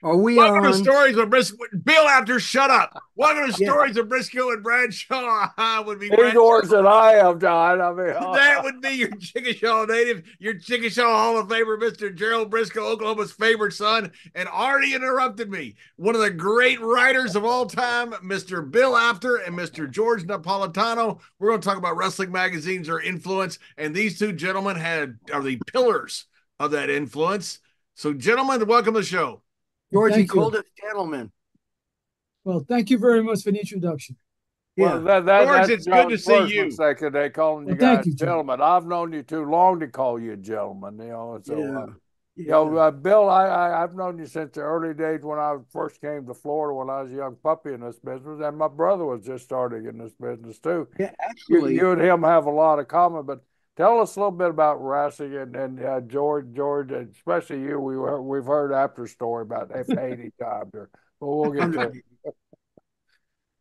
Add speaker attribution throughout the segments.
Speaker 1: Are we
Speaker 2: Welcome to
Speaker 1: on?
Speaker 2: Stories of Brisco. Bill, after shut up. Welcome to
Speaker 1: Yeah.
Speaker 2: Stories of Brisco and Bradshaw. Would be
Speaker 3: He's
Speaker 2: Bradshaw.
Speaker 3: worse than I am, John. I mean,
Speaker 2: That would be your Chickasaw native, your Chickasaw Hall of Famer, Mr. Gerald Brisco, Oklahoma's favorite son, and already interrupted me. One of the great writers of all time, Mr. Bill Apter and Mr. George Napolitano. We're going to talk about wrestling magazines or influence, and these two gentlemen are the pillars of that influence. So, gentlemen, welcome to the show.
Speaker 1: George, he
Speaker 4: Thank
Speaker 1: called
Speaker 4: you.
Speaker 1: us gentlemen.
Speaker 4: Well, thank you very much for the introduction.
Speaker 3: well,
Speaker 1: Yeah.
Speaker 2: George,
Speaker 3: that's
Speaker 2: it's good to
Speaker 3: John's
Speaker 2: see
Speaker 3: first
Speaker 2: you.
Speaker 3: mistake today, calling you
Speaker 4: Well, thank
Speaker 3: guys
Speaker 4: you, Joe.
Speaker 3: gentlemen. I've known you too long to call you a gentleman.
Speaker 1: Yeah.
Speaker 3: Bill, I've known you since the early days when I first came to Florida when I was a young puppy in this business, and my brother was just starting in this business too.
Speaker 1: Yeah.
Speaker 3: You,
Speaker 1: Actually,
Speaker 3: you and him have a lot of common, but tell us a little bit about wrestling and George, and especially you. We've heard after story about F80 times, but we'll get to it.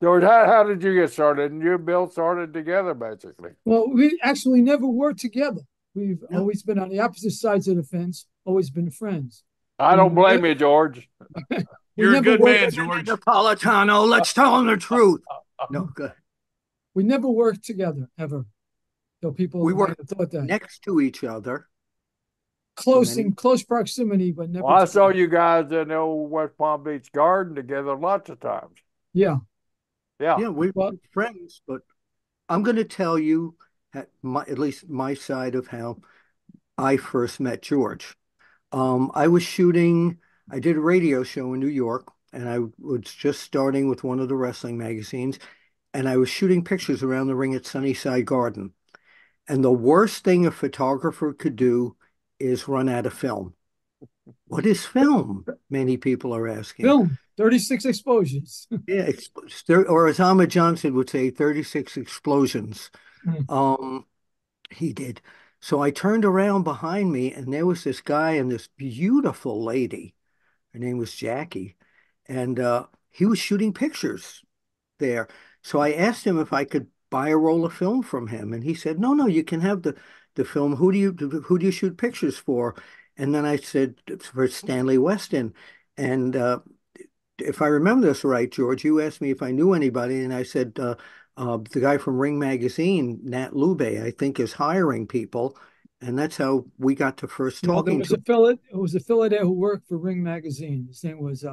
Speaker 3: George, how did you get started? And you and Bill started together, basically.
Speaker 4: Well, we actually never worked together. We've
Speaker 1: no,
Speaker 4: always been on the opposite sides of the fence, always been friends.
Speaker 3: I
Speaker 4: We
Speaker 3: don't blame
Speaker 4: ne-
Speaker 3: you, George.
Speaker 4: we
Speaker 2: You're a
Speaker 4: never
Speaker 2: good
Speaker 4: worked
Speaker 2: man, George.
Speaker 1: Napolitano, let's tell him the truth. No, good.
Speaker 4: we never worked together ever. So
Speaker 1: We
Speaker 4: people
Speaker 1: were
Speaker 4: might have thought that.
Speaker 1: next to each other for
Speaker 4: Close
Speaker 1: many.
Speaker 4: in close proximity, but
Speaker 3: Well,
Speaker 4: never
Speaker 3: I saw
Speaker 4: together.
Speaker 3: you guys in the old West Palm Beach garden together lots of times.
Speaker 4: Yeah.
Speaker 3: Yeah.
Speaker 1: Yeah, we
Speaker 4: Well,
Speaker 1: were friends, but I'm going to tell you at least my side of how I first met George. I was shooting, I did a radio show in New York, and I was just starting with one of the wrestling magazines, and I was shooting pictures around the ring at Sunnyside Garden. And the worst thing a photographer could do is run out of film. What is film? Many people are asking.
Speaker 4: film, 36 exposures.
Speaker 1: Yeah, or as Ahmed Johnson would say, 36 explosions.
Speaker 4: Mm.
Speaker 1: Um, he did. So I turned around behind me, and there was this guy and this beautiful lady. Her name was Jackie, and he was shooting pictures there. So I asked him if I could buy a roll of film from him, and he said, "No, no, you can have the film. Who do you shoot pictures for?" And then I said, "For Stanley Weston." And if I remember this right, George, you asked me if I knew anybody, and I said, the guy from Ring Magazine, Nat Lube, I think is hiring people. And that's how we got to first
Speaker 4: Well, there
Speaker 1: talking
Speaker 4: was
Speaker 1: to
Speaker 4: a
Speaker 1: him.
Speaker 4: fellow. It was a fellow there who worked for Ring Magazine. His name was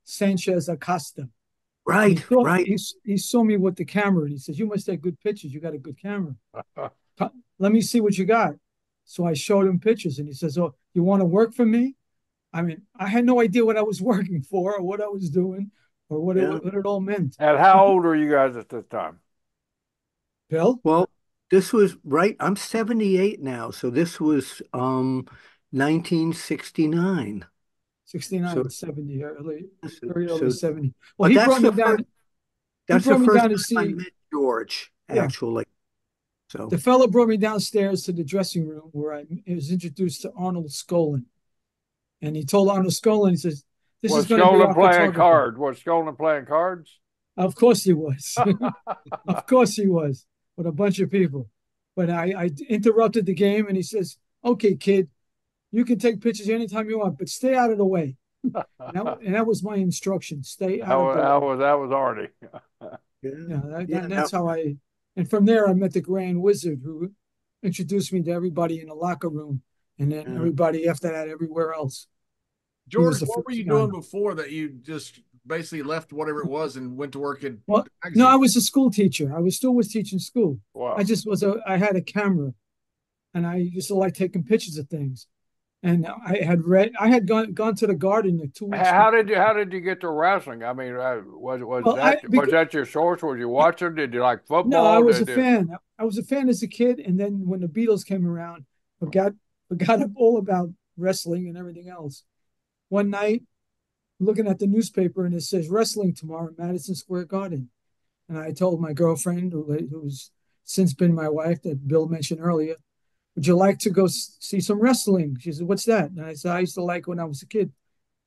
Speaker 4: Sanchez Acosta. And
Speaker 1: Right, right.
Speaker 4: he saw me with the camera and he says, "You must take good pictures. You got a good camera. Let me see what you got." So I showed him pictures and he says, "Oh, you want to work for me?" I mean, I had no idea what I was working for or what I was doing or
Speaker 1: Yeah.
Speaker 4: what it all meant.
Speaker 3: And how old are you guys at this time?
Speaker 4: Bill,
Speaker 1: Well, this was right. I'm 78 now, so this was 1969.
Speaker 4: 69,
Speaker 1: So,
Speaker 4: 70,
Speaker 1: so,
Speaker 4: very early
Speaker 1: so
Speaker 4: 70. Well,
Speaker 1: but that's the first
Speaker 4: he
Speaker 1: that's the
Speaker 4: brought me
Speaker 1: first
Speaker 4: down to
Speaker 1: time I
Speaker 4: see,
Speaker 1: met George,
Speaker 4: yeah,
Speaker 1: actually. So,
Speaker 4: the fellow brought me downstairs to the dressing room where I was introduced to Arnold Skolin. And he told Arnold Skolin, he says, "This is
Speaker 3: Was
Speaker 4: going to be
Speaker 3: Skolin
Speaker 4: our
Speaker 3: playing
Speaker 4: photographer."
Speaker 3: cards? Was Skolin playing cards?
Speaker 4: Of course he was. Of course he was with a bunch of people. But I interrupted the game and he says, "Okay, kid, you can take pictures anytime you want, but stay out of the way." And that was my instruction: stay out of the way.
Speaker 3: That was Arnie.
Speaker 1: yeah,
Speaker 4: Yeah,
Speaker 1: yeah. Now,
Speaker 4: that's how I. And from there, I met the Grand Wizard, who introduced me to everybody in the locker room, and then
Speaker 1: yeah.
Speaker 4: everybody after that, everywhere else. He
Speaker 2: George,
Speaker 4: was the
Speaker 2: what were you
Speaker 4: first guy.
Speaker 2: doing before that you just basically left whatever it was and went to work in
Speaker 4: Well,
Speaker 2: the
Speaker 4: no, I
Speaker 2: magazine?
Speaker 4: was a school teacher. I was teaching school.
Speaker 3: Wow.
Speaker 4: I had a camera, and I used to like taking pictures of things. And I had gone to the garden 2 weeks before.
Speaker 3: How did you get to wrestling? I mean,
Speaker 4: Well,
Speaker 3: was that your source? Was you watching? Did you like
Speaker 4: no, I
Speaker 3: football?
Speaker 4: was a
Speaker 3: Did you?
Speaker 4: fan. I was a fan as a kid, and then when the Beatles came around, forgot forgot all about wrestling and everything else. One night, looking at the newspaper, and it says wrestling tomorrow at Madison Square Garden, and I told my girlfriend, who's since been my wife, that Bill mentioned earlier, "Would you like to go see some wrestling?" She said, "What's that?" And I said, "I used to like when I was a kid."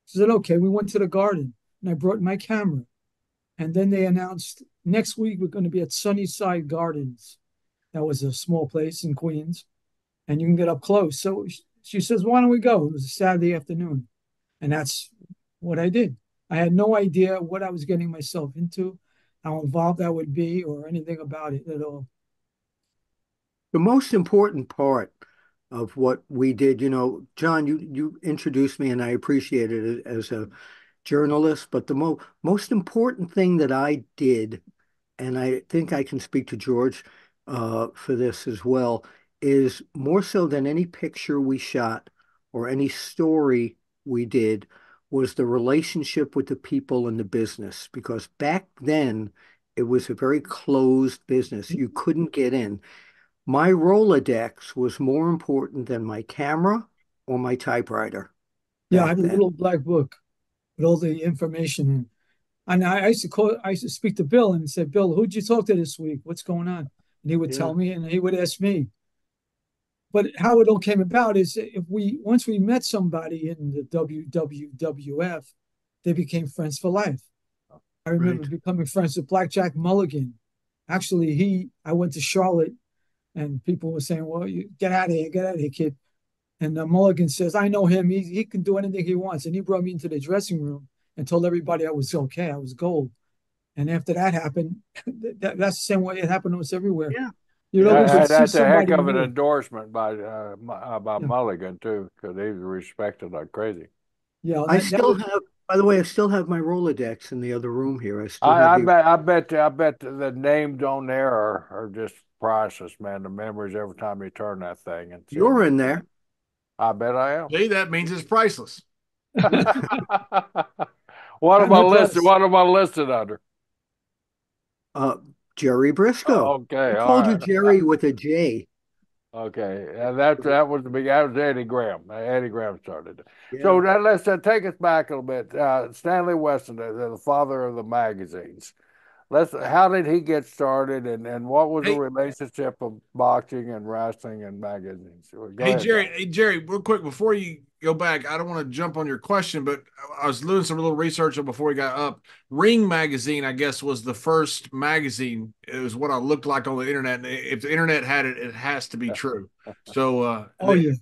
Speaker 4: She said, "Okay." We went to the garden, and I brought my camera. And then they announced next week we're going to be at Sunnyside Gardens. That was a small place in Queens, and you can get up close. So she says, "Why don't we go?" It was a Saturday afternoon. And that's what I did. I had no idea what I was getting myself into, how involved I would be, or anything about it at all.
Speaker 1: The most important part of what we did, John, you introduced me and I appreciated it as a journalist, but the most important thing that I did, and I think I can speak to George for this as well, is more so than any picture we shot or any story we did, was the relationship with the people in the business. Because back then, it was a very closed business. You couldn't get in. My Rolodex was more important than my camera or my typewriter
Speaker 4: Yeah, I
Speaker 1: back
Speaker 4: had a
Speaker 1: then.
Speaker 4: little black book with all the information in. And I used to speak to Bill and say, Bill, who'd you talk to this week? What's going on? And he would
Speaker 1: Yeah.
Speaker 4: tell me, and he would ask me. But how it all came about is if we once we met somebody in the WWWF, they became friends for life. I remember
Speaker 1: Right.
Speaker 4: becoming friends with Blackjack Mulligan. Actually, I went to Charlotte, and people were saying, "Well, you get out of here, kid." And Mulligan says, "I know him. He can do anything he wants." And he brought me into the dressing room and told everybody I was okay. I was gold. And after that happened, that's the same way it happened to us everywhere.
Speaker 1: Yeah.
Speaker 4: You'd
Speaker 1: Yeah.
Speaker 4: always would see
Speaker 3: That's a heck
Speaker 4: somebody
Speaker 3: of an
Speaker 4: new.
Speaker 3: endorsement by
Speaker 4: Yeah,
Speaker 3: Mulligan too, because he was respected like crazy.
Speaker 4: yeah.
Speaker 1: I
Speaker 4: That
Speaker 1: still
Speaker 4: was
Speaker 1: have, by the way, I still have my Rolodex in the other room here. I still have the,
Speaker 3: I bet the names on there are just priceless, man. The memories every time you turn that thing and see them.
Speaker 1: you're in there.
Speaker 3: I bet I am.
Speaker 2: See, that means it's priceless.
Speaker 3: What am
Speaker 4: and
Speaker 3: I
Speaker 4: the
Speaker 3: listed?
Speaker 4: press.
Speaker 3: What am I listed under?
Speaker 1: Uh, Jerry Brisco. I
Speaker 3: Okay, all
Speaker 1: called you
Speaker 3: right.
Speaker 1: Jerry with a J.
Speaker 3: Okay, and that was the big. That was Eddie Graham. Eddie Graham started it. So
Speaker 1: Yeah.
Speaker 3: let's take us back a little bit. Stanley Weston, the father of the magazines. Let's. How did he get started, and what was the
Speaker 2: Hey,
Speaker 3: relationship of boxing and wrestling and magazines? Well, go
Speaker 2: Hey
Speaker 3: ahead,
Speaker 2: Jerry,
Speaker 3: Don.
Speaker 2: real quick before you go back, I don't want to jump on your question, but I was doing some little research before we got up. Ring magazine, I guess, was the first magazine. It was what I looked like on the internet. And if the internet had it, it has to be true. So
Speaker 4: Oh yeah,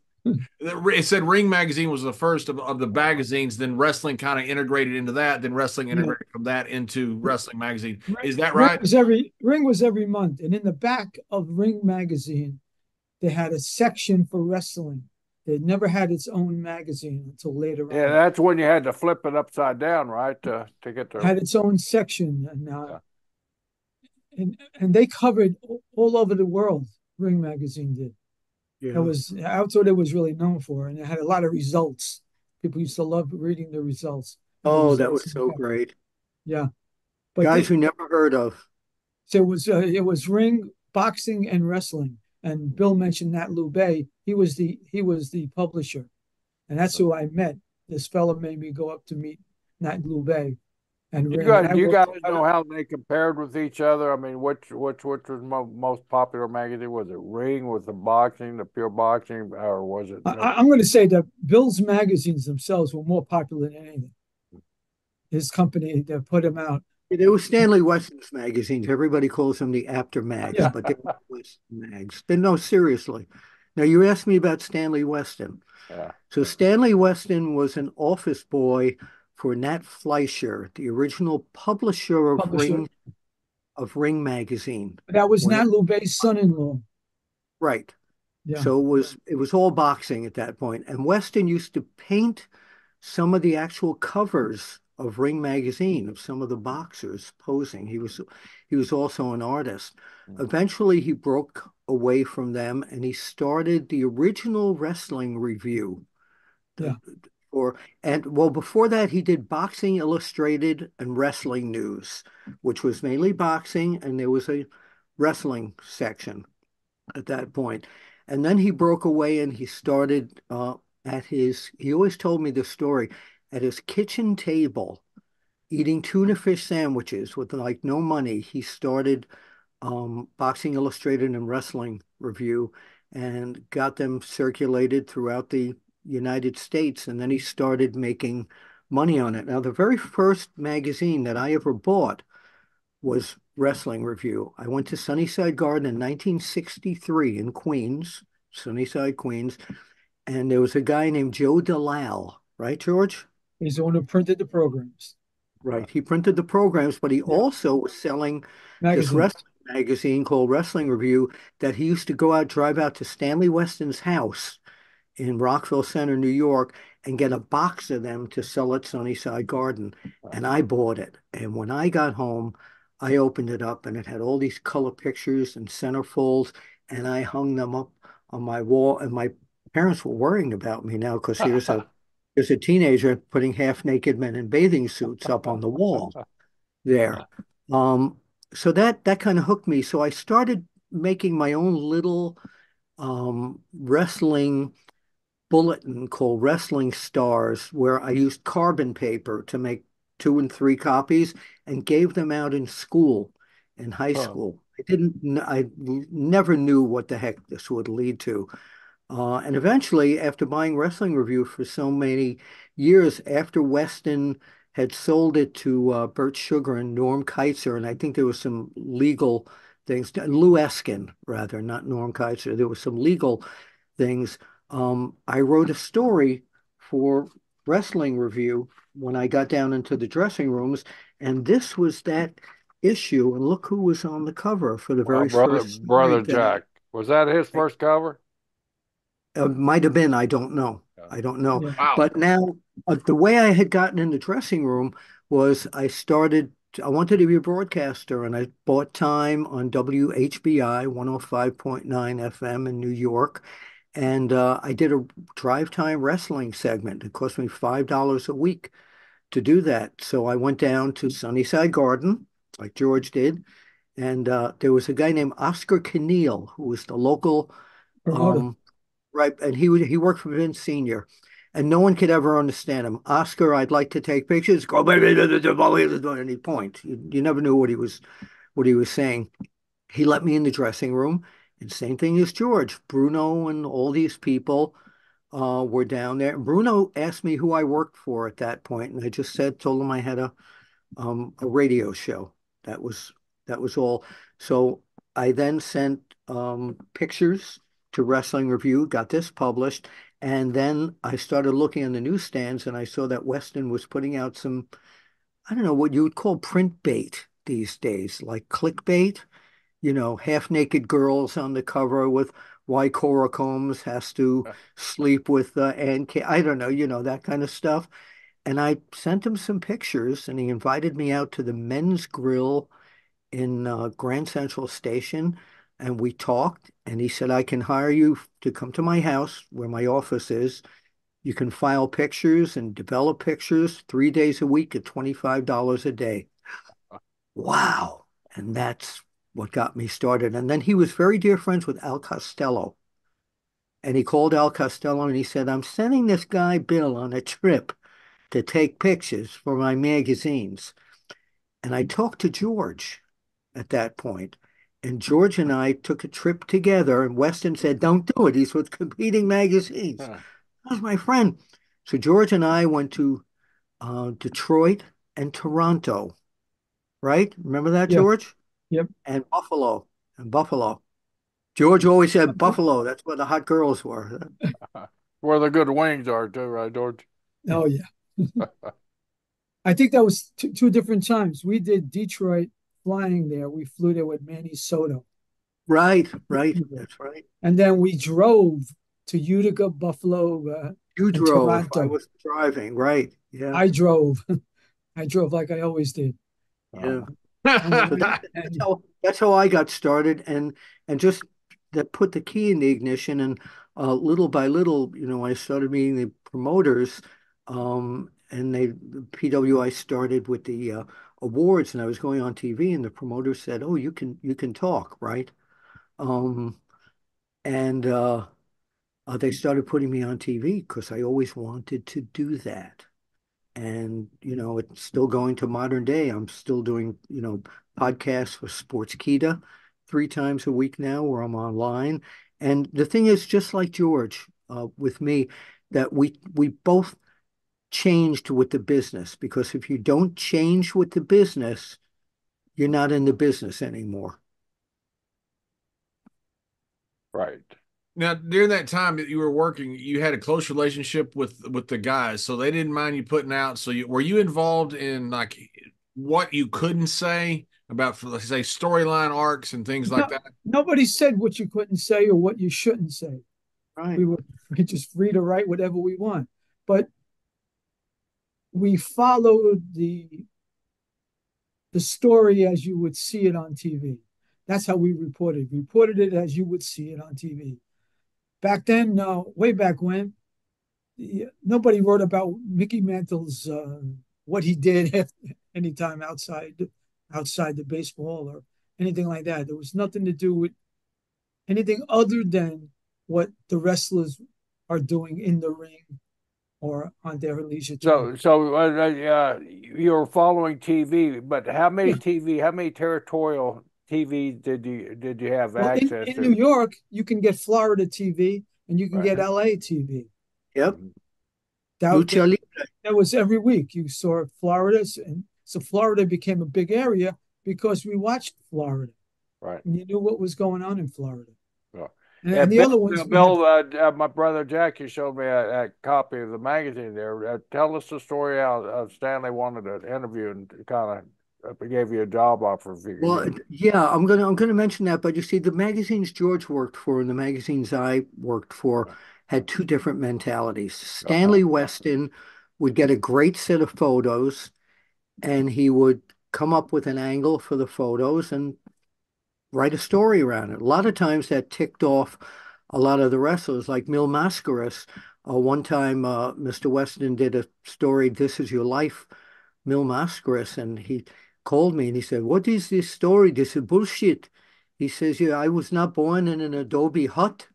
Speaker 2: it said Ring magazine was the first of the magazines. Then wrestling kind of integrated into that. Then wrestling
Speaker 4: yeah.
Speaker 2: integrated from that into wrestling magazine. Is that
Speaker 4: Ring
Speaker 2: right?
Speaker 4: was every month, and in the back of Ring magazine, they had a section for wrestling. They never had its own magazine until later
Speaker 3: Yeah,
Speaker 4: on.
Speaker 3: that's when you had to flip it upside down, right, to get the.
Speaker 4: Had its own section, and
Speaker 3: Yeah.
Speaker 4: and they covered all over the world. Ring magazine did. That
Speaker 1: Yeah.
Speaker 4: was that's what it was really known for, and it had a lot of results. People used to love reading the results and the
Speaker 1: Oh, that
Speaker 4: results
Speaker 1: was
Speaker 4: in the
Speaker 1: so
Speaker 4: back.
Speaker 1: great.
Speaker 4: Yeah, but
Speaker 1: Guys who never heard of.
Speaker 4: so it was ring boxing and wrestling. And Bill mentioned Nat Lubay. He was the publisher, and that's who I met. This fellow made me go up to meet Nat Lubay and ring, and I
Speaker 3: You
Speaker 4: worked
Speaker 3: guys
Speaker 4: a lot
Speaker 3: know
Speaker 4: of.
Speaker 3: how they compared with each other? I mean, which was most popular magazine? Was it Ring with the boxing, the pure boxing, or was it?
Speaker 4: I'm going to say that Bill's magazines themselves were more popular than anything. His company that put him out.
Speaker 1: They were Stanley Weston's magazines. Everybody calls them the APTER mags,
Speaker 4: Yeah,
Speaker 1: but they were Weston mags. Then no, seriously. Now you asked me about Stanley Weston.
Speaker 3: Yeah.
Speaker 1: So Stanley Weston was an office boy for Nat Fleischer, the original publisher
Speaker 4: publisher.
Speaker 1: of Ring magazine.
Speaker 4: That was
Speaker 1: When
Speaker 4: Nat Lubay's son-in-law.
Speaker 1: right.
Speaker 4: Yeah,
Speaker 1: So it was all boxing at that point. And Weston used to paint some of the actual covers of Ring magazine of some of the boxers posing. He was also an artist. Eventually he broke away from them and he started the original wrestling review.
Speaker 4: yeah,
Speaker 1: The, or and well before that he did Boxing Illustrated and Wrestling News, which was mainly boxing, and there was a wrestling section at that point. And then he broke away and he started he always told me this story, at his kitchen table, eating tuna fish sandwiches with like no money. He started Boxing Illustrated and Wrestling Review and got them circulated throughout the United States. And then he started making money on it. Now, the very first magazine that I ever bought was Wrestling Review. I went to Sunnyside Garden in 1963 in Queens, Sunnyside, Queens, and there was a guy named Joe Delisle, right, George?
Speaker 4: He's the one who printed the programs.
Speaker 1: Right. He printed the programs, but he
Speaker 4: Yeah,
Speaker 1: also was selling this
Speaker 4: magazine.
Speaker 1: wrestling magazine called Wrestling Review that he used to go out, drive out to Stanley Weston's house in Rockville Center, New York, and get a box of them to sell at Sunnyside Garden. And I bought it. And when I got home, I opened it up and it had all these color pictures and centerfolds, and I hung them up on my wall. And my parents were worrying about me now because here's a teenager putting half naked men in bathing suits up on the wall there. Um, so that kind of hooked me. So I started making my own little wrestling bulletin called Wrestling Stars, where I used carbon paper to make 2 and 3 copies and gave them out in school, in high
Speaker 3: Huh.
Speaker 1: school. I never knew what the heck this would lead to. And eventually, after buying Wrestling Review for so many years, after Weston had sold it to Bert Sugar and Norm Keitzer, and I think there was some legal things, Lou Eskin, rather, not Norm Keitzer, there was some legal things. I wrote a story for Wrestling Review when I got down into the dressing rooms, and this was that issue. And look who was on the cover for the
Speaker 3: Well,
Speaker 1: very
Speaker 3: brother,
Speaker 1: first story
Speaker 3: brother
Speaker 1: that
Speaker 3: Jack, was that his
Speaker 1: I
Speaker 3: first cover?
Speaker 1: might have been. I don't know.
Speaker 3: Yeah.
Speaker 1: I don't know.
Speaker 4: Yeah.
Speaker 2: Wow.
Speaker 1: But now, the way I had gotten in the dressing room was I wanted to be a broadcaster, and I bought time on WHBI 105.9 FM in New York. And I did a drive time wrestling segment. It cost me $5 a week to do that. So I went down to Sunnyside Garden, like George did. And there was a guy named Oscar Keneal, who was the local
Speaker 4: Promoter.
Speaker 1: um, right, and he worked for Vince Senior, and no one could ever understand him. Oscar, I'd like to take pictures. Go, and he'd point. You never knew what he was saying. He let me in the dressing room, and same thing as George. Bruno and all these people were down there. Bruno asked me who I worked for at that point, and I just told him I had a radio show. That was that was all. So I then sent pictures to Wrestling Review, got this published, and then I started looking on the newsstands and I saw that Weston was putting out some, I don't know what you would call print bait these days, like clickbait, half naked girls on the cover with why Cora Combs has to sleep with I don't know, that kind of stuff. And I sent him some pictures, and he invited me out to the men's grill in Grand Central Station. And we talked, and he said, I can hire you to come to my house where my office is. You can file pictures and develop pictures 3 days a week at $25 a day. Wow. And that's what got me started. And then he was very dear friends with Al Costello. And he called Al Costello and he said, I'm sending this guy Bill on a trip to take pictures for my magazines. And I talked to George at that point, and George and I took a trip together, and Weston said, Don't do it. He's with competing magazines.
Speaker 3: Huh.
Speaker 1: That was my friend. So George and I went to Detroit and Toronto, right? Remember that,
Speaker 4: Yeah.
Speaker 1: George?
Speaker 4: Yep.
Speaker 1: And Buffalo. And Buffalo. George always said Buffalo. That's where the hot girls were.
Speaker 3: Where the good wings are too, right, George?
Speaker 4: Oh yeah. I think that was two different times. We did Detroit flying there. We flew there with Manny Soto.
Speaker 1: Right, right. That's right.
Speaker 4: And then we drove to Utica, Buffalo,
Speaker 1: You
Speaker 4: and
Speaker 1: drove. I
Speaker 4: Toronto.
Speaker 1: was driving. Right. Yeah.
Speaker 4: I drove. I drove like I always did.
Speaker 1: Yeah.
Speaker 3: Oh.
Speaker 1: So
Speaker 4: And,
Speaker 1: that's
Speaker 4: and
Speaker 1: how I got started, and just that put the key in the ignition, and little by little, I started meeting the promoters, and PWI started with the awards, and I was going on TV, and the promoter said, "Oh, you can talk, right?" Um, and they started putting me on TV because I always wanted to do that. And, it's still going to modern day. I'm still doing, podcasts for Sportskeeda 3 times a week now where I'm online. And the thing is, just like George, with me, that we both changed with the business, because if you don't change with the business, you're not in the business anymore.
Speaker 3: Right.
Speaker 2: Now, during that time that you were working, you had a close relationship with the guys, so they didn't mind you putting out. So, were you involved in like what you couldn't say about, let's say, storyline arcs and things like
Speaker 4: No,
Speaker 2: that?
Speaker 4: nobody said what you couldn't say or what you shouldn't say.
Speaker 1: Right.
Speaker 4: We were just free to write whatever we want, but we followed the story as you would see it on TV. That's how we reported. Reported it as you would see it on TV. Back then, no, way back when, nobody wrote about Mickey Mantle's what he did anytime outside the baseball or anything like that. There was nothing to do with anything other than what the wrestlers are doing in the ring or on their leisure time.
Speaker 3: You're following TV, but
Speaker 4: Yeah.
Speaker 3: how many territorial TV did you have
Speaker 4: Well,
Speaker 3: access
Speaker 4: in New
Speaker 3: to?
Speaker 4: York, you can get Florida TV and you can
Speaker 3: Right.
Speaker 4: get LA TV.
Speaker 1: Yep.
Speaker 3: Mhm.
Speaker 4: That,
Speaker 1: Lucha Libre.
Speaker 4: that was every week. You saw Florida. And so Florida became a big area because we watched Florida
Speaker 3: Right.
Speaker 4: and you knew what was going on in Florida.
Speaker 3: So,
Speaker 4: And
Speaker 3: and
Speaker 4: the
Speaker 3: Bill,
Speaker 4: other ones we had.
Speaker 3: Bill my brother Jack, you showed me a copy of the magazine there. Tell us the story how Stanley wanted to interview and kind of gave you a job offer if you could
Speaker 1: Well,
Speaker 3: get.
Speaker 1: yeah, I'm gonna mention that, but you see, the magazines George worked for and the magazines I worked for had two different mentalities.
Speaker 3: Uh-huh.
Speaker 1: Stanley Weston would get a great set of photos, and he would come up with an angle for the photos and write a story around it. A lot of times that ticked off a lot of the wrestlers, like Mil Mascaras. One time, Mr. Weston did a story, "This Is Your Life," Mil Mascaras, and he called me and he said, "What is this story? This is bullshit." He says, "Yeah, I was not born in an adobe hut.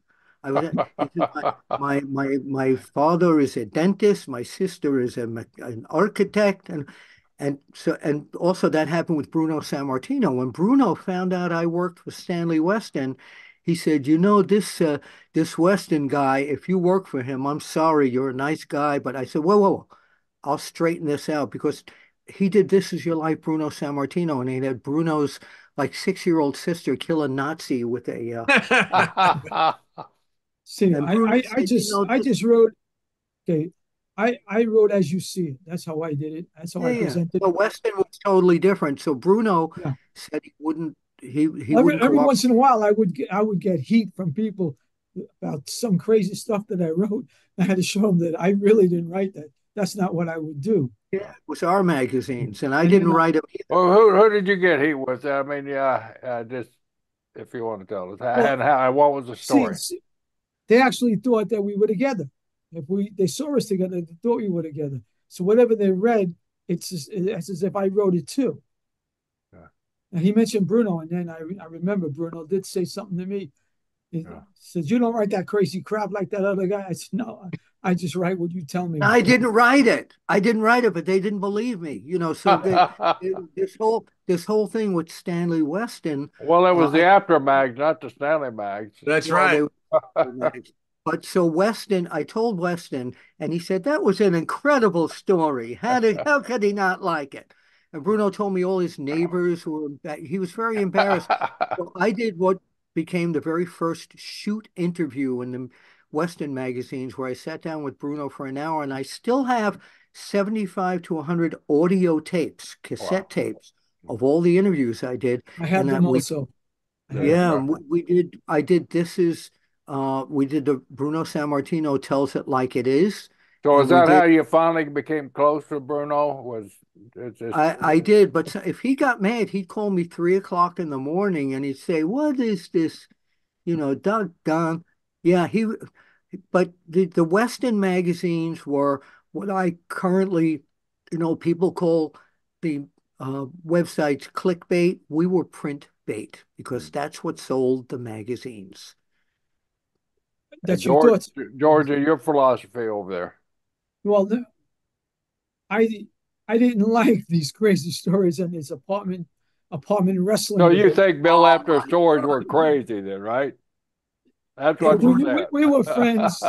Speaker 1: I was." He said, "My father is a dentist. My sister is an architect, and also that happened with Bruno Sammartino. When Bruno found out I worked for Stanley Weston, he said, this Weston guy, if you work for him, I'm sorry, you're a nice guy." But I said, whoa, I'll straighten this out because he did This Is Your Life, Bruno Sammartino, and he had Bruno's like 6-year-old sister kill a Nazi with
Speaker 4: See,
Speaker 1: and Bruno
Speaker 4: I
Speaker 1: said,
Speaker 4: just I
Speaker 1: this,
Speaker 4: just wrote. Okay, I wrote as you see it. That's how I did it. That's how
Speaker 1: yeah,
Speaker 4: I
Speaker 1: yeah.
Speaker 4: presented
Speaker 1: But
Speaker 4: it.
Speaker 1: Weston was totally different. So Bruno
Speaker 4: Yeah.
Speaker 1: said he
Speaker 4: Every
Speaker 1: wouldn't
Speaker 4: every
Speaker 1: cooperate.
Speaker 4: once in a while, I would get heat from people about some crazy stuff that I wrote. I had to show them that I really didn't write that. That's not what I would do.
Speaker 1: Yeah, it was our magazines, and I
Speaker 4: And
Speaker 1: didn't
Speaker 4: then
Speaker 1: write them either.
Speaker 3: Well, who did you get heat with? I mean, yeah, just if you want to tell us,
Speaker 4: well,
Speaker 3: and how what was the
Speaker 4: see,
Speaker 3: story?
Speaker 4: they actually thought that we were together. If they saw us together, they thought we were together. So whatever they read, it's as if I wrote it too.
Speaker 3: Yeah,
Speaker 4: And he mentioned Bruno, and then I remember Bruno did say something to me. He
Speaker 3: yeah.
Speaker 4: says, "You don't write that crazy crap like that other guy." I said, "No, I just write what you tell me."
Speaker 1: I didn't write it. I didn't write it, but they didn't believe me. So this whole thing with Stanley Weston,
Speaker 3: Well, it was the
Speaker 1: I
Speaker 3: After mags, not the Stanley mags.
Speaker 2: That's
Speaker 1: well,
Speaker 2: right.
Speaker 1: they were mags. But so Weston, I told Weston, and he said that was an incredible story. How could he not like it? And Bruno told me all his neighbors he was very embarrassed. So I did what became the very first shoot interview in the Western magazines, where I sat down with Bruno for an hour, and I still have 75 to 100 audio tapes,
Speaker 3: Wow.
Speaker 1: cassette tapes of all the interviews I did,
Speaker 4: I have
Speaker 1: and
Speaker 4: them also. I have
Speaker 1: yeah,
Speaker 4: them.
Speaker 1: we did. I did. We did the Bruno Sammartino tells it like it is,
Speaker 3: So is
Speaker 1: and we
Speaker 3: that how
Speaker 1: did.
Speaker 3: you finally became close to Bruno? Was it's just
Speaker 1: I did, but if he got mad, he'd call me 3 o'clock in the morning, and he'd say, "What is this? Doggone." Yeah, but the Western magazines were what I currently, people call the websites clickbait. We were print bait because that's what sold the magazines.
Speaker 4: That's your
Speaker 3: George,
Speaker 4: thoughts.
Speaker 3: Georgia, your philosophy over there.
Speaker 4: Well, I I didn't like these crazy stories and this apartment
Speaker 3: So
Speaker 4: wrestling
Speaker 3: you
Speaker 4: debate.
Speaker 3: think Bill
Speaker 1: Oh
Speaker 3: After
Speaker 1: my
Speaker 3: stories were
Speaker 1: God.
Speaker 3: crazy then, right? That's
Speaker 4: Well,
Speaker 3: what you
Speaker 4: we were
Speaker 3: said.
Speaker 4: friends.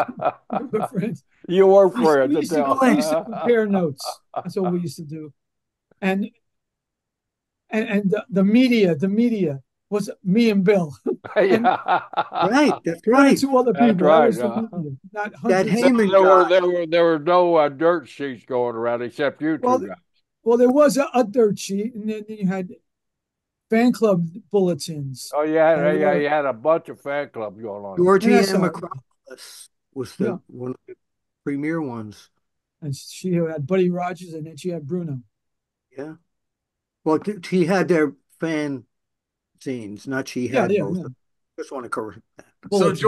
Speaker 4: We were friends.
Speaker 3: You were
Speaker 4: We used,
Speaker 3: friends
Speaker 4: we
Speaker 3: to
Speaker 4: used to
Speaker 3: tell.
Speaker 4: we used to compare notes. That's what we used to do. And the media was me and Bill. and
Speaker 1: Right, that's
Speaker 4: one or
Speaker 1: right.
Speaker 4: two other
Speaker 3: That's
Speaker 4: people. That
Speaker 3: right.
Speaker 4: was the media, not
Speaker 1: That
Speaker 4: hundreds of.
Speaker 1: Heyman guy.
Speaker 3: There were no dirt sheets going around except you two
Speaker 4: Well,
Speaker 3: guys.
Speaker 4: well, there was a dirt sheet, and then you had fan club bulletins.
Speaker 3: Oh,
Speaker 4: Were,
Speaker 3: you had a bunch of fan clubs going on.
Speaker 4: and
Speaker 1: Georgie
Speaker 4: that's
Speaker 1: M.
Speaker 4: all.
Speaker 1: Acropolis was
Speaker 4: Yeah,
Speaker 1: the one of the premier ones.
Speaker 4: and she had Buddy Rogers, and then she had Bruno.
Speaker 1: Yeah. Well, she had their fan scenes, not she
Speaker 4: Yeah,
Speaker 1: had
Speaker 4: yeah,
Speaker 1: both.
Speaker 4: yeah.
Speaker 1: Just want to correct that.
Speaker 2: So
Speaker 4: Bulletins.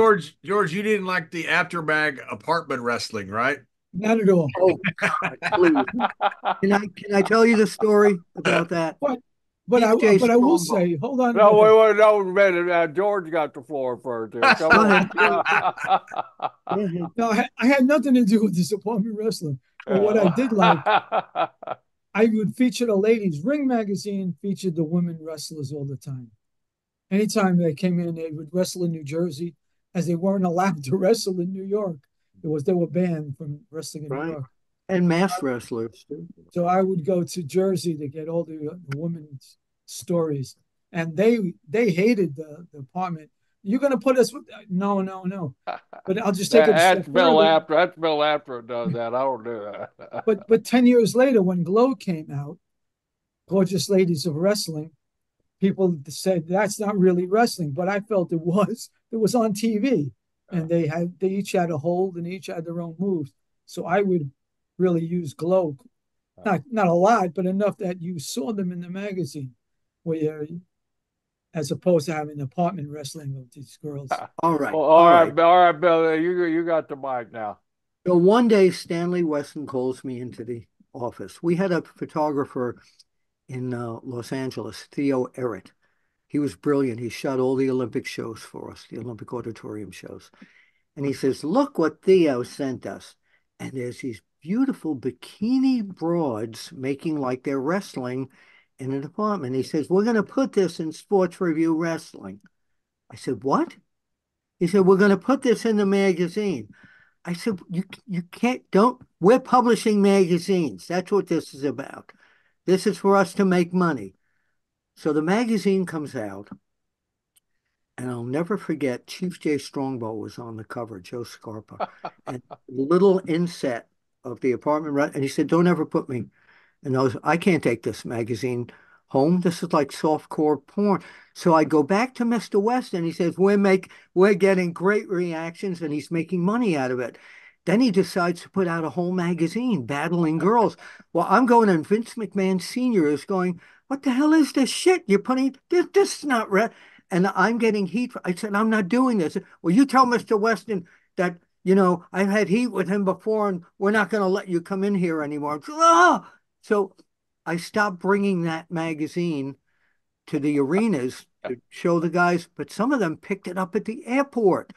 Speaker 2: George, you didn't like the afterbag apartment wrestling, right?
Speaker 4: Not at all.
Speaker 1: Oh God, please. Can I tell you the story about that?
Speaker 4: But
Speaker 1: Chief J.
Speaker 4: I will
Speaker 1: Strongbow.
Speaker 4: say, hold on a
Speaker 3: No,
Speaker 4: minute.
Speaker 3: no, man. George got the floor first here. Come
Speaker 1: Go
Speaker 3: on.
Speaker 1: ahead. Go ahead.
Speaker 4: No, I had nothing to do with this apartment wrestling. But what I did like, I would feature the ladies. Ring magazine featured the women wrestlers all the time. Anytime they came in, they would wrestle in New Jersey, as they weren't allowed to wrestle in New York. They were banned from wrestling in New
Speaker 1: Right.
Speaker 4: York.
Speaker 1: And mass wrestlers too.
Speaker 4: So I would go to Jersey to get all the women's stories, and they hated the apartment. You're going to put us with no, no, no. But I'll just take it a step further.
Speaker 3: That's Bill after it does that. I don't do that.
Speaker 4: But 10 years later, when Glow came out, Gorgeous Ladies of Wrestling, people said that's not really wrestling, but I felt it was. It was on TV, and they each had a hold and each had their own moves. So I would really use Glow, not a lot, but enough that you saw them in the magazine, where as opposed to having apartment wrestling with these girls.
Speaker 1: All right.
Speaker 3: Well,
Speaker 1: All right.
Speaker 3: all right, Bill. You got the mic now.
Speaker 1: So one day, Stanley Weston calls me into the office. We had a photographer in Los Angeles, Theo Errett. He was brilliant. He shot all the Olympic shows for us, the Olympic auditorium shows. And he says, look what Theo sent us. And there's these beautiful bikini broads making like they're wrestling in an apartment. He says, we're going to put this in Sports Review Wrestling. I said, what? He said, we're going to put this in the magazine. I said, you can't, don't, we're publishing magazines. That's what this is about. This is for us to make money. So the magazine comes out, and I'll never forget Chief J. Strongbow was on the cover, Joe Scarpa, and little inset of the apartment, and he said, don't ever put me. And I can't take this magazine home. This is like softcore porn. So I go back to Mr. West and he says, we're getting great reactions and he's making money out of it. Then he decides to put out a whole magazine, Battling Girls. Well, I'm going and Vince McMahon Sr. is going, what the hell is this shit? You're putting this is not right. And I'm getting heat. I said, I'm not doing this. Well, you tell Mr. Weston that, I've had heat with him before and we're not going to let you come in here anymore. Oh! So I stopped bringing that magazine to the arenas to show the guys, but some of them picked it up at the airport.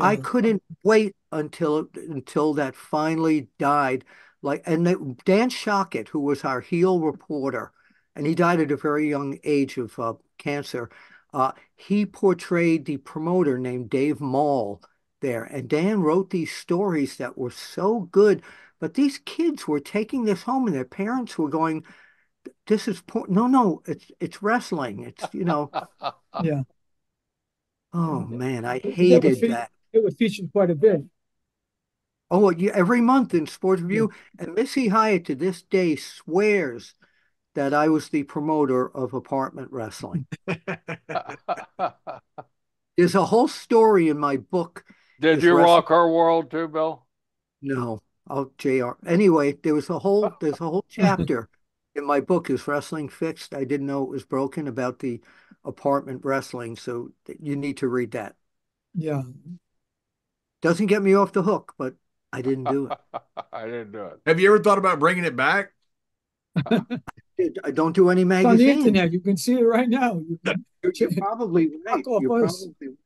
Speaker 1: I
Speaker 4: Yeah,
Speaker 1: couldn't wait until that finally died. Dan Shockett, who was our heel reporter, and he died at a very young age of cancer. He portrayed the promoter named Dave Mall there, and Dan wrote these stories that were so good. But these kids were taking this home, and their parents were going, "This is porn. No, no, it's wrestling. It's."
Speaker 4: yeah.
Speaker 1: Oh man, I
Speaker 4: They would
Speaker 1: hated that.
Speaker 4: it would feature quite a bit.
Speaker 1: Oh, yeah, every month in Sports
Speaker 4: Yeah.
Speaker 1: Review, and Missy Hyatt to this day swears that I was the promoter of apartment wrestling. There's a whole story in my book.
Speaker 3: Did
Speaker 1: This
Speaker 3: you
Speaker 1: wrestling.
Speaker 3: rock her world too, Bill?
Speaker 1: No, I'll JR. Anyway, there's a whole chapter in my book, Is Wrestling Fixed? I didn't know it was broken, about the apartment wrestling. So you need to read that.
Speaker 4: Yeah.
Speaker 1: Doesn't get me off the hook, but I didn't do it.
Speaker 3: I didn't do it.
Speaker 2: Have you ever thought about bringing it back?
Speaker 1: I don't do any
Speaker 4: It's on the
Speaker 1: magazines.
Speaker 4: internet. You can see it right now. You can
Speaker 1: You're probably right.
Speaker 4: knock off
Speaker 1: You're
Speaker 4: us.
Speaker 1: probably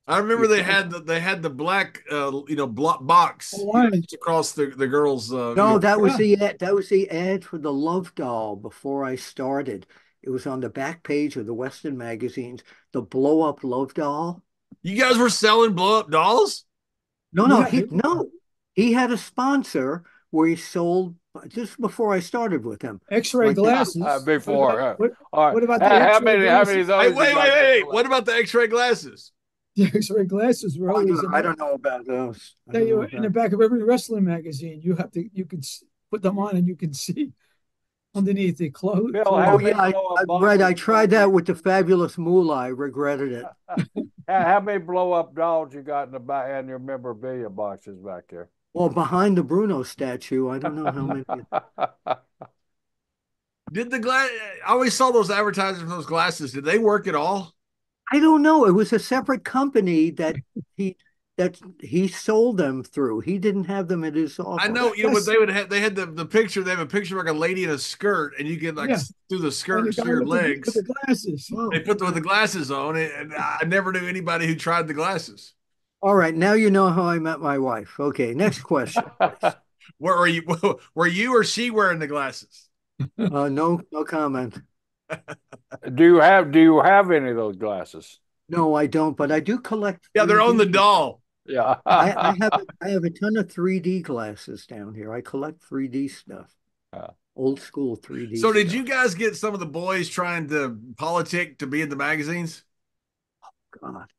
Speaker 2: I remember
Speaker 1: you're
Speaker 2: they
Speaker 1: probably
Speaker 2: had the black block box
Speaker 4: Alliance.
Speaker 2: across the girls
Speaker 1: No, that was
Speaker 4: Yeah.
Speaker 1: the ad. That was the ad for the Love Doll before I started. It was on the back page of the Western magazines. The blow up Love Doll.
Speaker 2: You guys were selling blow up dolls?
Speaker 1: No,
Speaker 4: Yeah.
Speaker 1: he had a sponsor where he sold just before I started with him.
Speaker 4: X-ray
Speaker 1: Like that.
Speaker 4: glasses.
Speaker 3: Before.
Speaker 4: What
Speaker 3: All right.
Speaker 4: what about the X-ray
Speaker 3: How many of
Speaker 4: glasses?
Speaker 2: Hey,
Speaker 3: those you
Speaker 2: wait, wait,
Speaker 3: got in your
Speaker 2: wait. What
Speaker 3: collection?
Speaker 2: about the X-ray glasses?
Speaker 4: The X-ray glasses were always
Speaker 1: I don't know about those. I
Speaker 4: they
Speaker 1: don't know
Speaker 4: were in the
Speaker 1: about.
Speaker 4: back of every wrestling magazine. You could put them on and you can see underneath the
Speaker 3: Bill,
Speaker 4: clothes.
Speaker 3: how
Speaker 1: Oh
Speaker 3: many
Speaker 1: yeah,
Speaker 3: blow up
Speaker 1: right.
Speaker 3: bottles
Speaker 1: I
Speaker 3: you got
Speaker 1: tried
Speaker 3: in
Speaker 1: that with the fabulous Moolah. I regretted it.
Speaker 3: how many blow up dolls you got in the back and your memorabilia boxes back there?
Speaker 1: Well, behind the Bruno statue, I don't know how many.
Speaker 2: Did the glass? I always saw those advertisements for those glasses. Did they work at all?
Speaker 1: I don't know. It was a separate company he he sold them through. He didn't have them at his
Speaker 2: I
Speaker 1: office.
Speaker 2: know, but
Speaker 4: Yes,
Speaker 2: they would have. They had the picture. They have a picture of like a lady in a skirt, and you could like
Speaker 4: yeah.
Speaker 2: through the
Speaker 4: And the
Speaker 2: skirt see
Speaker 4: guy
Speaker 2: her
Speaker 4: with the
Speaker 2: legs.
Speaker 4: glasses.
Speaker 2: They
Speaker 1: Oh,
Speaker 2: put the, with the glasses on, and I never knew anybody who tried the glasses.
Speaker 1: all right. Now you know how I met my wife. Okay, next question, please.
Speaker 2: Where were you? Were you or she wearing the glasses?
Speaker 1: No, no comment.
Speaker 3: Do you have any of those glasses?
Speaker 1: No, I don't, but I do collect
Speaker 2: Yeah, they're on the
Speaker 1: 3D.
Speaker 2: doll.
Speaker 3: Yeah.
Speaker 1: I have a ton of 3D glasses down here. I collect 3D stuff, old school 3D
Speaker 2: So, did you
Speaker 1: stuff.
Speaker 2: guys get some of the boys trying to politic to be in the magazines?
Speaker 1: God,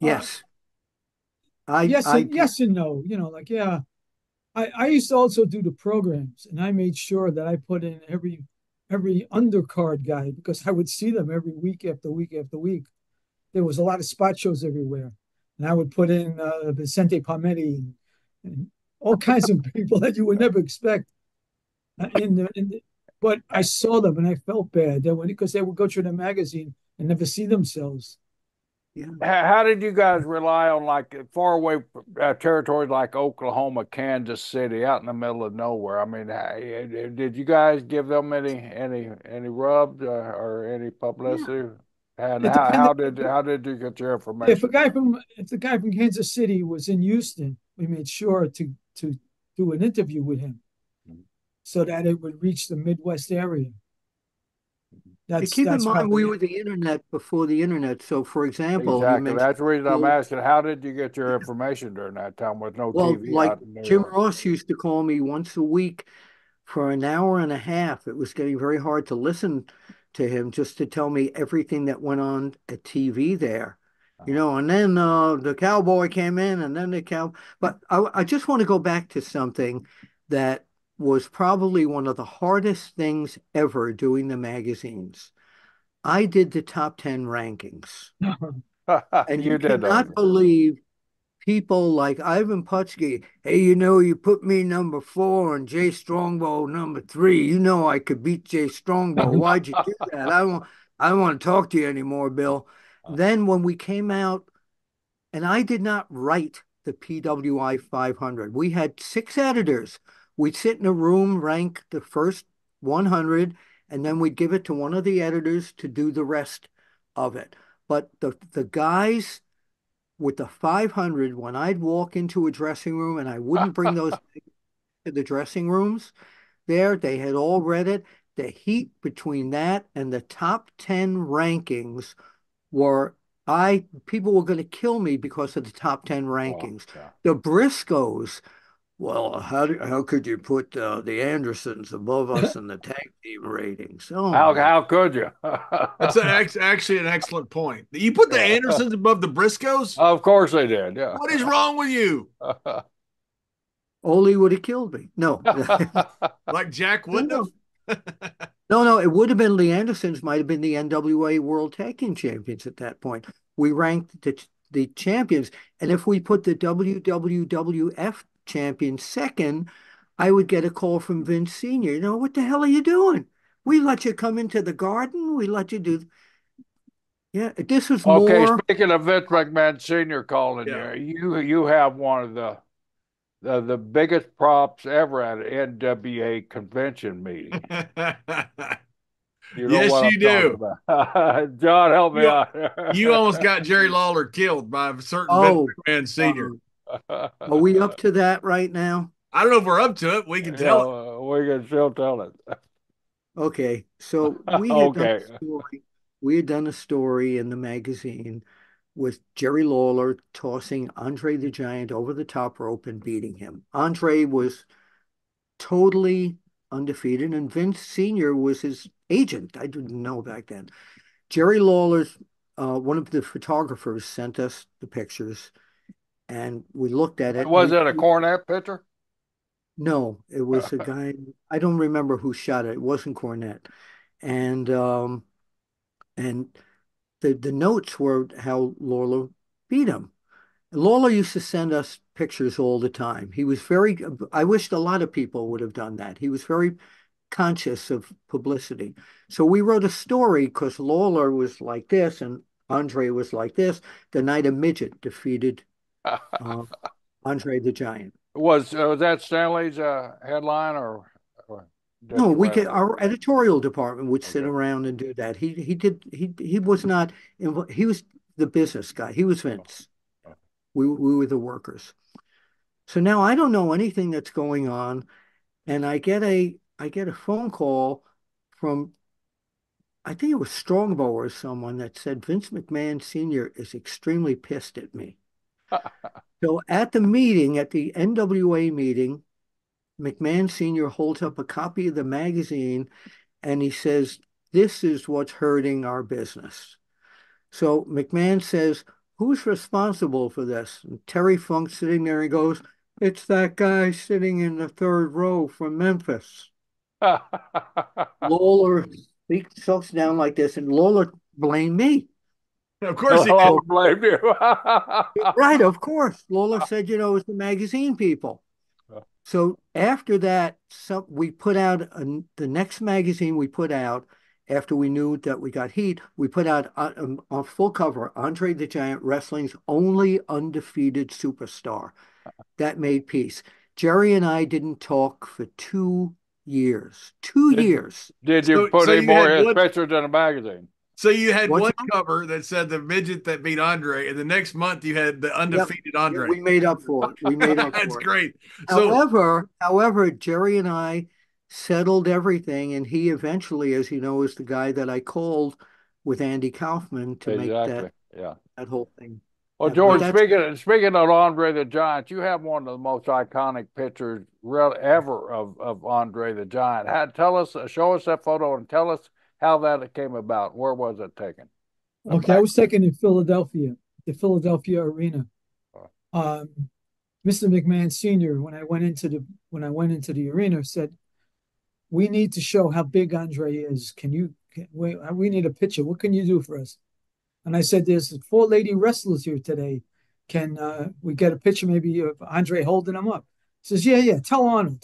Speaker 4: Uh,
Speaker 1: yes, I did.
Speaker 4: yes and no. Like yeah, I used to also do the programs, and I made sure that I put in every undercard guy because I would see them every week after week after week. There was a lot of spot shows everywhere, and I would put in Vicente Palmetti and all kinds of people that you would never expect. But I saw them and I felt bad that because they would go through the magazine and never see themselves.
Speaker 1: Yeah.
Speaker 3: How did you guys rely on like far away territories like Oklahoma, Kansas City, out in the middle of nowhere? I mean, did you guys give them any rub or any
Speaker 1: Yeah.
Speaker 3: publicity? And
Speaker 4: It depended.
Speaker 3: how did you get your
Speaker 4: If a
Speaker 3: information?
Speaker 4: guy from if the guy from Kansas City was in Houston, we made sure to do an interview with him so that it would reach the Midwest area.
Speaker 1: You
Speaker 4: That's
Speaker 1: keep in
Speaker 4: that's
Speaker 1: mind we
Speaker 4: probably
Speaker 1: were the internet before the internet. So, for example, you
Speaker 3: Exactly.
Speaker 1: mentioned
Speaker 3: That's the reason I'm
Speaker 1: Bill.
Speaker 3: asking. How did you get your information during that time with no
Speaker 1: Well,
Speaker 3: TV
Speaker 1: like
Speaker 3: out in New
Speaker 1: Jim
Speaker 3: York?
Speaker 1: Ross used to call me once a week for an hour and a half. It was getting very hard to listen to him just to tell me everything that went on at TV there.
Speaker 3: Uh,
Speaker 1: And then the cowboy came in, and then the cow. But I just want to go back to something that was probably one of the hardest things ever doing the magazines. I did the top 10 rankings, and you
Speaker 3: you did
Speaker 1: cannot
Speaker 3: those.
Speaker 1: believe people like Ivan Putski. Hey, you put me number 4 and Jay Strongbow number 3. You know I could beat Jay Strongbow. Why'd you do that? I don't want to talk to you anymore, Bill. Then when we came out, and I did not write the PWI 500. We had 6 editors. We'd sit in a room, rank the first 100, and then we'd give it to one of the editors to do the rest of it. But the guys with the 500, when I'd walk into a dressing room and I wouldn't bring those to the dressing rooms there, they had all read it. The heat between that and the top 10 rankings were I people were going to kill me because of the top 10
Speaker 3: Oh,
Speaker 1: rankings.
Speaker 3: yeah.
Speaker 1: The Briscoes, well, how could you put the Andersons above us in the tag team ratings? Oh my.
Speaker 3: How could you?
Speaker 2: That's actually an excellent point. You put the Andersons above the Briscoes?
Speaker 3: Of course they did. Yeah.
Speaker 2: What is wrong with you?
Speaker 1: Ole would have killed me. No.
Speaker 2: Like Jack
Speaker 1: No,
Speaker 2: wouldn't
Speaker 1: no.
Speaker 2: have?
Speaker 1: No, it would have been the Andersons, might have been the NWA World Tag Team Champions at that point. We ranked the champions. And if we put the WWF champion second, I would get a call from Vince Sr. What the hell are you doing? We let you come into the garden. We let you do. Yeah, this was
Speaker 3: Okay,
Speaker 1: more.
Speaker 3: speaking of Vince McMahon Sr. calling
Speaker 2: Yeah.
Speaker 3: you have one of the biggest props ever at an NWA convention meeting. You know
Speaker 2: Yes,
Speaker 3: what I'm
Speaker 2: you
Speaker 3: talking
Speaker 2: do.
Speaker 3: about. John, help me
Speaker 2: You,
Speaker 3: out.
Speaker 2: you almost got Jerry Lawler killed by a certain Vince
Speaker 1: Oh,
Speaker 2: McMahon Sr.
Speaker 1: are we up to that right now?
Speaker 2: I don't know if we're up to it. We can tell it.
Speaker 3: Yeah, we can still tell it.
Speaker 1: Okay, so
Speaker 3: Okay.
Speaker 1: we had done a story in the magazine with Jerry Lawler tossing Andre the Giant over the top rope and beating him. Andre was totally undefeated, and Vince Sr. was his agent. I didn't know back then. Jerry Lawler's, one of the photographers sent us the pictures, and we looked at it.
Speaker 3: Was it a cornet pitcher?
Speaker 1: No, it was a guy. I don't remember who shot it. It wasn't Cornette, and and the notes were how Lawler beat him. Lawler used to send us pictures all the time. He was very, I wished a lot of people would have done that. He was very conscious of publicity. So we wrote a story because Lawler was like this and Andre was like this the night a midget defeated uh, Andre the Giant.
Speaker 3: Was that Stanley's headline or
Speaker 1: No,
Speaker 3: different
Speaker 1: we could,
Speaker 3: writer?
Speaker 1: our editorial department would sit
Speaker 3: Okay.
Speaker 1: around and do that. He was not, he was the business guy. He was Vince. We were the workers. So now I don't know anything that's going on, and I get a phone call from, I think it was Strongbow or someone that said Vince McMahon Sr. is extremely pissed at me. So at the meeting, at the NWA meeting, McMahon Sr. holds up a copy of the magazine and he says, "This is what's hurting our business." So McMahon says, "Who's responsible for this?" And Terry Funk sitting there, he goes, "It's that guy sitting in the third row from Memphis." Lawler talks down like this, and Lawler blamed me.
Speaker 2: Of course he
Speaker 3: Well, I
Speaker 2: did.
Speaker 1: So,
Speaker 3: don't blame you.
Speaker 1: right, of course, Lawler said, it's the magazine people. So after that, we put out the next magazine we put out after we knew that we got heat. We put out on full cover, Andre the Giant, wrestling's only undefeated superstar. That made peace. Jerry and I didn't talk for 2 years. Two
Speaker 3: Did
Speaker 1: years.
Speaker 3: did you
Speaker 2: So,
Speaker 3: put
Speaker 2: so
Speaker 3: any
Speaker 2: you
Speaker 3: more
Speaker 2: had
Speaker 3: of his
Speaker 2: one.
Speaker 3: pictures in a magazine?
Speaker 2: So you had
Speaker 1: What's
Speaker 2: one
Speaker 1: that?
Speaker 2: cover that said the midget that beat Andre, and the next month you had the
Speaker 1: Yep.
Speaker 2: undefeated
Speaker 1: Yeah,
Speaker 2: Andre.
Speaker 1: we made up for it. We made up
Speaker 2: That's
Speaker 1: for it.
Speaker 2: great. So
Speaker 1: However, Jerry and I settled everything, and he eventually, as you know, is the guy that I called with Andy Kaufman to make
Speaker 3: Exactly.
Speaker 1: that
Speaker 3: Yeah.
Speaker 1: that whole thing
Speaker 3: Well,
Speaker 1: happen. But
Speaker 3: George,
Speaker 1: that's
Speaker 3: speaking of Andre the Giant, you have one of the most iconic pictures ever of Andre the Giant. Tell us, show us that photo, and tell us how that came about. Where was it taken?
Speaker 4: Okay, I
Speaker 3: Back.
Speaker 4: was taken in Philadelphia, the Philadelphia arena. Um, Mr. McMahon Sr., when I went into the arena, said, "We need to show how big Andre is. We need a picture. What can you do for us?" And I said, "There's 4 lady wrestlers here today. Can we get a picture maybe of Andre holding them up?" He says, "Yeah, yeah. Tell Arnold."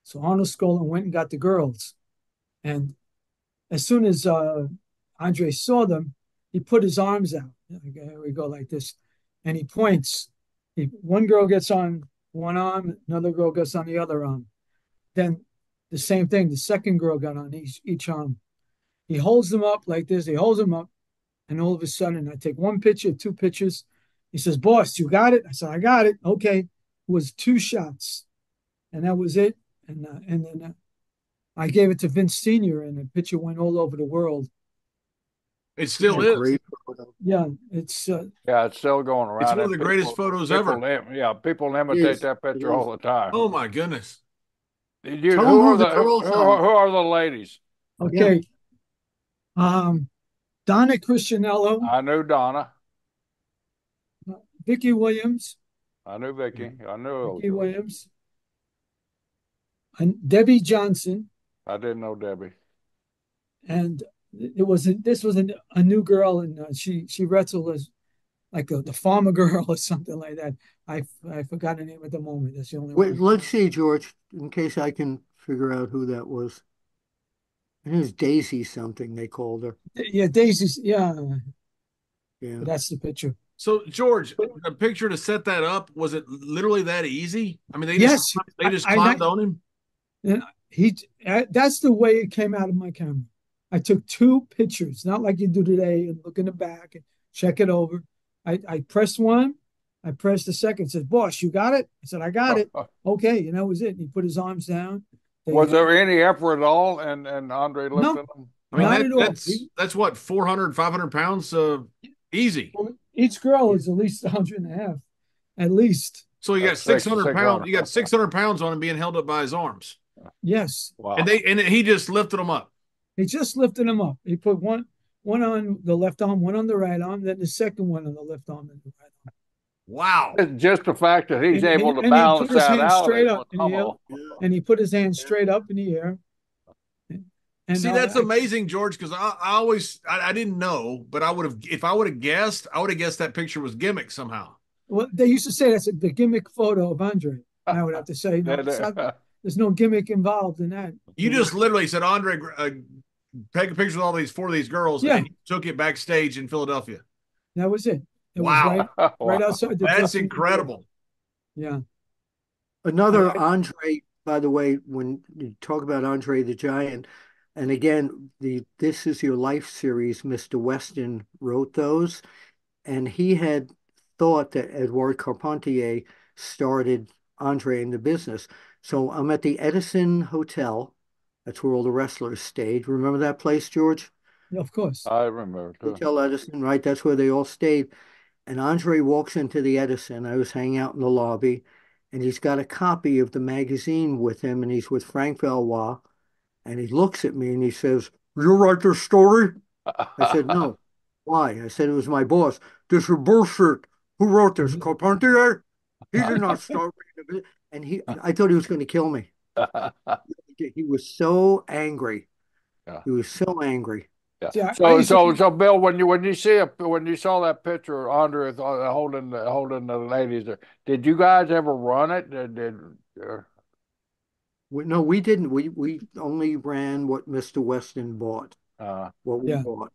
Speaker 4: So Arnold Skolin went and got the girls, and as soon as Andre saw them, he put his arms out. Here we go like this, and he points. One girl gets on one arm, another girl gets on the other arm. Then the same thing. The second girl got on each arm. He holds them up like this. He holds them up, and all of a sudden, I take one picture, 2 pictures. He says, "Boss, you got it?" I said, "I got it." Okay, it was 2 shots, and that was it. And then I gave it to Vince Senior, and the picture went all over the world.
Speaker 2: it
Speaker 1: it's
Speaker 2: still
Speaker 1: a
Speaker 2: is.
Speaker 1: great photo.
Speaker 4: Yeah, it's
Speaker 3: Yeah, it's still going
Speaker 2: It's
Speaker 3: around,
Speaker 2: one of
Speaker 3: and
Speaker 2: the greatest photos ever.
Speaker 3: people
Speaker 1: It
Speaker 3: imitate
Speaker 1: is.
Speaker 3: that
Speaker 1: It
Speaker 3: picture
Speaker 1: is.
Speaker 3: all the time.
Speaker 2: Oh my goodness.
Speaker 3: Dude,
Speaker 1: Tell them
Speaker 3: who are
Speaker 1: who the
Speaker 3: the
Speaker 1: girls are.
Speaker 3: who are the ladies?
Speaker 1: Yeah.
Speaker 4: okay. Um, Donna Christianello,
Speaker 3: I knew Donna.
Speaker 4: Vicky Williams,
Speaker 3: I knew Vicky. I knew old
Speaker 4: Vicky
Speaker 3: George.
Speaker 4: Williams, and Debbie Johnson,
Speaker 3: I didn't know Debbie.
Speaker 4: and this was a new girl, and she wrestled as like the farmer girl or something like that. I forgot her name at the moment. That's the only
Speaker 1: Wait,
Speaker 4: one.
Speaker 1: let's see, George, in case I can figure out who that was. It was Daisy something they called her.
Speaker 4: Yeah, Daisy's. Yeah,
Speaker 1: Yeah.
Speaker 4: that's the picture.
Speaker 2: So George, the picture to set that up, was it literally that easy? I mean,
Speaker 4: Yes,
Speaker 2: they just
Speaker 4: I
Speaker 2: climbed on him.
Speaker 4: and he that's the way it came out of my camera. I took 2 pictures, not like you do today, and look in the back and check it over. I pressed one, I pressed the second. Says, "Boss, you got it?" I said, "I got it." Okay, and that was it. And he put his arms down. They
Speaker 3: Was there any effort at all and Andre
Speaker 4: no,
Speaker 3: lifting them?
Speaker 2: I mean,
Speaker 4: not at all.
Speaker 2: that's what 400, 500 pounds easy.
Speaker 4: Each girl is at least 100 and a half, at least.
Speaker 2: So he got
Speaker 3: Six
Speaker 2: 600
Speaker 3: six
Speaker 2: pounds.
Speaker 3: hundred.
Speaker 2: You got 600 pounds on him being held up by his arms,
Speaker 4: Yes,
Speaker 2: and
Speaker 3: Wow.
Speaker 2: he just lifted them up.
Speaker 4: he just lifted him up. He put one on the left arm, one on the right arm, then the second one on the left arm and the right arm.
Speaker 2: Wow.
Speaker 3: Just the fact that he's able to
Speaker 4: And he put
Speaker 3: balance
Speaker 4: his
Speaker 3: that
Speaker 4: hand
Speaker 3: out
Speaker 4: straight
Speaker 3: is
Speaker 4: up in the air,
Speaker 3: phenomenal.
Speaker 1: Yeah.
Speaker 4: and he put his hand straight up in the air. And
Speaker 2: See, that's amazing, George, because I didn't know, but I would have, if I would have guessed, I would have guessed that picture was gimmick somehow.
Speaker 4: well, they used to say that's the gimmick photo of Andre. I would have to say, no, it's not. There's no gimmick involved in that.
Speaker 2: You just literally said, Andre, take a picture with all these four of these girls,
Speaker 4: Yeah,
Speaker 2: and you took it backstage in Philadelphia.
Speaker 4: that was it. It was
Speaker 2: Wow.
Speaker 4: right
Speaker 3: Wow.
Speaker 4: outside the
Speaker 2: That's
Speaker 4: dressing room door.
Speaker 2: incredible.
Speaker 4: Yeah.
Speaker 1: Another Andre, by the way, when you talk about Andre the Giant, and again, the This Is Your Life series, Mr. Weston wrote those, and he had thought that Edouard Carpentier started Andre in the business. So I'm at the Edison Hotel. That's where all the wrestlers stayed. Remember that place, George?
Speaker 4: Of course.
Speaker 3: I remember too.
Speaker 1: Hotel Edison, right? That's where they all stayed. And Andre walks into the Edison. I was hanging out in the lobby, and he's got a copy of the magazine with him, and he's with Frank Valois. And he looks at me and he says, "You write this story?" I said, "No." "Why?" I said, "It was my boss." "This is bullshit. Who wrote this? Carpentier? He did not start reading it." And I thought he was going to kill me. He was so angry.
Speaker 3: Yeah.
Speaker 1: He was so angry.
Speaker 3: Yeah.
Speaker 4: See,
Speaker 3: So Bill, when you saw that picture of Andre holding the ladies there, did you guys ever run it?
Speaker 1: No, we didn't. We only ran what Mr. Weston bought, what we
Speaker 4: yeah.
Speaker 1: bought.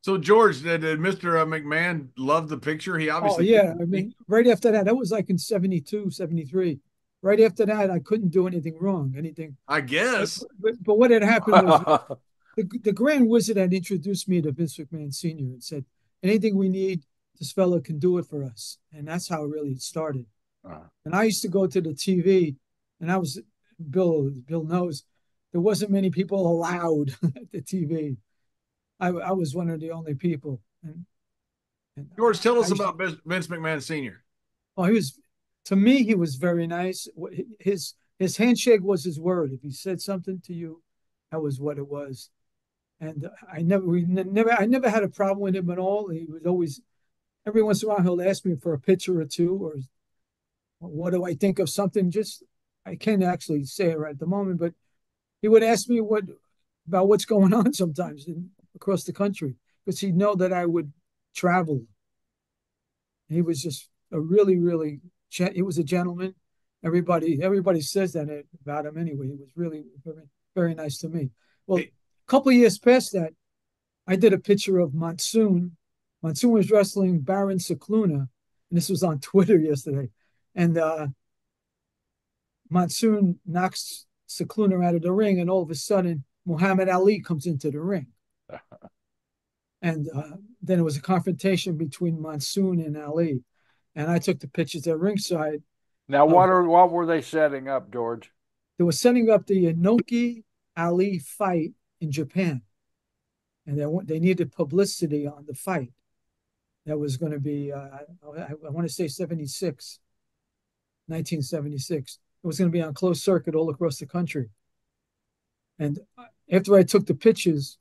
Speaker 2: So, George, did Mr. McMahon love the picture? He
Speaker 4: Oh,
Speaker 2: obviously
Speaker 4: yeah.
Speaker 2: did.
Speaker 4: I mean, right after that was like in 72, 73. Right after that, I couldn't do anything wrong, anything.
Speaker 2: I guess.
Speaker 4: But what had happened was the Grand Wizard had introduced me to Vince McMahon Sr. and said, anything we need, this fella can do it for us. And that's how it really started. And I used to go to the TV, and Bill knows, there wasn't many people allowed at the TV. I was one of the only people. And
Speaker 2: George, tell us about Vince McMahon Sr.
Speaker 4: Oh, to me, he was very nice. His handshake was his word. If he said something to you, that was what it was. And I never had a problem with him at all. He was always, every once in a while, he'll ask me for a picture or two, or what do I think of something. Just, I can't actually say it right at the moment, but he would ask me about what's going on sometimes across the country, because he'd know that I would travel. He was just a really, really, he was a gentleman. Everybody says that about him anyway. He was really very, very nice to me. Well, a couple of years past that, I did a picture of Monsoon. Monsoon was wrestling Baron Cicluna, and this was on Twitter yesterday. And Monsoon knocks Cicluna out of the ring, and all of a sudden, Muhammad Ali comes into the ring. And then it was a confrontation between Monsoon and Ali. And I took the pictures at ringside.
Speaker 3: Now, what were they setting up, George?
Speaker 4: They were setting up the Inoki Ali fight in Japan. And they needed publicity on the fight. That was going to be, I want to say 1976. It was going to be on closed circuit all across the country. And after I took the pictures,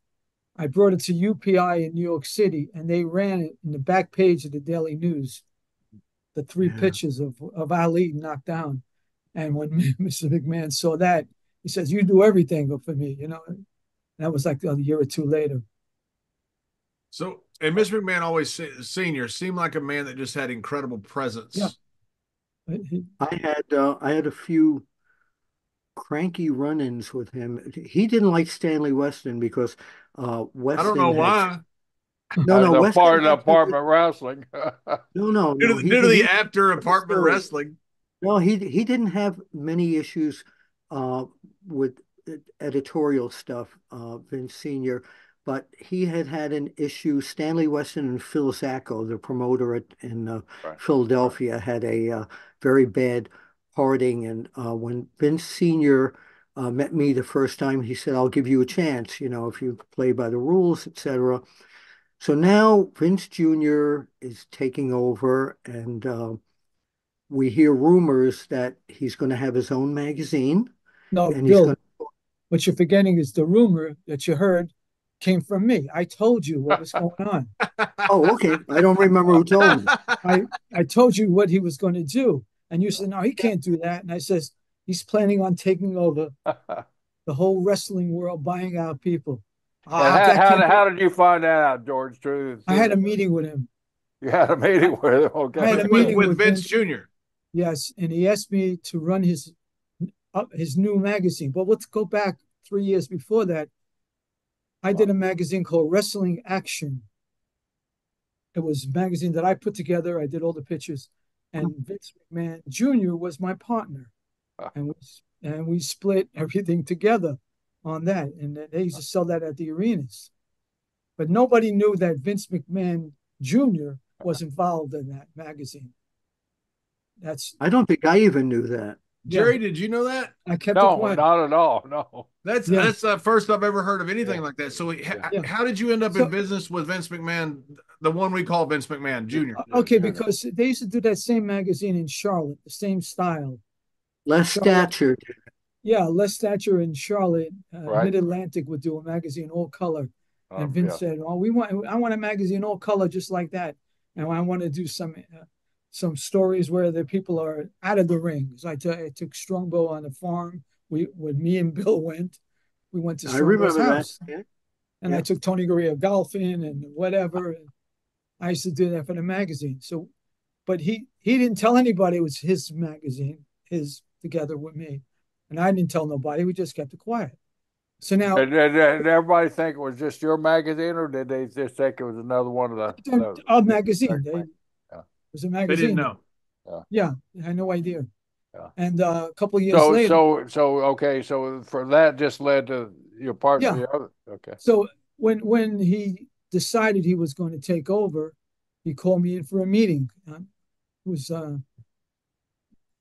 Speaker 4: I brought it to UPI in New York City, and they ran it in the back page of the Daily News, the three pictures of Ali knocked down. And when Mr. McMahon saw that, he says, "You do everything for me," you know. And that was like a year or two later.
Speaker 2: So, and Mr. McMahon always Senior seemed like a man that just had incredible presence.
Speaker 4: Yeah.
Speaker 1: I had a few cranky run-ins with him. He didn't like Stanley Weston because Weston.
Speaker 2: I don't know why.
Speaker 1: No, Weston.
Speaker 3: Apartment wrestling.
Speaker 1: No.
Speaker 2: Due to the APTER apartment wrestling.
Speaker 1: No, he didn't have many issues with editorial stuff, Vince Senior, but he had an issue. Stanley Weston and Phil Zacco, the promoter in Philadelphia, had a very bad parting. And when Vince Senior met me the first time, he said, "I'll give you a chance, if you play by the rules, etc." So now Vince Jr. is taking over, and we hear rumors that he's going to have his own magazine
Speaker 4: No,
Speaker 1: and he's going
Speaker 4: Bill, what you're forgetting is the rumor that you heard came from me. I told you what was going on.
Speaker 1: oh, okay. I don't remember who told me.
Speaker 4: I I told you what he was going to do, and you said no, he can't do that. And I says he's planning on taking over the whole wrestling world, buying out people.
Speaker 3: And
Speaker 4: Ah, that can't be.
Speaker 3: how did you find that out, George? Through
Speaker 4: I had
Speaker 3: through
Speaker 4: a meeting with him.
Speaker 3: you had a
Speaker 4: I,
Speaker 3: meeting with him.
Speaker 4: I had
Speaker 3: Okay.
Speaker 4: a meeting
Speaker 2: with
Speaker 4: with
Speaker 2: Vince
Speaker 4: Vince.
Speaker 2: Jr.
Speaker 4: Yes, and he asked me to run his new magazine. But let's go back 3 years before that. I did
Speaker 3: Wow.
Speaker 4: a magazine called Wrestling Action. It was a magazine that I put together. I did all the pictures, and Vince McMahon Jr. was my partner, and we split everything together on that. And they used to sell that at the arenas, but nobody knew that Vince McMahon Jr. was involved in that magazine. That's
Speaker 1: I don't think I even knew that.
Speaker 4: yeah.
Speaker 2: Jerry, did you know that?
Speaker 4: I kept it
Speaker 3: No,
Speaker 4: quiet.
Speaker 3: not at all. No.
Speaker 4: Yeah,
Speaker 2: That's the first I've ever heard of anything
Speaker 3: Yeah.
Speaker 2: like that. So,
Speaker 3: Yeah.
Speaker 4: yeah.
Speaker 2: how did you end up in
Speaker 4: So
Speaker 2: business with Vince McMahon, the one we call Vince McMahon Jr.?
Speaker 4: okay,
Speaker 3: Junior.
Speaker 4: because they used to do that same magazine in Charlotte, the same style.
Speaker 1: Less
Speaker 4: Charlotte,
Speaker 1: stature.
Speaker 4: yeah, Les Thatcher in Charlotte,
Speaker 3: Right.
Speaker 4: Mid Atlantic would do a magazine all color, and Vince
Speaker 3: Yeah.
Speaker 4: said, "Oh, I want a magazine all color just like that, and I want to do some stories where the people are out of the ring." So I took Strongbow on the farm. We when me and Bill went, we went to
Speaker 1: I
Speaker 4: Strongbow's
Speaker 1: remember that.
Speaker 4: house,
Speaker 1: Yeah.
Speaker 4: and I
Speaker 1: Yeah.
Speaker 4: took Tony Garea golfing and whatever. And I used to do that for the magazine. So, but he didn't tell anybody it was his magazine, his together with me, and I didn't tell nobody. We just kept it quiet. So now
Speaker 3: Did everybody think it was just your magazine, or did they just think it was another one of
Speaker 4: a
Speaker 3: the
Speaker 4: magazine. It
Speaker 3: yeah.
Speaker 4: was a
Speaker 2: They didn't
Speaker 4: magazine.
Speaker 2: know.
Speaker 3: Yeah.
Speaker 4: Yeah, I had no idea.
Speaker 3: Yeah.
Speaker 4: And a couple of years later,
Speaker 3: Okay, so for that just led to your part
Speaker 4: yeah.
Speaker 3: the other okay.
Speaker 4: So when he decided he was going to take over, he called me in for a meeting. It was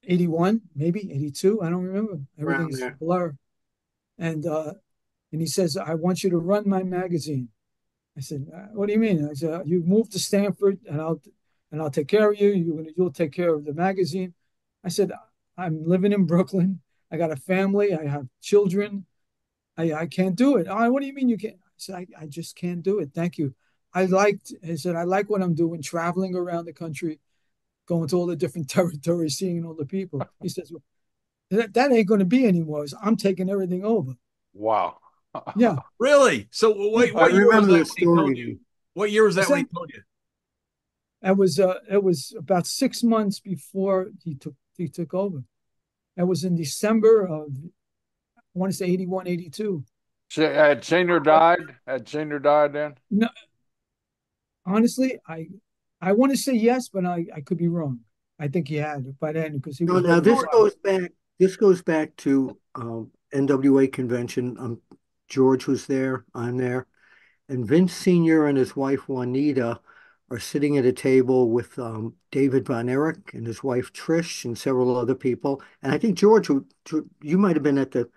Speaker 4: 81, maybe 82. I don't remember.
Speaker 1: Around
Speaker 4: Everything's a
Speaker 1: there.
Speaker 4: blur. And and he says, "I want you to run my magazine." I said, "What do you mean?" I said, "You move to Stanford, and I'll take care of you. You'll take care of the magazine." I said, "I'm living in Brooklyn. I got a family. I have children. I can't do it." "Oh, what do you mean you can't?" I said, I just can't do it. Thank you. I said, "I like what I'm doing, traveling around the country, going to all the different territories, seeing all the people." He says, "Well, that ain't going to be anymore. I'm taking everything over."
Speaker 3: Wow.
Speaker 4: Yeah,
Speaker 2: Really? So,
Speaker 4: yeah.
Speaker 1: I
Speaker 2: what year was
Speaker 1: remember
Speaker 2: that
Speaker 1: the
Speaker 2: when he told you?
Speaker 1: story.
Speaker 2: What year was that
Speaker 4: What's
Speaker 2: when he
Speaker 4: that?
Speaker 2: told you?
Speaker 4: It was about 6 months before he took over. That was in December of I want to say 81, 82.
Speaker 3: Had senior died? Had senior died then?
Speaker 4: No, honestly, I want to say yes, but I could be wrong. I think he had by then because he
Speaker 1: No,
Speaker 4: was
Speaker 1: now
Speaker 4: very
Speaker 2: You
Speaker 1: this
Speaker 2: were,
Speaker 4: retired.
Speaker 1: goes back. This goes back to NWA convention. George was there. I'm there. And Vince Sr. and his wife Juanita are sitting at a table with David Von Erich and his wife Trish and several other people. And I think George, you might have been at the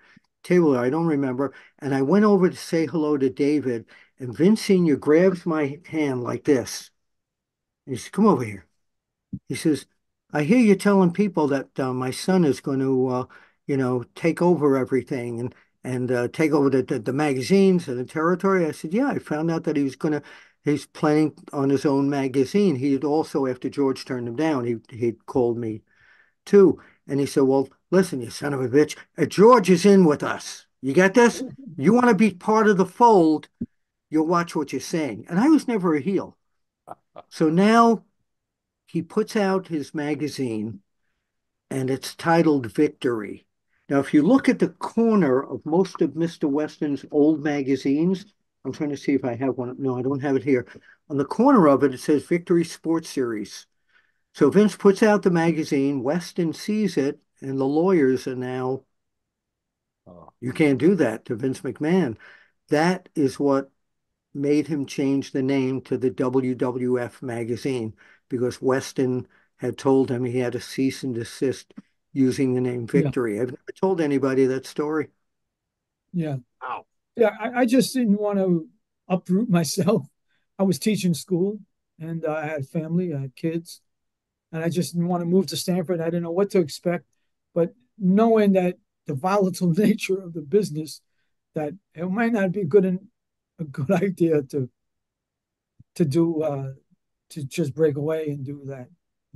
Speaker 1: table there. I don't remember. And I went over to say hello to David, and Vince Sr. grabs my hand like this. And he says, "Come over here." He says, "I hear you telling people that my son is going to, take over everything and take over the magazines and the territory." I said, "Yeah, I found out that he's planning on his own magazine." He had also, after George turned him down, he'd called me too. And he said, "Well, listen, you son of a bitch, George is in with us. You get this? You want to be part of the fold, you'll watch what you're saying." And I was never a heel. So now he puts out his magazine and it's titled Victory. Now, if you look at the corner of most of Mr. Weston's old magazines, I'm trying to see if I have one. No, I don't have it here. On the corner of it, it says Victory Sports Series. So Vince puts out the magazine, Weston sees it, and the lawyers are now,
Speaker 3: Oh,
Speaker 1: "You can't do that," to Vince McMahon. That is what made him change the name to the WWF magazine because Weston had told him he had to cease and desist using the name
Speaker 4: Yeah,
Speaker 1: Victory. I've never told anybody that story.
Speaker 4: yeah,
Speaker 2: wow.
Speaker 4: yeah. I just didn't want to uproot myself. I was teaching school, and I had family, I had kids, and I just didn't want to move to Stanford. I didn't know what to expect, but knowing that the volatile nature of the business, that it might not be a good idea to do to just break away and do that.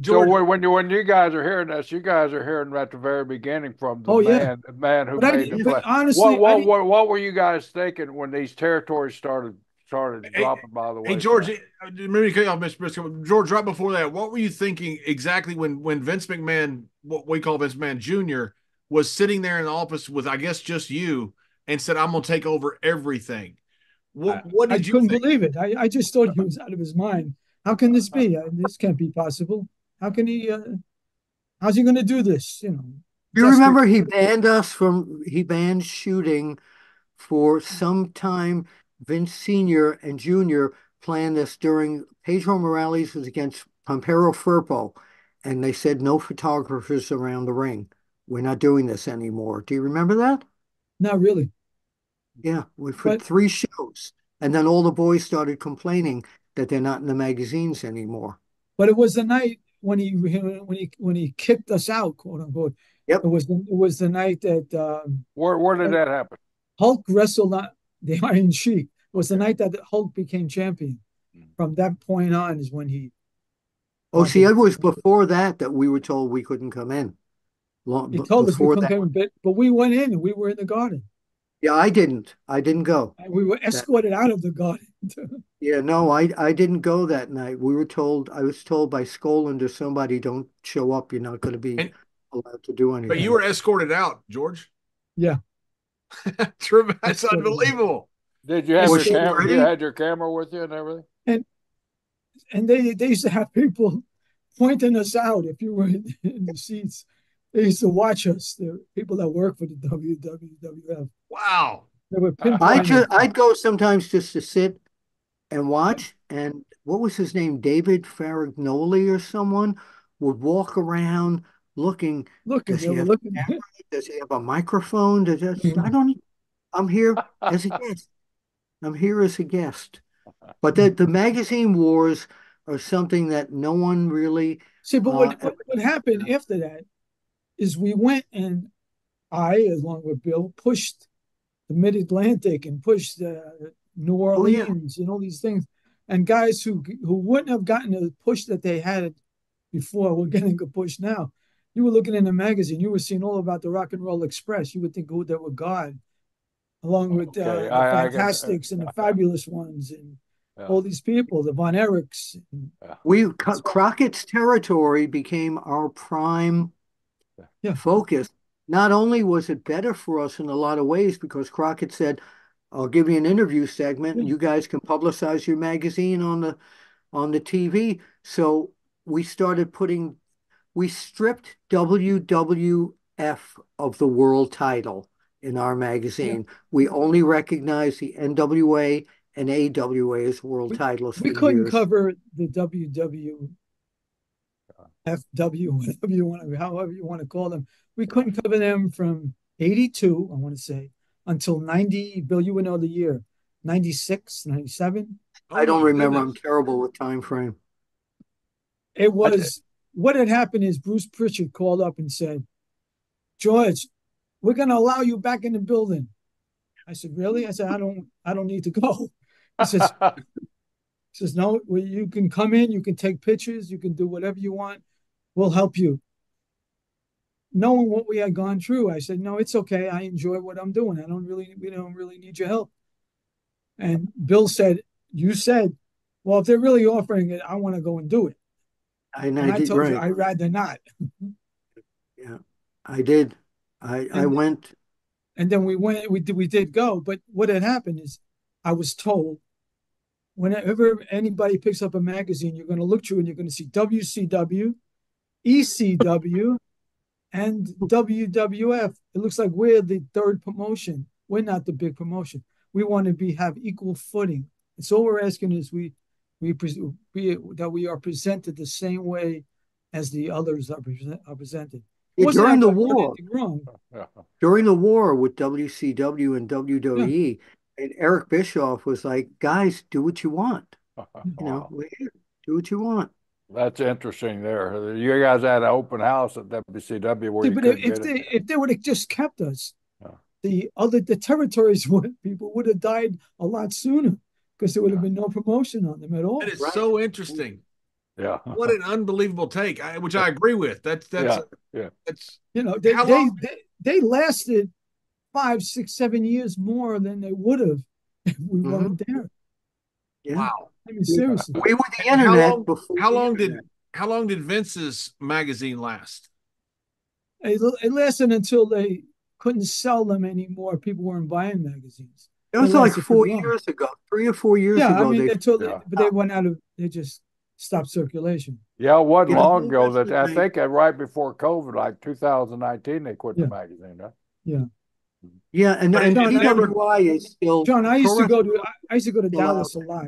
Speaker 3: So
Speaker 2: George,
Speaker 3: when you guys are hearing this, you guys are hearing at the very beginning from
Speaker 4: Oh yeah,
Speaker 3: the man who
Speaker 4: but I
Speaker 3: made the
Speaker 4: didn't. But
Speaker 3: play.
Speaker 4: honestly, I didn't.
Speaker 3: What were you guys thinking when these territories started
Speaker 2: hey,
Speaker 3: dropping by the
Speaker 2: hey George,
Speaker 3: wayside?
Speaker 2: maybe cut you off, Mr. Briscoe. George, right before that, what were you thinking exactly when Vince McMahon, what we call Vince McMahon Jr., was sitting there in the office with, I guess, just you and said, "I'm going to take over everything."
Speaker 4: I,
Speaker 2: What
Speaker 4: I
Speaker 2: did you
Speaker 4: couldn't
Speaker 2: think?
Speaker 4: believe it. I just thought he was out of his mind. How can this be? This can't be possible. How can he? How's he going to do this?
Speaker 1: You
Speaker 4: Desperate.
Speaker 1: remember he banned shooting for some time. Vince Sr. and Jr. planned this during Pedro Morales was against Pampero Firpo, and they said no photographers around the ring. We're not doing this anymore. Do you remember that?
Speaker 4: Not really,
Speaker 1: Yeah, we for
Speaker 4: but
Speaker 1: 3 shows. And then all the boys started complaining that they're not in the magazines anymore.
Speaker 4: it was the night when he kicked us out, quote unquote.
Speaker 1: Yep.
Speaker 4: It was the night that
Speaker 3: Where did that happen?
Speaker 4: Hulk wrestled on the Iron Sheik. It was the night that Hulk became champion. From that point on is when he
Speaker 1: Oh, see,
Speaker 4: wanted.
Speaker 1: it was before that we were told we couldn't come in.
Speaker 4: He
Speaker 1: Long,
Speaker 4: told us we
Speaker 1: before
Speaker 4: couldn't
Speaker 1: that.
Speaker 4: come in, but we went in and we were in the garden.
Speaker 1: Yeah, I didn't. I didn't go.
Speaker 4: We were
Speaker 1: That
Speaker 4: escorted out of the garden.
Speaker 1: Yeah, no, I didn't go that night. I was told by Skoland or somebody, don't show up. You're not going to be
Speaker 2: And
Speaker 1: allowed to do
Speaker 2: but you
Speaker 1: anything.
Speaker 2: were escorted out, George.
Speaker 4: Yeah,
Speaker 2: That's
Speaker 4: escorted out.
Speaker 2: unbelievable.
Speaker 3: Did you have
Speaker 1: Was
Speaker 3: your
Speaker 1: she
Speaker 4: Escorted
Speaker 3: camera?
Speaker 4: out.
Speaker 3: You
Speaker 1: pretty?
Speaker 3: had your camera with you and everything?
Speaker 4: And they used to have people pointing us out if you were in the seats. They used to watch us. The people that work for the WWF.
Speaker 2: Wow.
Speaker 4: They were pinpointing.
Speaker 1: I'd go sometimes just to sit and watch. And what was his name? David Ferragnoli or someone would walk around looking.
Speaker 4: Looking,
Speaker 1: Does
Speaker 4: they
Speaker 1: he
Speaker 4: were
Speaker 1: have
Speaker 4: looking.
Speaker 1: a camera? Does he have a microphone? I don't. I'm here as a guest. I'm here as a guest. But the magazine wars are something that no one really
Speaker 4: See, but
Speaker 1: ever.
Speaker 4: what happened after that is we went and I, along with Bill, pushed the Mid Atlantic and pushed New
Speaker 1: Oh yeah,
Speaker 4: Orleans and all these things. And guys who wouldn't have gotten the push that they had before were getting a push now. You were looking in the magazine, you were seeing all about the Rock and Roll Express. You would think who they were God, along with
Speaker 3: Okay,
Speaker 4: the
Speaker 3: I got.
Speaker 4: Fantastics and the Fabulous Ones and
Speaker 3: Yeah,
Speaker 4: all these people, the Von Erichs.
Speaker 3: yeah,
Speaker 1: Crockett's territory became our prime
Speaker 4: Yeah,
Speaker 1: focus. Not only was it better for us in a lot of ways because Crockett said, "I'll give you an interview segment,
Speaker 4: yeah.
Speaker 1: and you guys can publicize your magazine on the TV." So we started putting we stripped WWF of the world title in our
Speaker 4: Yeah.
Speaker 1: magazine. We only recognized the NWA and AWA as world
Speaker 4: We,
Speaker 1: titles
Speaker 4: we
Speaker 1: for
Speaker 4: couldn't
Speaker 1: years.
Speaker 4: cover the WW FW, whatever you want to, however you want to call them. We
Speaker 3: yeah.
Speaker 4: couldn't cover them from 82, I want to say, until 90. Bill, you would know the year, 96, 97.
Speaker 2: Oh
Speaker 1: I don't
Speaker 2: my
Speaker 1: remember. I'm
Speaker 2: goodness.
Speaker 1: terrible with time frame.
Speaker 4: It
Speaker 3: I did.
Speaker 4: was what had happened is Bruce Pritchard called up and said, George, we're going to allow you back in the building. I said, really? I said, I don't need to go. He says, no, well, you can come in, you can take pictures, you can do whatever you want. We'll help you. Knowing what we had gone through, I said, no, it's okay. I enjoy what I'm doing. We don't really need your help. And Bill said, you said, well, if they're really offering it, I want to go and do it.
Speaker 1: And
Speaker 4: And
Speaker 1: I
Speaker 4: I
Speaker 1: did
Speaker 4: told you,
Speaker 1: right.
Speaker 4: I'd rather not.
Speaker 1: Yeah, I did. I
Speaker 4: And
Speaker 1: went.
Speaker 4: then we did go. But what had happened is I was told whenever anybody picks up a magazine, you're going to look through and you're going to see WCW, ECW, and WWF. It looks like we're the third promotion. We're not the big promotion. We want to have equal footing. And so all we're asking is that we are presented the same way as the others are presented. It
Speaker 1: Yeah,
Speaker 4: wasn't like I did anything wrong.
Speaker 3: Yeah.
Speaker 1: during the war with WCW and
Speaker 4: Yeah.
Speaker 1: WWE, and Eric Bischoff was like, "Guys, do what you want.
Speaker 3: Wow.
Speaker 1: We're here. Do what you want."
Speaker 3: That's interesting there. You guys had an open house at WCW where
Speaker 4: See,
Speaker 3: you
Speaker 4: but
Speaker 3: couldn't get in.
Speaker 4: if they would have just kept us,
Speaker 3: Yeah.
Speaker 4: the territories would people would have died a lot sooner because there would have
Speaker 3: Yeah.
Speaker 4: been no promotion on them at
Speaker 2: That
Speaker 4: all.
Speaker 2: is
Speaker 1: Right.
Speaker 2: so interesting.
Speaker 3: Yeah.
Speaker 2: What an unbelievable take, which I agree with.
Speaker 3: Yeah. Yeah.
Speaker 2: That's
Speaker 4: You know,
Speaker 2: how long?
Speaker 4: they lasted 5, 6, 7 years more than they would have if we
Speaker 1: Hmm.
Speaker 4: weren't there.
Speaker 1: Yeah.
Speaker 2: Wow.
Speaker 4: I mean,
Speaker 1: We,
Speaker 4: seriously,
Speaker 1: we were the
Speaker 2: And
Speaker 1: internet before
Speaker 2: how
Speaker 1: the
Speaker 2: long
Speaker 1: internet.
Speaker 2: did Vince's magazine last?
Speaker 4: it lasted until they couldn't sell them anymore. People weren't buying magazines.
Speaker 1: That
Speaker 4: It
Speaker 1: was like
Speaker 4: lasted pretty
Speaker 1: 4 years
Speaker 4: long.
Speaker 1: ago, 3 or 4 years
Speaker 4: Yeah, I
Speaker 1: ago.
Speaker 4: mean,
Speaker 1: They
Speaker 3: Yeah.
Speaker 4: but they
Speaker 1: stopped.
Speaker 4: went out of, they just stopped circulation.
Speaker 3: Yeah, it wasn't
Speaker 1: Yeah, the
Speaker 3: long
Speaker 1: whole
Speaker 3: ago that
Speaker 1: wrestling
Speaker 3: I
Speaker 1: thing.
Speaker 3: think right before COVID, like 2019, they quit the
Speaker 4: Yeah,
Speaker 3: magazine, huh?
Speaker 4: yeah.
Speaker 1: Yeah,
Speaker 2: But
Speaker 1: and
Speaker 2: it
Speaker 4: John,
Speaker 2: never.
Speaker 1: PWI is still
Speaker 4: John,
Speaker 1: pro wrestling
Speaker 4: I used to go to
Speaker 1: is still out
Speaker 4: Dallas a lot,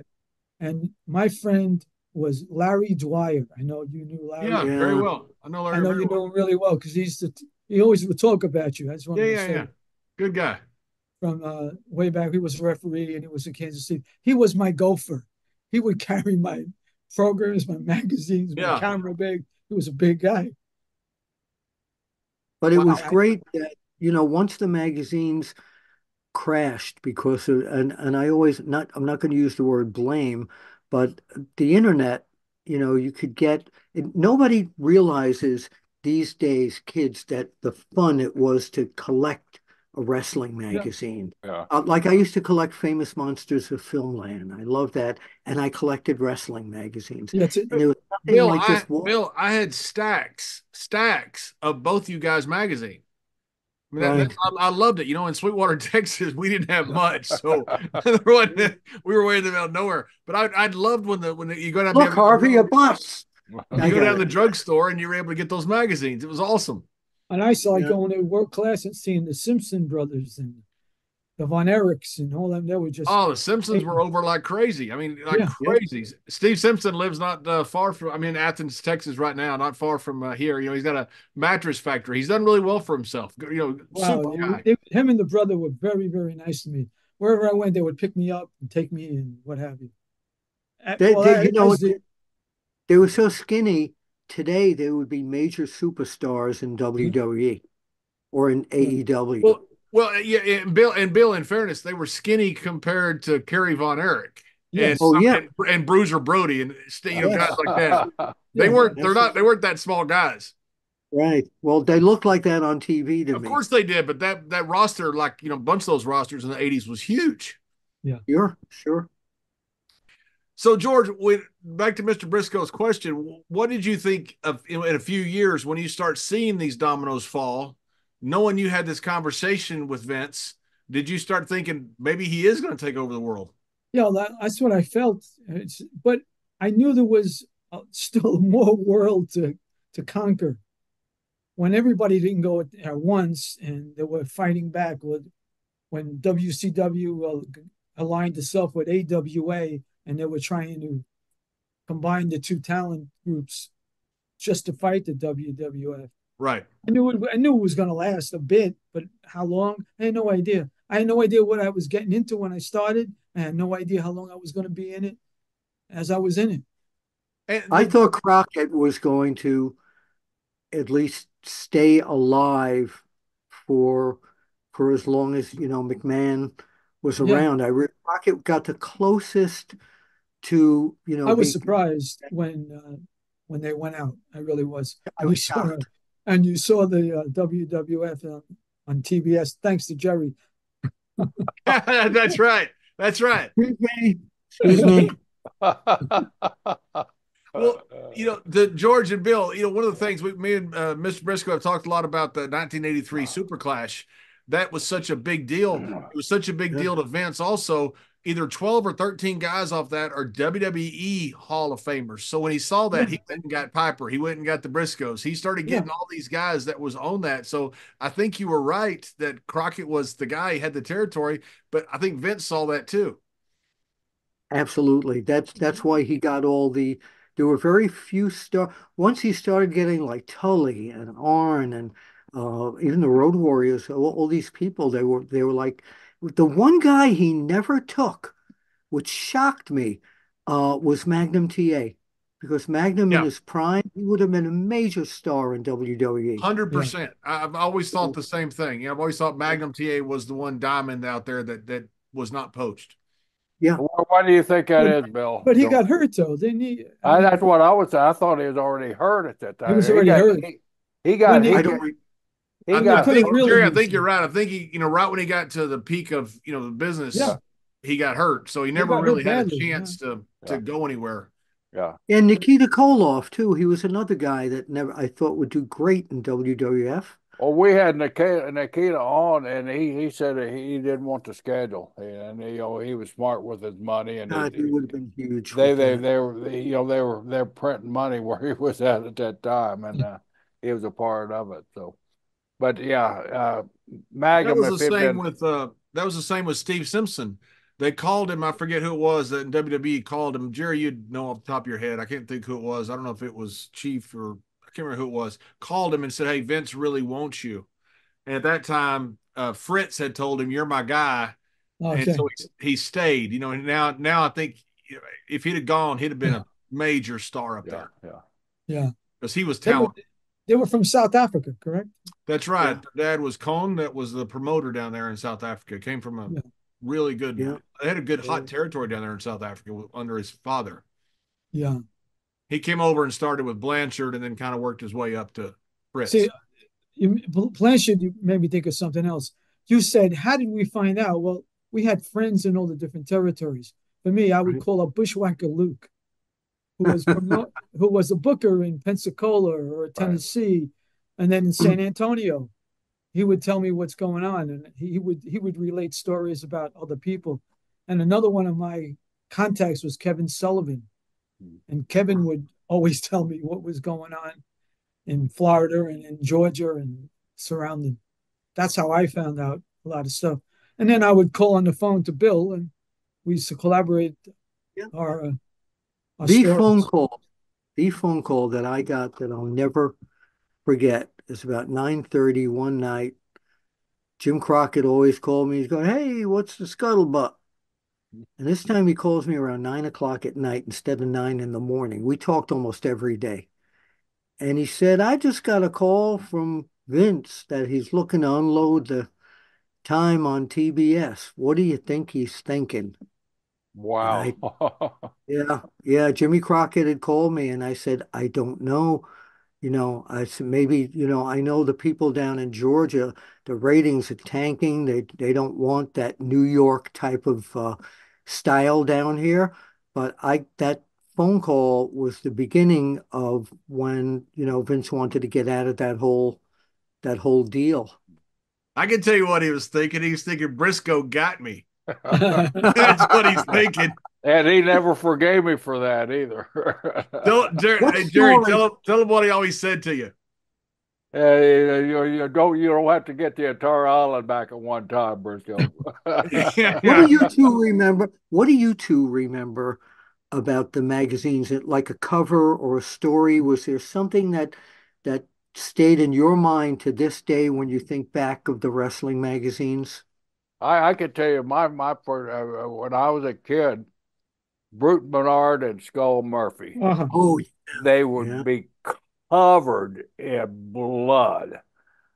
Speaker 4: and my friend was Larry Dwyer. I know you knew Larry.
Speaker 2: Yeah,
Speaker 1: there.
Speaker 2: very
Speaker 1: Yeah.
Speaker 2: well. I know
Speaker 4: I
Speaker 2: Larry
Speaker 4: know
Speaker 2: very
Speaker 4: you
Speaker 2: well.
Speaker 4: know him really well because he always would talk about you. I just
Speaker 2: Yeah,
Speaker 4: wanted to
Speaker 2: yeah, yeah.
Speaker 4: say
Speaker 2: Good guy.
Speaker 4: from way back, he was a referee and he was in Kansas City. He was my gopher. He would carry my programs, my magazines, my
Speaker 2: Yeah.
Speaker 4: camera bag. He was a big guy.
Speaker 1: But it was
Speaker 2: Wow.
Speaker 1: great that, once the magazines crashed because of, and I always not I'm not going to use the word blame, but the internet, you could get nobody realizes these days, kids, that the fun it was to collect a wrestling
Speaker 4: Yeah,
Speaker 1: magazine.
Speaker 3: Yeah.
Speaker 1: Like I used to collect Famous Monsters of Filmland. I love that. And I collected wrestling magazines.
Speaker 4: yeah.
Speaker 1: And there was nothing like just walking.
Speaker 2: Bill, I had stacks of both you guys' magazine. I mean,
Speaker 1: Right.
Speaker 2: I loved it. In Sweetwater, Texas, we didn't have much, so we were way in the middle of nowhere. But I'd loved when you go down
Speaker 1: Look, Harvey, a bus.
Speaker 2: you
Speaker 1: I
Speaker 2: go
Speaker 1: got
Speaker 2: down to the
Speaker 1: it.
Speaker 2: drugstore and you were able to get those magazines. It was awesome.
Speaker 4: And I saw like
Speaker 1: Yeah.
Speaker 4: going to world class and seeing the Simpson brothers and the Von Erichs and all them. They were just,
Speaker 2: Oh, the Simpsons were over like crazy. I mean, like
Speaker 4: yeah.
Speaker 1: Yeah.
Speaker 2: crazy. Steve Simpson lives not far from, I'm in Athens, Texas right now, not far from here. He's got a mattress factory. He's done really well for himself.
Speaker 4: Wow.
Speaker 2: Super guy.
Speaker 4: Him and the brother were very, very nice to me. Wherever I went, they would pick me up and take me and what have you.
Speaker 1: They,
Speaker 4: Well,
Speaker 1: they, you know,
Speaker 4: as the,
Speaker 1: they were so skinny. Today, they would be major superstars in WWE or in
Speaker 4: yeah,
Speaker 1: AEW.
Speaker 2: Well, and Bill, in fairness, they were skinny compared to Kerry Von Erich and
Speaker 4: yes,
Speaker 1: Oh, yeah.
Speaker 2: and Bruiser Brody and guys
Speaker 1: Yes.
Speaker 2: like that. They
Speaker 4: yeah.
Speaker 2: weren't. They
Speaker 1: Absolutely.
Speaker 2: weren't that small guys.
Speaker 1: Right. Well, they look like that on TV to
Speaker 2: Of
Speaker 1: me.
Speaker 2: course they did, but that roster, like a bunch of those rosters in the '80s, was huge.
Speaker 4: Yeah.
Speaker 1: Sure, sure.
Speaker 2: So, George, back to Mr. Briscoe's question, what did you think of in a few years when you start seeing these dominoes fall, knowing you had this conversation with Vince? Did you start thinking maybe he is going to take over the world?
Speaker 4: Yeah, that's what I felt. But I knew there was still more world to conquer. When everybody didn't go at once and they were fighting back when WCW aligned itself with AWA and they were trying to combine the two talent groups just to fight the WWF.
Speaker 2: Right.
Speaker 4: I knew it was going to last a bit, but how long? I had no idea. I had no idea what I was getting into when I started. I had no idea how long I was going to be in it as I was in it.
Speaker 2: And
Speaker 1: I thought Crockett was going to at least stay alive for as long as, McMahon was
Speaker 4: Yeah,
Speaker 1: around. Crockett got the closest to,
Speaker 4: I was
Speaker 1: being.
Speaker 4: surprised when they went out. I really was.
Speaker 1: I
Speaker 4: And
Speaker 1: was shocked.
Speaker 4: you saw the WWF on TBS. Thanks to Jerry.
Speaker 2: that's right. That's right.
Speaker 1: Excuse me. Excuse me.
Speaker 2: Well, the George and Bill, one of the things me and Mr. Briscoe have talked a lot about the 1983 Super Clash. That was such a big deal. It was such a big
Speaker 1: Yeah.
Speaker 2: deal to Vince. Also, either 12 or 13 guys off that are WWE Hall of Famers. So when he saw that,
Speaker 4: Yeah,
Speaker 2: he went and got Piper. He went and got the Briscoes. He started
Speaker 4: yeah.
Speaker 2: getting all these guys that was on that. So I think you were right that Crockett was the guy. He had the territory, but I think Vince saw that too.
Speaker 1: Absolutely. That's why he got all the. There were very few star. Once he started getting like Tully and Arn and even the Road Warriors, all these people, they were like the one guy he never took, which shocked me, was Magnum TA. because Magnum in
Speaker 2: Yeah,
Speaker 1: his prime, he would have been a major star in WWE.
Speaker 4: Yeah.
Speaker 2: 100%. I've always thought the same thing. I've always thought Magnum TA was the one diamond out there that was not poached.
Speaker 1: Yeah,
Speaker 3: Why do you think that
Speaker 4: But
Speaker 3: is, Bill?
Speaker 4: but he got hurt though, didn't he? I
Speaker 3: That's
Speaker 4: mean,
Speaker 3: what I would say. I thought he was already hurt at that
Speaker 4: he was
Speaker 3: time.
Speaker 4: already hurt
Speaker 3: He
Speaker 4: when
Speaker 3: got
Speaker 1: I
Speaker 4: they
Speaker 1: don't.
Speaker 3: he
Speaker 4: when they
Speaker 3: got
Speaker 4: put him
Speaker 3: hurt.
Speaker 4: really
Speaker 2: Jerry, I
Speaker 4: loose.
Speaker 2: think you're right. I think he, right when he got to the peak of, the
Speaker 4: Yeah,
Speaker 2: business, he got hurt. So he
Speaker 4: he
Speaker 2: never
Speaker 4: got hurt
Speaker 2: really had a
Speaker 4: badly. Yeah,
Speaker 2: chance to
Speaker 3: Yeah,
Speaker 2: go anywhere.
Speaker 3: yeah.
Speaker 1: And Nikita Koloff too. He was another guy that never I thought would do great in WWF.
Speaker 3: Well, we had Nikita on, and he said that he didn't want to schedule, and he was smart with his money, and
Speaker 1: God, he would have been huge
Speaker 3: they
Speaker 1: with
Speaker 3: they
Speaker 1: that.
Speaker 3: they were they're printing money where he was at that time, and he was a part of it. So, but yeah,
Speaker 2: That
Speaker 3: Magnum
Speaker 2: was
Speaker 3: if
Speaker 2: the
Speaker 3: he'd
Speaker 2: same
Speaker 3: been
Speaker 2: with that was the same with Steve Simpson. They called him, I forget who it was that in WWE called him. Jerry, you'd know off the top of your head. I can't think who it was. I don't know if it was Chief or I can't remember who it was. Called him and said, "Hey, Vince really wants you." And at that time, Fritz had told him, "You're my guy," and
Speaker 4: okay.
Speaker 2: so he stayed. And now I think if he'd have gone, he'd have been
Speaker 4: Yeah,
Speaker 2: a major star up
Speaker 3: yeah,
Speaker 2: there
Speaker 3: yeah.
Speaker 4: yeah.
Speaker 2: because he was
Speaker 4: They were
Speaker 2: talented.
Speaker 4: they were from South Africa, correct?
Speaker 2: That's right.
Speaker 1: Yeah,
Speaker 2: Their dad was Cone, that was the promoter down there in South Africa. Came from a
Speaker 4: Yeah,
Speaker 2: really good,
Speaker 1: yeah.
Speaker 2: they had a good hot territory down there in South Africa under his father.
Speaker 4: yeah.
Speaker 2: He came over and started with Blanchard and then kind of worked his way up to
Speaker 4: See,
Speaker 2: Fritz.
Speaker 4: Blanchard, you made me think of something else. You said, "How did we find out?" Well, we had friends in all the different territories. For me, I would
Speaker 1: Right.
Speaker 4: call up Bushwhacker Luke, who was from who was a booker in Pensacola or
Speaker 3: Right.
Speaker 4: Tennessee, and then in San Antonio. He would tell me what's going on, and he would relate stories about other people. And another one of my contacts was Kevin Sullivan, and Kevin would always tell me what was going on in Florida and in Georgia and surrounding. That's how I found out a lot of stuff. And then I would call on the phone to Bill, and we used to collaborate
Speaker 1: Yeah.
Speaker 4: our
Speaker 1: The phone
Speaker 4: stories.
Speaker 1: call, the phone call that I got that I'll never forget is about 9:30 one night. Jim Crockett always called me. He's going, "Hey, what's the scuttlebutt?" And this time he calls me around 9 o'clock at night instead of 9 in the morning. We talked almost every day. And he said, "I just got a call from Vince that he's looking to unload the time on TBS. What do you think he's thinking?" And
Speaker 3: Wow.
Speaker 1: yeah, yeah, Jimmy Crockett had called me and I said, "I don't know." I said, maybe, I know the people down in Georgia, the ratings are tanking. They don't want that New York type of style down here. But that phone call was the beginning of when, Vince wanted to get out of that whole deal.
Speaker 2: I can tell you what he was thinking. He was thinking Brisco got me. That's what he's thinking.
Speaker 3: And he never forgave me for that either.
Speaker 1: What
Speaker 2: Hey, Jerry,
Speaker 1: story?
Speaker 2: tell him what he always said to you.
Speaker 3: You don't have to get the entire island back at one time, Briscoe.
Speaker 1: What do
Speaker 2: Yeah.
Speaker 1: you two remember? What do you two remember about the magazines? Like a cover or a story? Was there something that stayed in your mind to this day when you think back of the wrestling magazines?
Speaker 3: I can tell you my first, when I was a kid, Brute Bernard and Skull Murphy,
Speaker 4: Uh-huh.
Speaker 1: Oh,
Speaker 3: they would
Speaker 1: yeah.
Speaker 3: be covered in blood.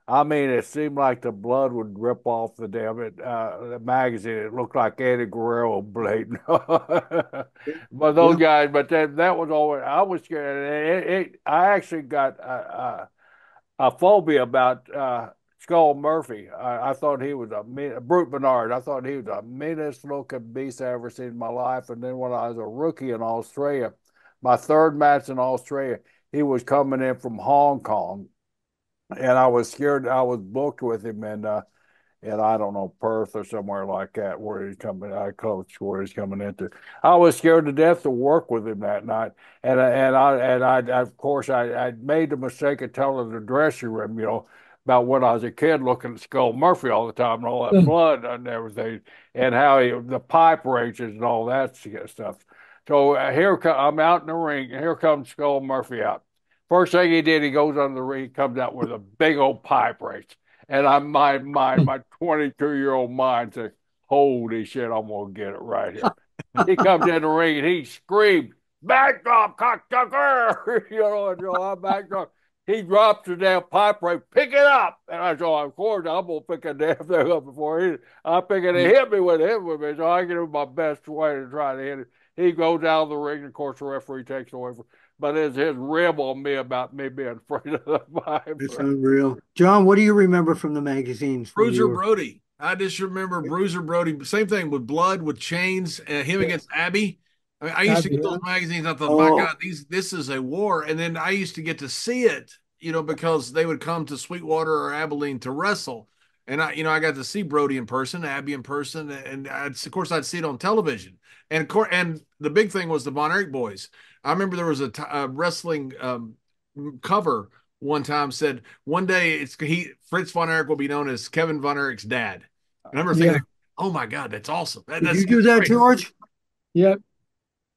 Speaker 3: I mean, it seemed like the blood would rip off the magazine. It looked like Eddie Guerrero bleeding. But those
Speaker 1: Yeah.
Speaker 3: guys, but that was always, I was scared. I actually got a phobia about Skull Murphy. I thought he was Brute Bernard. I thought he was the meanest looking beast I ever seen in my life. And then when I was a rookie in Australia, my third match in Australia, he was coming in from Hong Kong, and I was scared. I was booked with him, and I don't know, Perth or somewhere like that, where he's coming. I coach where he's coming into. I was scared to death to work with him that night, of course I made the mistake of telling the dressing room, about when I was a kid looking at Skull Murphy all the time and all that blood and everything, and how the pipe wrenches and all that stuff. So I'm out in the ring, and here comes Skull Murphy out. First thing he did, he goes under the ring, he comes out with a big old pipe wrench. And my 22-year-old mind said, holy shit, I'm gonna get it right here. He comes in the ring and he screamed back off, cocksucker. I backed off. He drops the damn pipe right, pick it up. And I said, of course, I'm going to pick a damn thing up before I'm picking to hit me with me. So I give him my best way to try to hit it. He goes out of the ring. Of course, the referee takes away from. But it's his rib on me about me being afraid of the pipe.
Speaker 1: It's unreal. John, what do you remember from the magazines when you
Speaker 2: Bruiser
Speaker 1: were?
Speaker 2: Brody. I just remember Bruiser Brody. Same thing with Blood, with Chains, him
Speaker 4: Yeah,
Speaker 2: against Abby. I mean, I used to
Speaker 4: Abby,
Speaker 2: get those
Speaker 4: yeah.
Speaker 2: magazines. I thought, my
Speaker 1: Oh,
Speaker 2: God, this is a war. And then I used to get to see it, because they would come to Sweetwater or Abilene to wrestle. And I got to see Brody in person, Abby in person, and of course I'd see it on television. And the big thing was the Von Erich boys. I remember there was a wrestling cover one time said one day Fritz von Erich will be known as Kevin von Erich's dad. And I remember
Speaker 4: Yeah,
Speaker 2: thinking, oh my God, that's awesome.
Speaker 1: did you do
Speaker 2: That's
Speaker 1: that,
Speaker 2: great.
Speaker 1: George?
Speaker 4: yeah,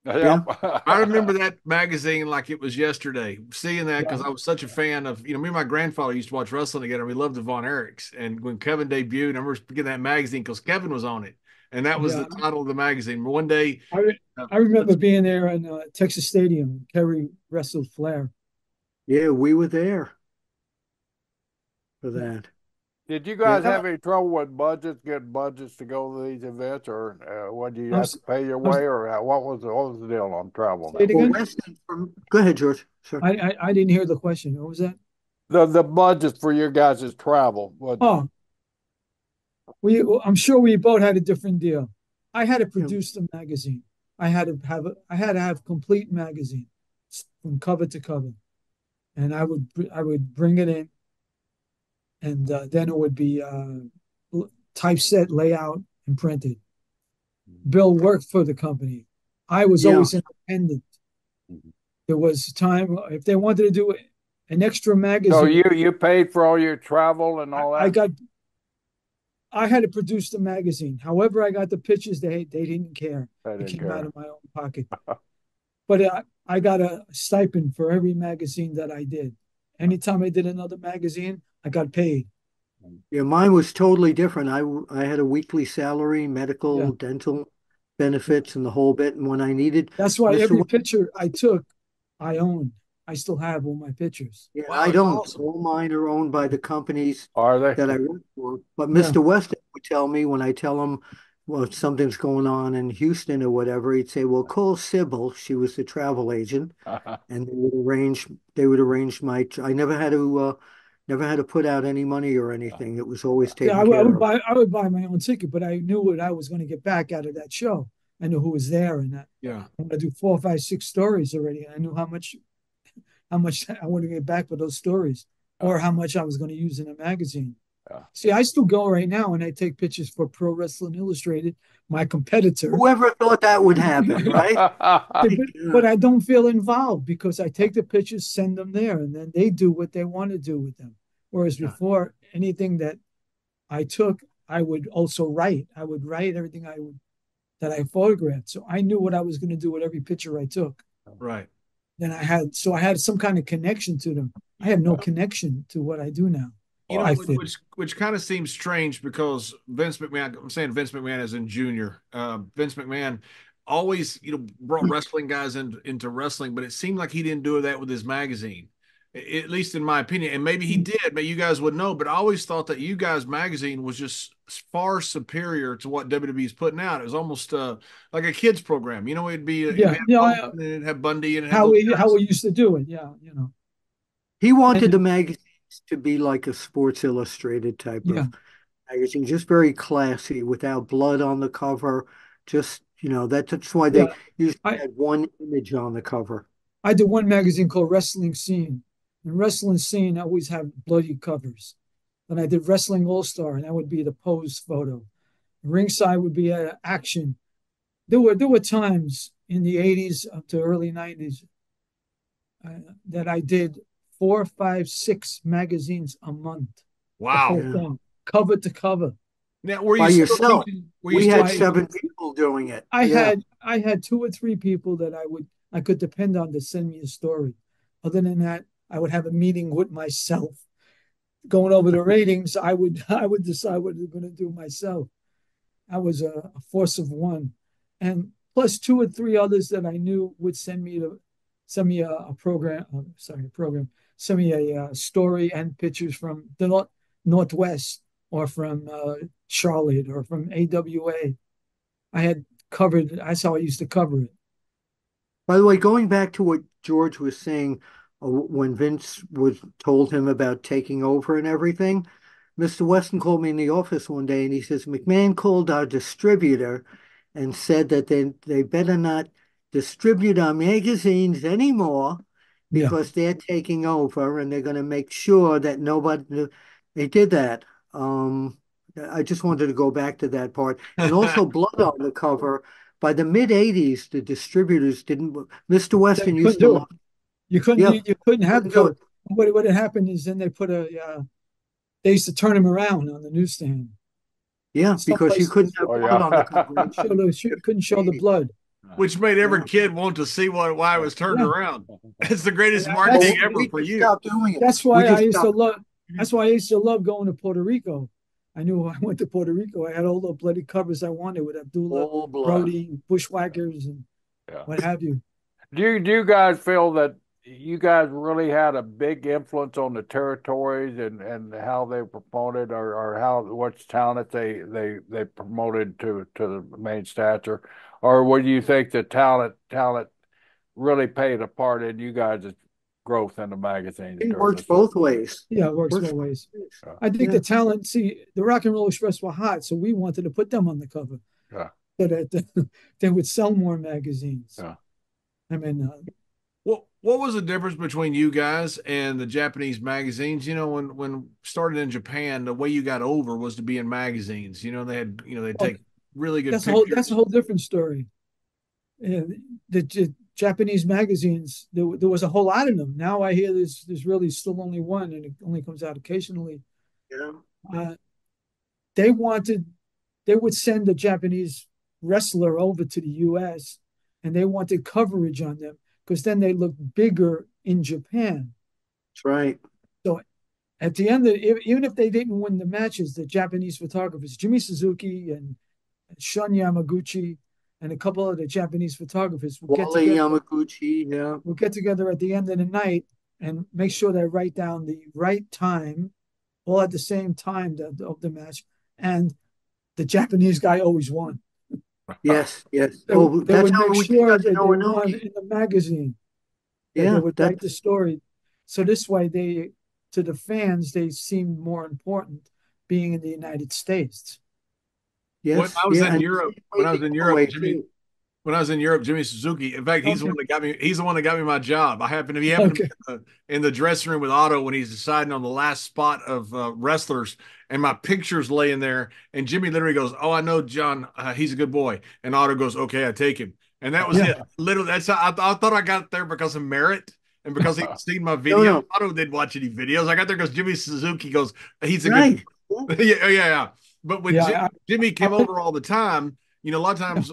Speaker 1: Yeah.
Speaker 2: I remember that magazine like it was yesterday, seeing that
Speaker 4: yeah,
Speaker 2: because I was such a fan of, me and my grandfather used to watch wrestling together. We loved the Von Erichs. And when Kevin debuted, I remember getting that magazine because Kevin was on it. And that was the
Speaker 4: yeah.
Speaker 2: title of the magazine. One day,
Speaker 4: I re
Speaker 2: uh,
Speaker 4: I remember being there in Texas Stadium. Kerry wrestled Flair.
Speaker 1: Yeah, we were there for that.
Speaker 3: Did you
Speaker 1: Yeah.
Speaker 3: guys have any trouble with budgets, getting budgets to go to these events, or what, do you
Speaker 4: I'm,
Speaker 3: have
Speaker 4: s-
Speaker 3: to pay your
Speaker 4: I'm
Speaker 3: way, or what was the deal on travel
Speaker 4: say it
Speaker 3: now?
Speaker 1: Well,
Speaker 4: again.
Speaker 1: Weston go ahead, George. Sorry.
Speaker 4: I didn't hear the question. What was that?
Speaker 3: The budget for your guys' travel. What?
Speaker 4: Oh, I'm sure we both had a different deal. I had to
Speaker 1: Yeah.
Speaker 4: produce the magazine. I had to have complete magazine from cover to cover, and I would bring it in, and then it would be typeset, layout, and printed. Bill worked for the company. I was
Speaker 1: Yeah.
Speaker 4: always independent. There was time if they wanted to do an extra
Speaker 3: So
Speaker 4: magazine.
Speaker 3: you paid for all your travel and all
Speaker 4: I
Speaker 3: that?
Speaker 4: got I had to produce the magazine. However, I got the pictures. They didn't care.
Speaker 3: I
Speaker 4: It
Speaker 3: didn't
Speaker 4: came out
Speaker 3: care.
Speaker 4: of my own pocket. But I got a stipend for every magazine that I did. Anytime I did another magazine, I got paid.
Speaker 1: Yeah, mine was totally different. I had a weekly salary,
Speaker 4: Yeah,
Speaker 1: medical, dental benefits, and the whole bit. And when I needed
Speaker 4: that's why
Speaker 1: Mr.
Speaker 4: every
Speaker 1: West,
Speaker 4: picture I took, I owned. I still have all my pictures.
Speaker 1: yeah,
Speaker 2: wow,
Speaker 1: I
Speaker 2: that's
Speaker 1: don't.
Speaker 2: awesome.
Speaker 1: All mine are owned by the companies
Speaker 3: Are they?
Speaker 1: that I work for. But
Speaker 4: Yeah,
Speaker 1: Mr. Weston would tell me when I tell him, well, something's going on in Houston or whatever, he'd say, well, call Sybil. She was the travel agent, and they would arrange I never had to put out any money or anything. It was always
Speaker 4: yeah.
Speaker 1: taken care of.
Speaker 4: I would buy my own ticket, but I knew what I was going to get back out of that show. I knew who was there, and
Speaker 2: Yeah.
Speaker 4: I'm going to do 4, 5, 6 stories already. And I knew how much I want to get back for those stories, or how much I was going to use in a magazine.
Speaker 3: Yeah.
Speaker 4: See, I still go right now and I take pictures for Pro Wrestling Illustrated, my competitor.
Speaker 1: Whoever thought that would happen, right?
Speaker 4: but,
Speaker 1: Yeah.
Speaker 4: but I don't feel involved because I take the pictures, send them there, and then they do what they want to do with them. Whereas
Speaker 1: Yeah.
Speaker 4: before, anything that I took, I would also write. I would write everything that I photographed. So I knew what I was going to do with every picture I took.
Speaker 2: Right.
Speaker 4: Then I had some kind of connection to them. I have no connection to what I do now. I feel.
Speaker 2: Which kind of seems strange because Vince McMahon, I'm saying Vince McMahon as in junior, Vince McMahon always, brought wrestling guys into wrestling, but it seemed like he didn't do that with his magazine, at least in my opinion. And maybe he did, but you guys would know. But I always thought that you guys' magazine was just far superior to what WWE's putting out. It was almost like a kids program. It'd be you
Speaker 4: Yeah,
Speaker 2: have
Speaker 4: yeah.
Speaker 2: Hogan and it'd have Bundy and it'd have
Speaker 4: How
Speaker 2: those
Speaker 4: we
Speaker 2: guys.
Speaker 4: used to do it. Yeah,
Speaker 1: He wanted
Speaker 4: and
Speaker 1: the magazines to be like a Sports Illustrated type
Speaker 4: yeah,
Speaker 1: of magazine, just very classy, without blood on the cover. Just, that's why
Speaker 4: yeah.
Speaker 1: they usually
Speaker 4: I
Speaker 1: had one image on the cover.
Speaker 4: I did one magazine called Wrestling Scene, and Wrestling Scene always have bloody covers. Then I did Wrestling All Star, and that would be the pose photo. Ringside would be action. There were times in the '80s up to early '90s that I did 4, 5, 6 magazines a month, the whole
Speaker 2: Wow.
Speaker 1: Yeah.
Speaker 4: thing, cover to cover.
Speaker 2: Now, were you
Speaker 1: By
Speaker 2: still
Speaker 1: yourself.
Speaker 2: teaching? Were you
Speaker 1: We
Speaker 2: still
Speaker 1: had
Speaker 4: I
Speaker 1: seven people doing it. Yeah.
Speaker 4: I had 2 or 3 people that I could depend on to send me a story. Other than that, I would have a meeting with myself, going over the ratings. I would decide what I'm going to do myself. I was a force of one, and plus two or three others that I knew would send me a program. Sorry, a program. Send me a story and pictures from the Northwest or from Charlotte or from AWA. I had covered. That's how I used to cover it.
Speaker 1: By the way, going back to what George was saying when Vince was told him about taking over and everything, Mr. Weston called me in the office one day and he says, McMahon called our distributor and said that they better not distribute our magazines anymore
Speaker 4: Yeah,
Speaker 1: because they're taking over and they're going to make sure that nobody, they did that. I just wanted to go back to that part. And also blood on the cover. By the mid 80s, the distributors didn't, Mr.
Speaker 4: they
Speaker 1: Weston used
Speaker 4: couldn't
Speaker 1: to
Speaker 4: do
Speaker 1: love,
Speaker 4: it. You couldn't.
Speaker 1: yeah,
Speaker 4: You couldn't have
Speaker 1: couldn't do
Speaker 4: color.
Speaker 1: it.
Speaker 4: What had happened is then they put they used to turn them around on the newsstand.
Speaker 1: Yeah,
Speaker 4: Some
Speaker 1: because you couldn't
Speaker 4: places
Speaker 1: have
Speaker 3: Oh
Speaker 1: blood on the
Speaker 3: yeah.
Speaker 1: cover in
Speaker 4: couldn't show the
Speaker 1: 80s.
Speaker 4: blood.
Speaker 2: Which made every
Speaker 1: Yeah.
Speaker 2: kid want to see why it was turned
Speaker 4: Yeah,
Speaker 2: around. It's the
Speaker 1: And
Speaker 2: greatest
Speaker 1: that, well,
Speaker 2: marketing
Speaker 4: that's
Speaker 2: ever
Speaker 1: we
Speaker 2: for
Speaker 1: just
Speaker 2: you.
Speaker 1: stopped doing it.
Speaker 4: that's
Speaker 1: We
Speaker 4: why I
Speaker 1: just
Speaker 4: used to
Speaker 1: stopped.
Speaker 4: love. That's why I used to love going to Puerto Rico. I knew I went to Puerto Rico. I had all the bloody covers I wanted with Abdullah,
Speaker 1: All blood.
Speaker 4: Brody, Bushwhackers, and
Speaker 3: Yeah.
Speaker 4: what have you.
Speaker 3: Do you guys feel that you guys really had a big influence on the territories and how they were promoted or how what's talent they promoted to the main stature? Or would you think that talent really played a part in you guys' growth in the magazines
Speaker 1: It
Speaker 3: during
Speaker 1: works
Speaker 3: this?
Speaker 1: both ways.
Speaker 4: Yeah, it works
Speaker 1: Works
Speaker 4: both
Speaker 1: both
Speaker 4: ways.
Speaker 1: ways.
Speaker 3: Yeah.
Speaker 4: I think
Speaker 1: Yeah.
Speaker 4: the talent. See, the Rock and Roll Express were hot, so we wanted to put them on the cover
Speaker 3: Yeah.
Speaker 4: so that they would sell more magazines.
Speaker 3: Yeah.
Speaker 4: I mean,
Speaker 2: What was the difference between you guys and the Japanese magazines? You know, when started in Japan, the way you got over was to be in magazines. You know, they'd
Speaker 4: well,
Speaker 2: take really good
Speaker 4: that's a
Speaker 2: pictures.
Speaker 4: whole different story. Uh, the Japanese magazines, there was a whole lot of them. Now I hear there's really still only one, and it only comes out occasionally.
Speaker 1: Yeah.
Speaker 4: Uh, they wanted they would send a Japanese wrestler over to the U.S. and they wanted coverage on them because then they looked bigger in Japan.
Speaker 1: That's right.
Speaker 4: So at the end, even if they didn't win the matches, the Japanese photographers, Jimmy Suzuki and Shun Yamaguchi, and a couple of the Japanese photographers
Speaker 1: Wale Yamaguchi. Yeah.
Speaker 4: would get together at the end of the night and make sure they write down the right time, all at the same time of the match, and the Japanese guy always won.
Speaker 1: Yes. Yes.
Speaker 4: They,
Speaker 1: Oh,
Speaker 4: they
Speaker 1: that's
Speaker 4: would
Speaker 1: how
Speaker 4: make
Speaker 1: we
Speaker 4: sure
Speaker 1: got to
Speaker 4: that
Speaker 1: know
Speaker 4: they won
Speaker 1: Inoki.
Speaker 4: in the magazine, that they
Speaker 1: Yeah.
Speaker 4: would write the
Speaker 1: That's
Speaker 4: story. So this way, to the fans, they seemed more important being in the United States.
Speaker 2: When
Speaker 1: yes.
Speaker 2: I was
Speaker 1: Yeah.
Speaker 2: in
Speaker 1: And the
Speaker 2: Europe,
Speaker 1: same way the other way too.
Speaker 2: When I was in Europe, Jimmy Suzuki. In fact, he's the
Speaker 4: Okay.
Speaker 2: one that got me. He's the one that got me my job. He happened to
Speaker 4: Okay.
Speaker 2: be in the dressing room with Otto when he's deciding on the last spot of wrestlers, and my picture's laying there. And Jimmy literally goes, "Oh, I know John. He's a good boy." And Otto goes, "Okay, I take him." And that was
Speaker 4: Yeah.
Speaker 2: it. Literally, that's how I thought I got there because of merit and because he'd seen my
Speaker 1: No,
Speaker 2: video.
Speaker 1: no.
Speaker 2: Otto didn't watch any videos. I got there because Jimmy Suzuki goes, "He's a good."
Speaker 1: Right.
Speaker 2: Yeah, yeah, yeah. But when
Speaker 4: Yeah.
Speaker 2: Jimmy
Speaker 4: I
Speaker 2: came over all the time, a lot of
Speaker 4: yeah.
Speaker 2: times,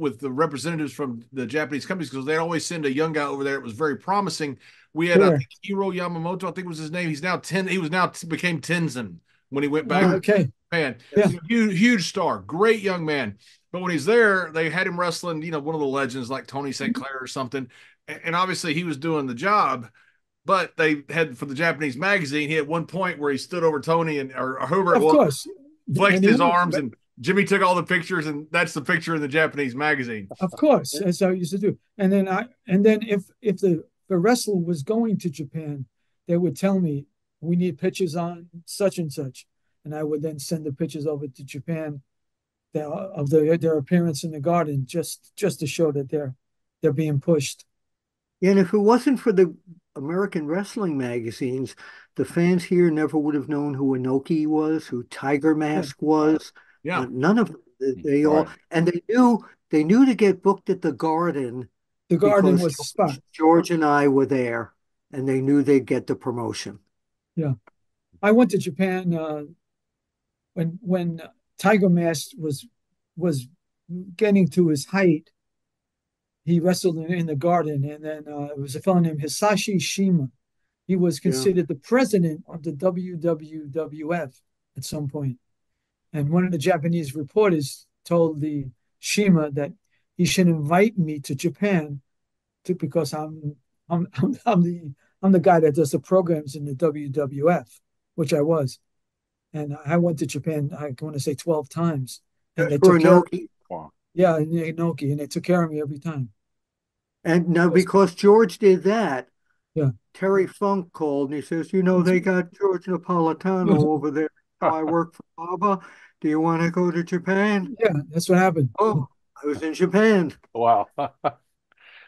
Speaker 2: with the representatives from the Japanese companies, because they'd always send a young guy over there. It was very promising. We had, I
Speaker 4: Sure.
Speaker 2: think, Hiro Yamamoto, I think was his name. He's now 10. He was now became Tenzin when he went back
Speaker 4: Oh,
Speaker 2: to
Speaker 4: okay.
Speaker 2: Japan.
Speaker 4: Yeah.
Speaker 1: Yes.
Speaker 2: Huge star, great young man. But when he's there, they had him wrestling, one of the legends like Tony St. Clair or something. And obviously he was doing the job. But they had for the Japanese magazine, he had one point where he stood over Tony or whoever it
Speaker 4: Of
Speaker 2: was,
Speaker 4: course.
Speaker 2: flexed
Speaker 4: And he
Speaker 2: his
Speaker 4: won.
Speaker 2: arms, and Jimmy took all the pictures, and that's the picture in the Japanese magazine.
Speaker 4: Of course, that's how I used to do. And then if the wrestler was going to Japan, they would tell me we need pictures on such and such, and I would then send the pictures over to Japan of their appearance in the garden, just to show that they're being pushed.
Speaker 1: Yeah, and if it wasn't for the American wrestling magazines, the fans here never would have known who Inoki was, who Tiger
Speaker 4: Yeah,
Speaker 1: Mask was.
Speaker 2: Yeah.
Speaker 1: None of they all,
Speaker 3: Right.
Speaker 1: and they knew to get booked at the Garden
Speaker 4: the garden
Speaker 1: because
Speaker 4: was the spot.
Speaker 1: George and I were there, and they knew they'd get the promotion.
Speaker 4: Yeah, I went to Japan when Tiger Mask was getting to his height. He wrestled in the garden, and then it was a fellow named Hisashi Shima. He was
Speaker 1: Yeah,
Speaker 4: considered the president of the WWF at some point. And one of the Japanese reporters told the Shima that he should invite me to Japan because I'm the guy that does the programs in the WWF, which I was, and I went to Japan. I want to say 12 times, and they
Speaker 1: For
Speaker 4: took care.
Speaker 1: Inoki.
Speaker 3: Wow.
Speaker 4: Yeah, in Inoki, and they took care of me every time.
Speaker 1: And now,
Speaker 4: Yes.
Speaker 1: because George did that,
Speaker 4: Yeah.
Speaker 1: Terry Funk called and he says, they got George Napolitano over there. Now I work for Baba. Do you want to go to Japan?
Speaker 4: Yeah, that's what happened.
Speaker 1: Oh, I was in Japan.
Speaker 3: Wow.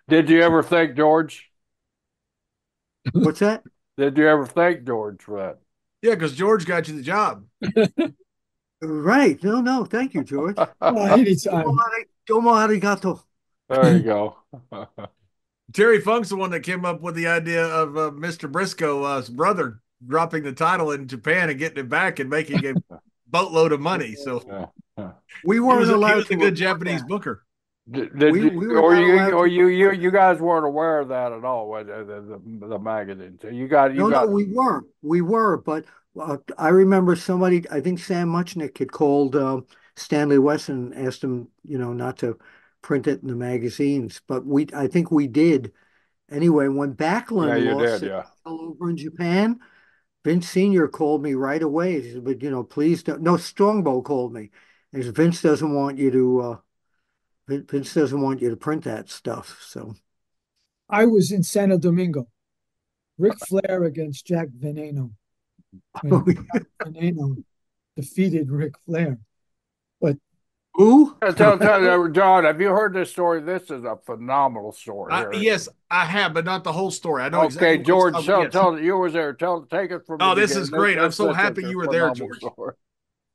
Speaker 3: Did you ever thank George?
Speaker 1: What's that?
Speaker 3: Did you ever thank George for that?
Speaker 2: Yeah, because George got you the job.
Speaker 1: Right. No, no. Thank you, George.
Speaker 4: Anytime.
Speaker 1: Domo arigato.
Speaker 3: There you go.
Speaker 2: Terry Funk's the one that came up with the idea of Mr. Brisco's brother dropping the title in Japan and getting it back and making a boatload of money. So
Speaker 1: We
Speaker 2: he
Speaker 1: weren't
Speaker 2: he
Speaker 1: allowed
Speaker 2: was
Speaker 1: to
Speaker 2: a good
Speaker 1: report
Speaker 2: Japanese
Speaker 1: that.
Speaker 2: booker.
Speaker 3: Did
Speaker 1: We
Speaker 3: you
Speaker 1: were not allowed to report
Speaker 3: you guys weren't aware of that at all, the magazine. So you
Speaker 1: No, no,
Speaker 3: got
Speaker 1: we were. We were, but I remember somebody, I think Sam Muchnick had called Stanley Wesson and asked him, not to print it in the magazines. But I think we did. Anyway, when
Speaker 3: yeah,
Speaker 1: Backlund
Speaker 3: you
Speaker 1: lost
Speaker 3: did,
Speaker 1: the
Speaker 3: yeah.
Speaker 1: title over in Japan, Vince Sr. called me right away. He said, but, please don't. No, Strongbow called me. He said, Vince doesn't want you to print that stuff. So,
Speaker 4: I was in Santo Domingo. Ric Flair against Jack Veneno. When Jack Veneno defeated Ric Flair. But
Speaker 1: who?
Speaker 3: John, have you heard this story? This is a phenomenal story here.
Speaker 2: Yes, I have, but not the whole story. I know
Speaker 3: Okay,
Speaker 2: exactly what it's
Speaker 3: George,
Speaker 2: talking. Yes.
Speaker 3: you was there. Take it from the
Speaker 2: Oh, this
Speaker 3: beginning.
Speaker 2: is great. I'm so
Speaker 3: This is
Speaker 2: happy
Speaker 3: a
Speaker 2: you were there,
Speaker 3: phenomenal
Speaker 2: George.
Speaker 3: story.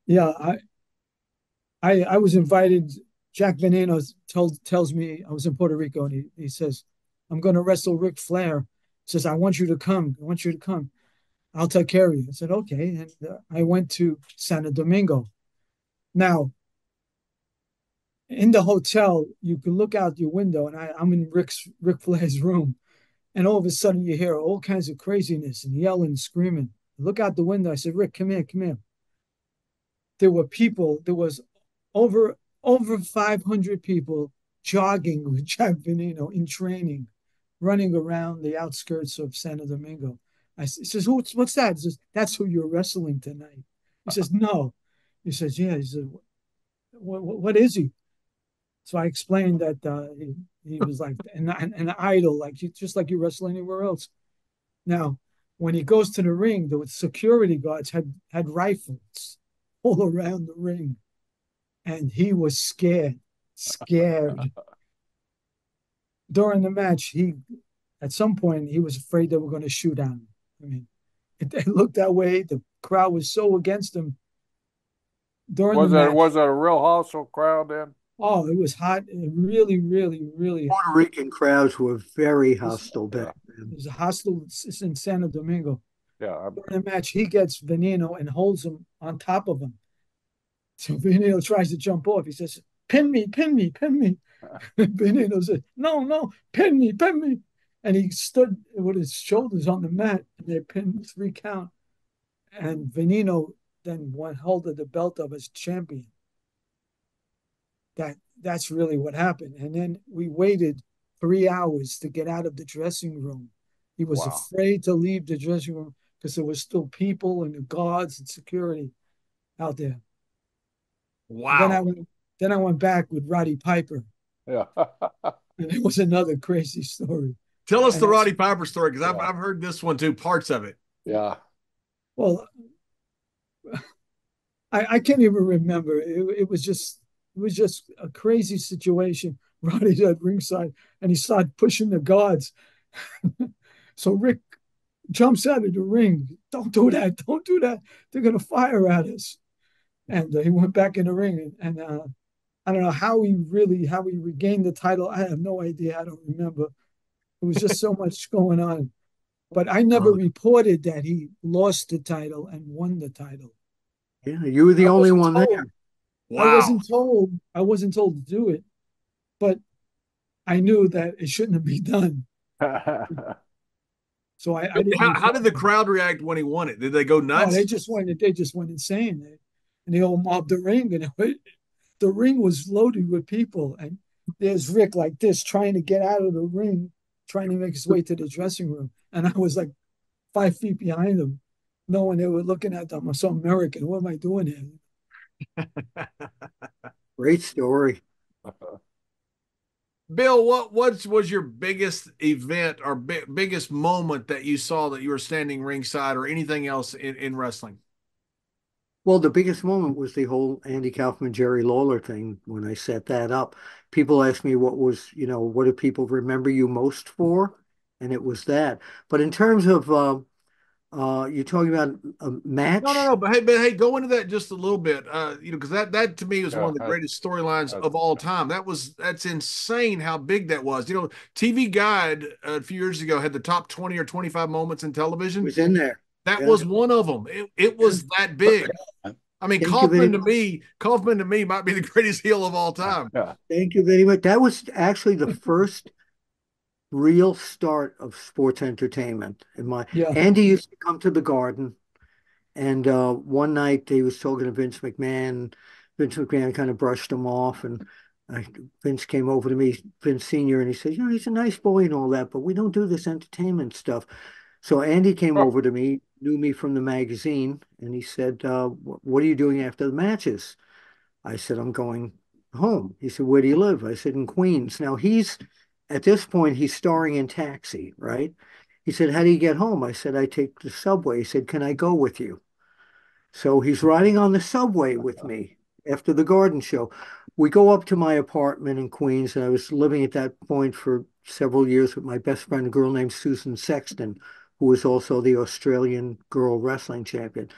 Speaker 4: yeah, I was invited. Jack Veneno tells me I was in Puerto Rico, and he says, "I'm going to wrestle Ric Flair." He says, "I want you to come. I want you to come. I'll take care of you." I said, "Okay," and I went to Santo Domingo. Now, in the hotel, you can look out your window, and I'm in Ric Flair's room, and all of a sudden you hear all kinds of craziness and yelling, and screaming. I look out the window. I said, "Rick, come here, come here." There were people. There was over 500 people jogging with Jack Veneno in training, running around the outskirts of Santo Domingo. He says, what's that? He says, "That's who you're wrestling tonight." He says, "No." He says, "Yeah." He said, what is he?" So I explained that he was like an idol, like just like you wrestle anywhere else. Now, when he goes to the ring, the security guards had rifles all around the ring, and he was scared. During the match, at some point he was afraid they were going to shoot at him. I mean, it looked that way. The crowd was so against him during the match.
Speaker 3: Was it a real hostile crowd then?
Speaker 4: Oh, it was hot. Really, really, really hot.
Speaker 1: Puerto Rican crowds were very
Speaker 4: It was,
Speaker 1: hostile
Speaker 3: Yeah,
Speaker 1: back then.
Speaker 4: it was a hostile in Santo Domingo.
Speaker 3: yeah.
Speaker 4: During the match, he gets Veneno and holds him on top of him. So Veneno tries to jump off. He says, "Pin me, pin me, pin me." Veneno said, "No, no, pin me, pin me." And he stood with his shoulders on the mat, and they pinned 3 count. And Veneno then won hold of the belt of as champion. That's really what happened. And then we waited 3 hours to get out of the dressing room. He was
Speaker 3: Wow.
Speaker 4: afraid to leave the dressing room because there was still people and the guards and security out there.
Speaker 2: Wow.
Speaker 4: Then I went back with Roddy Piper,
Speaker 3: Yeah.
Speaker 4: and it was another crazy story.
Speaker 2: Tell us
Speaker 4: And
Speaker 2: the Roddy Piper story because
Speaker 3: Yeah.
Speaker 2: I've heard this one too, parts of it.
Speaker 3: Yeah.
Speaker 4: well, I can't even remember. It was just a crazy situation. Roddy's at ringside, and he started pushing the guards. So Rick jumps out of the ring. "Don't do that! Don't do that! They're gonna fire at us." And he went back in the ring, and I don't know how he regained the title. I have no idea. I don't remember. It was just so much going on. But I never
Speaker 1: Oh,
Speaker 4: reported that he lost the title and won the title.
Speaker 1: yeah, you were the
Speaker 4: I
Speaker 1: only
Speaker 4: wasn't
Speaker 1: one there.
Speaker 4: told.
Speaker 2: Wow.
Speaker 4: I wasn't told to do it, but I knew that it shouldn't have been done. So I didn't
Speaker 2: How
Speaker 4: report
Speaker 2: did the
Speaker 4: it.
Speaker 2: crowd react when he won it? Did they go
Speaker 4: No,
Speaker 2: nuts?
Speaker 4: they just went insane. And they all mobbed the ring, and the ring was loaded with people. And there's Rick like this trying to get out of the ring, trying to make his way to the dressing room. And I was like 5 feet behind him, knowing they were looking at them. I'm so American. What am I doing here?
Speaker 1: Great story.
Speaker 2: Bill, what was your biggest event or biggest moment that you saw that you were standing ringside or anything else in wrestling?
Speaker 1: Well, the biggest moment was the whole Andy Kaufman, Jerry Lawler thing when I set that up. People asked me what do people remember you most for? And it was that. But in terms of you're talking about a
Speaker 2: No, no,
Speaker 1: match?
Speaker 2: no. But hey, go into that just a little bit. Because that to me was one
Speaker 3: Yeah,
Speaker 2: of the greatest storylines
Speaker 3: that's
Speaker 2: of all time. That's insane how big that was. TV Guide a few years ago had the top 20 or 25 moments in television.
Speaker 1: Was in there.
Speaker 2: That
Speaker 1: Yeah.
Speaker 2: was one of them. It
Speaker 1: Yeah.
Speaker 2: was that big. I mean,
Speaker 1: Thank you very much.
Speaker 2: Kaufman to me might be the greatest heel of all time.
Speaker 3: yeah.
Speaker 1: Thank you very much. That was actually the first real start of sports entertainment.
Speaker 4: Yeah.
Speaker 1: Andy used to come to the Garden. And one night he was talking to Vince McMahon. Vince McMahon kind of brushed him off, and I, Vince came over to me, Vince Senior, and he said, he's a nice boy and all that, but we don't do this entertainment stuff. So Andy came over to me, knew me from the magazine, and he said, "What are you doing after the matches?" I said, "I'm going home." He said, "Where do you live?" I said, "In Queens." Now at this point, he's starring in Taxi, right? He said, "How do you get home?" I said, "I take the subway." He said, "Can I go with you?" So he's riding on the subway with me after the garden show. We go up to my apartment in Queens, and I was living at that point for several years with my best friend, a girl named Susan Sexton, who was also the Australian girl wrestling champion.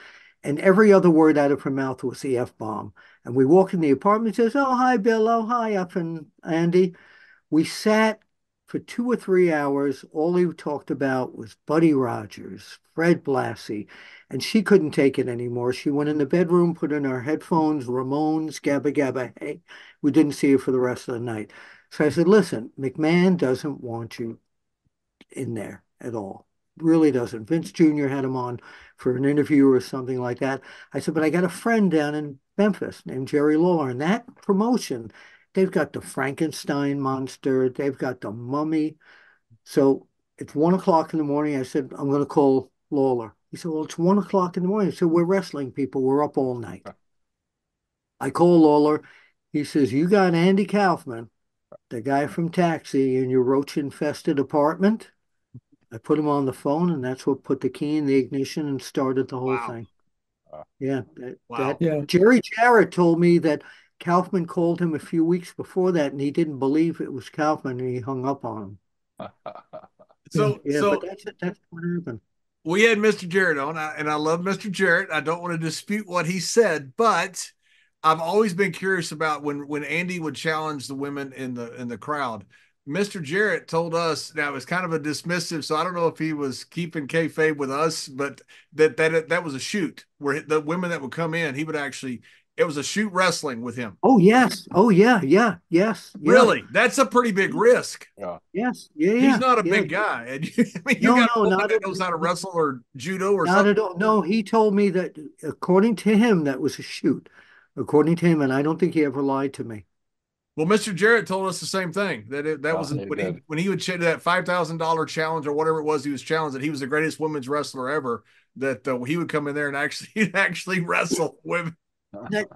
Speaker 1: And every other word out of her mouth was the F-bomb. And we walk in the apartment, says, "Oh, hi, Bill. Oh, hi, up and Andy." We sat for 2 or 3 hours. All he talked about was Buddy Rogers, Fred Blassie, and she couldn't take it anymore. She went in the bedroom, put in her headphones, Ramones, Gabba Gabba. Hey, we didn't see her for the rest of the night. So I said, "Listen, McMahon doesn't want you in there at all. Really doesn't." Vince Jr. had him on for an interview or something like that. I said, "But I got a friend down in Memphis named Jerry Lawler, and that promotion, they've got the Frankenstein monster, they've got the mummy." So it's 1 o'clock in the morning. I said, "I'm going to call Lawler." He said, "Well, it's 1 o'clock in the morning." I said, "We're wrestling people. We're up all night." I call Lawler. He says, "You got Andy Kaufman, the guy from Taxi, in your roach infested apartment?" I put him on the phone, and that's what put the key in the ignition and started the whole
Speaker 2: Wow.
Speaker 1: thing. Yeah, that
Speaker 2: Wow.
Speaker 4: Yeah.
Speaker 1: Jerry Jarrett told me that Kaufman called him a few weeks before that, and he didn't believe it was Kaufman, and he hung up on him.
Speaker 4: Yeah.
Speaker 2: So
Speaker 1: Yeah, but
Speaker 2: so
Speaker 1: that's what happened.
Speaker 2: we had Mr. Jarrett on, and I love Mr. Jarrett. I don't want to dispute what he said, but I've always been curious about when Andy would challenge the women in the crowd. Mr. Jarrett told us now it was kind of a dismissive, so I don't know if he was keeping kayfabe with us, but that was a shoot where the women that would come in, he would actually it was a shoot wrestling with him.
Speaker 1: Oh yes, oh yeah, yeah, yes, yeah,
Speaker 2: Really, that's a pretty big risk.
Speaker 3: Yeah.
Speaker 1: yes, yeah,
Speaker 2: He's
Speaker 1: yeah,
Speaker 2: not a
Speaker 1: yeah.
Speaker 2: big guy, and I mean, you
Speaker 1: No,
Speaker 2: got
Speaker 1: no,
Speaker 2: a woman that knows how to wrestle or judo or
Speaker 1: not
Speaker 2: something.
Speaker 1: at all. No, he told me that according to him, that was a shoot. According to him, and I don't think he ever lied to me.
Speaker 2: Well, Mr. Jarrett told us the same thing that was
Speaker 3: He did.
Speaker 2: when he would do that $5,000 challenge or whatever it was he was challenged that he was the greatest women's wrestler ever. That he would come in there and actually he'd actually wrestle women.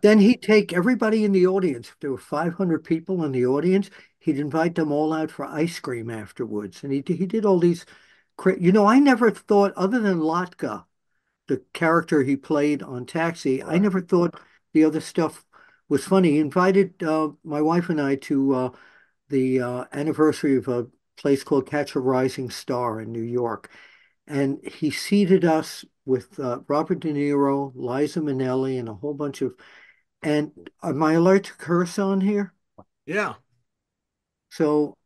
Speaker 1: Then he'd take everybody in the audience. If there were 500 people in the audience, he'd invite them all out for ice cream afterwards. And he did all these, I never thought, other than Latka, the character he played on Taxi, I
Speaker 3: Right.
Speaker 1: never thought the other stuff was funny. He invited my wife and I to the anniversary of a place called Catch a Rising Star in New York. And he seated us with Robert De Niro, Liza Minnelli, and a whole bunch of. And am I allowed to curse on here?
Speaker 2: Yeah.
Speaker 1: So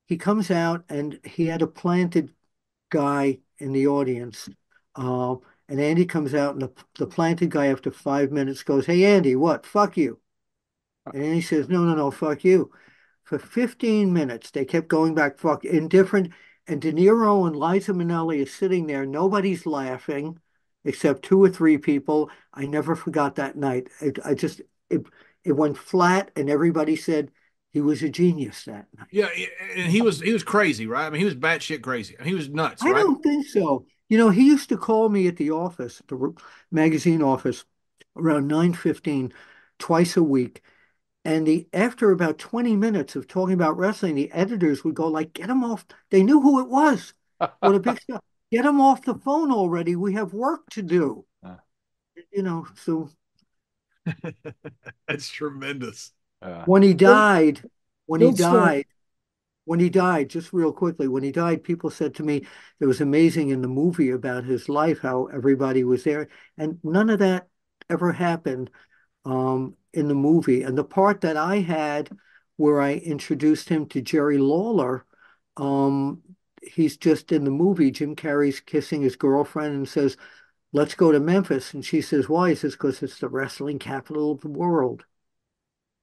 Speaker 1: he comes out and he had a planted guy in the audience. Uh, and Andy comes out, and the planted guy, after 5 minutes, goes, "Hey, Andy, what? Fuck you." And Andy says, "No, no, no, fuck you." For 15 minutes, they kept going back, fuck, indifferent. And De Niro and Liza Minnelli is sitting there. Nobody's laughing except two or three people. I never forgot that night. It went flat, and everybody said, He was a genius that night.
Speaker 2: Yeah, and he was crazy, right? I mean, he was batshit crazy. He was nuts,
Speaker 1: I
Speaker 2: right?
Speaker 1: don't think so. He used to call me at the office, the magazine office, around 9:15, twice a week. And after about 20 minutes of talking about wrestling, the editors would go like, "Get him off." They knew who it was. What a big stuff. "Get him off the phone already. We have work to do." So
Speaker 2: That's tremendous.
Speaker 1: when he
Speaker 4: Bill,
Speaker 1: died, when he
Speaker 4: Bill's story.
Speaker 1: died, when he died, just real quickly, when he died, people said to me it was amazing in the movie about his life, how everybody was there. And none of that ever happened in the movie. And the part that I had where I introduced him to Jerry Lawler, um, he's just in the movie. Jim Carrey's kissing his girlfriend and says, "Let's go to Memphis." And she says, "Why?" He says, "Because it's the wrestling capital of the world."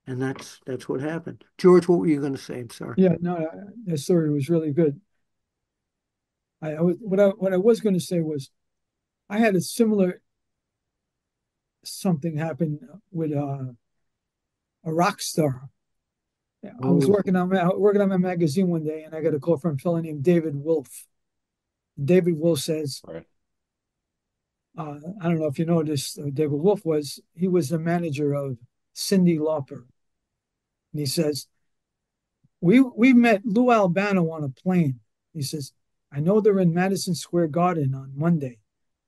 Speaker 1: And that's what happened. George, what were you going to say? I'm sorry.
Speaker 4: Yeah, no, that story was really good. What I was going to say was I had a similar something happen with a rock star. I was
Speaker 1: Oh,
Speaker 4: working on my magazine one day, and I got a call from a fellow named David Wolf. David Wolf says,
Speaker 3: Right.
Speaker 4: I don't know if you know this. David Wolf he was the manager of Cyndi Lauper, and he says we met Lou Albano on a plane. He says, "I know they're in Madison Square Garden on Monday.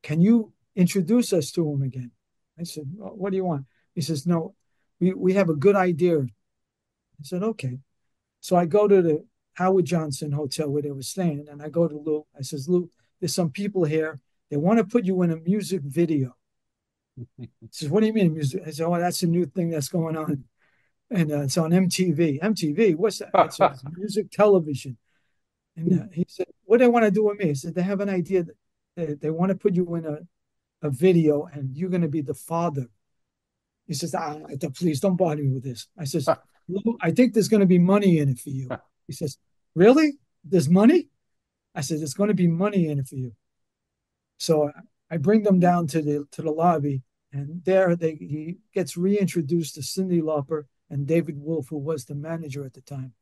Speaker 4: Can you introduce us to him again?" I said, "What do you want?" He says, "No, we have a good idea." I said, "Okay." So I go to the Howard Johnson Hotel where they were staying, and I go to Lou. I says, "Lou, there's some people here. They want to put you in a music video." He says, "What do you mean music?" I said, "Oh, that's a new thing that's going on, and it's on MTV." MTV, what's that? I said, "It's music television." And he said, "What do they want to do with me?" He said, "They have an idea that they want to put you in a video, and you're going to be the father." He says, "Please don't bother me with this." I says, "Lou, I think there's going to be money in it for you." He says, "Really? There's money?" I said, "There's going to be money in it for you." So I bring them down to the lobby, and there he gets reintroduced to Cyndi Lauper and David Wolf, who was the manager at the time,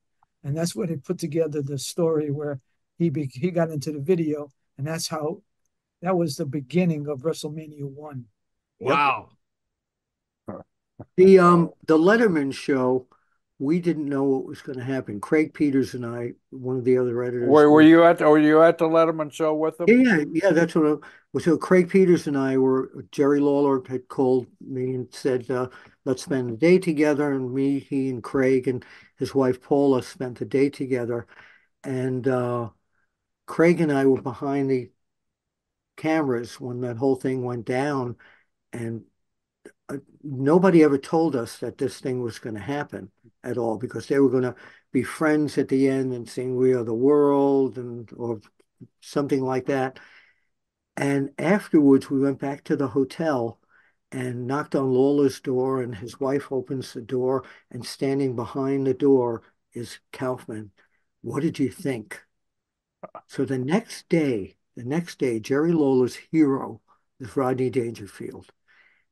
Speaker 4: and that's where they put together the story where he got into the video, and that was the beginning of WrestleMania 1.
Speaker 1: yep.
Speaker 2: Wow.
Speaker 1: The Letterman show, we didn't know what was going to happen. Craig Peters and I, one of the other editors,
Speaker 3: Were you at the Letterman show with them?
Speaker 1: yeah, that's what so Craig Peters and I Jerry Lawler had called me and said, let's spend the day together. And he and Craig and his wife Paula spent the day together. And Craig and I were behind the cameras when that whole thing went down. And nobody ever told us that this thing was going to happen at all, because they were going to be friends at the end and sing "We Are the World" or something like that. And afterwards, we went back to the hotel and knocked on Lawler's door, and his wife opens the door, and standing behind the door is Kaufman. "What did you think?" So the next day, Jerry Lawler's hero is Rodney Dangerfield.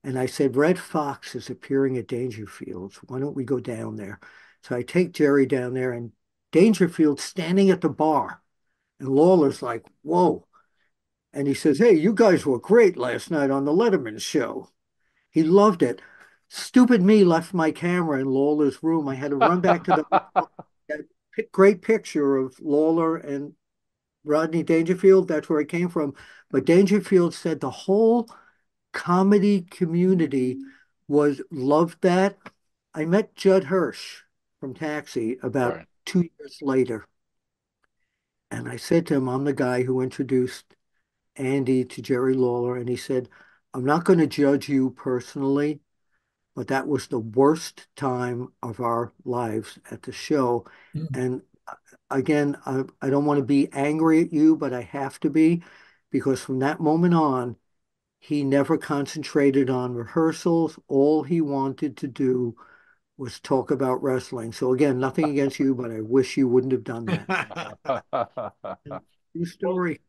Speaker 1: And I said, "Red Fox is appearing at Dangerfield's. Why don't we go down there?" So I take Jerry down there, and Dangerfield's standing at the bar. And Lawler's like, "Whoa." And he says, "Hey, you guys were great last night on the Letterman show." He loved it. Stupid me left my camera in Lawler's room. I had to run back to the hotel. That great picture of Lawler and Rodney Dangerfield. That's where it came from. But Dangerfield said the whole comedy community was loved that. I met Judd Hirsch from Taxi about
Speaker 3: Right.
Speaker 1: 2 years later. And I said to him, "I'm the guy who introduced Andy to Jerry Lawler." And he said, "I'm not going to judge you personally, but that was the worst time of our lives at the show."
Speaker 4: Mm.
Speaker 1: And again, I don't want to be angry at you, but I have to be, because from that moment on, he never concentrated on rehearsals. All he wanted to do was talk about wrestling. So again, nothing against you, but I wish you wouldn't have done that. True
Speaker 2: Well,
Speaker 1: story.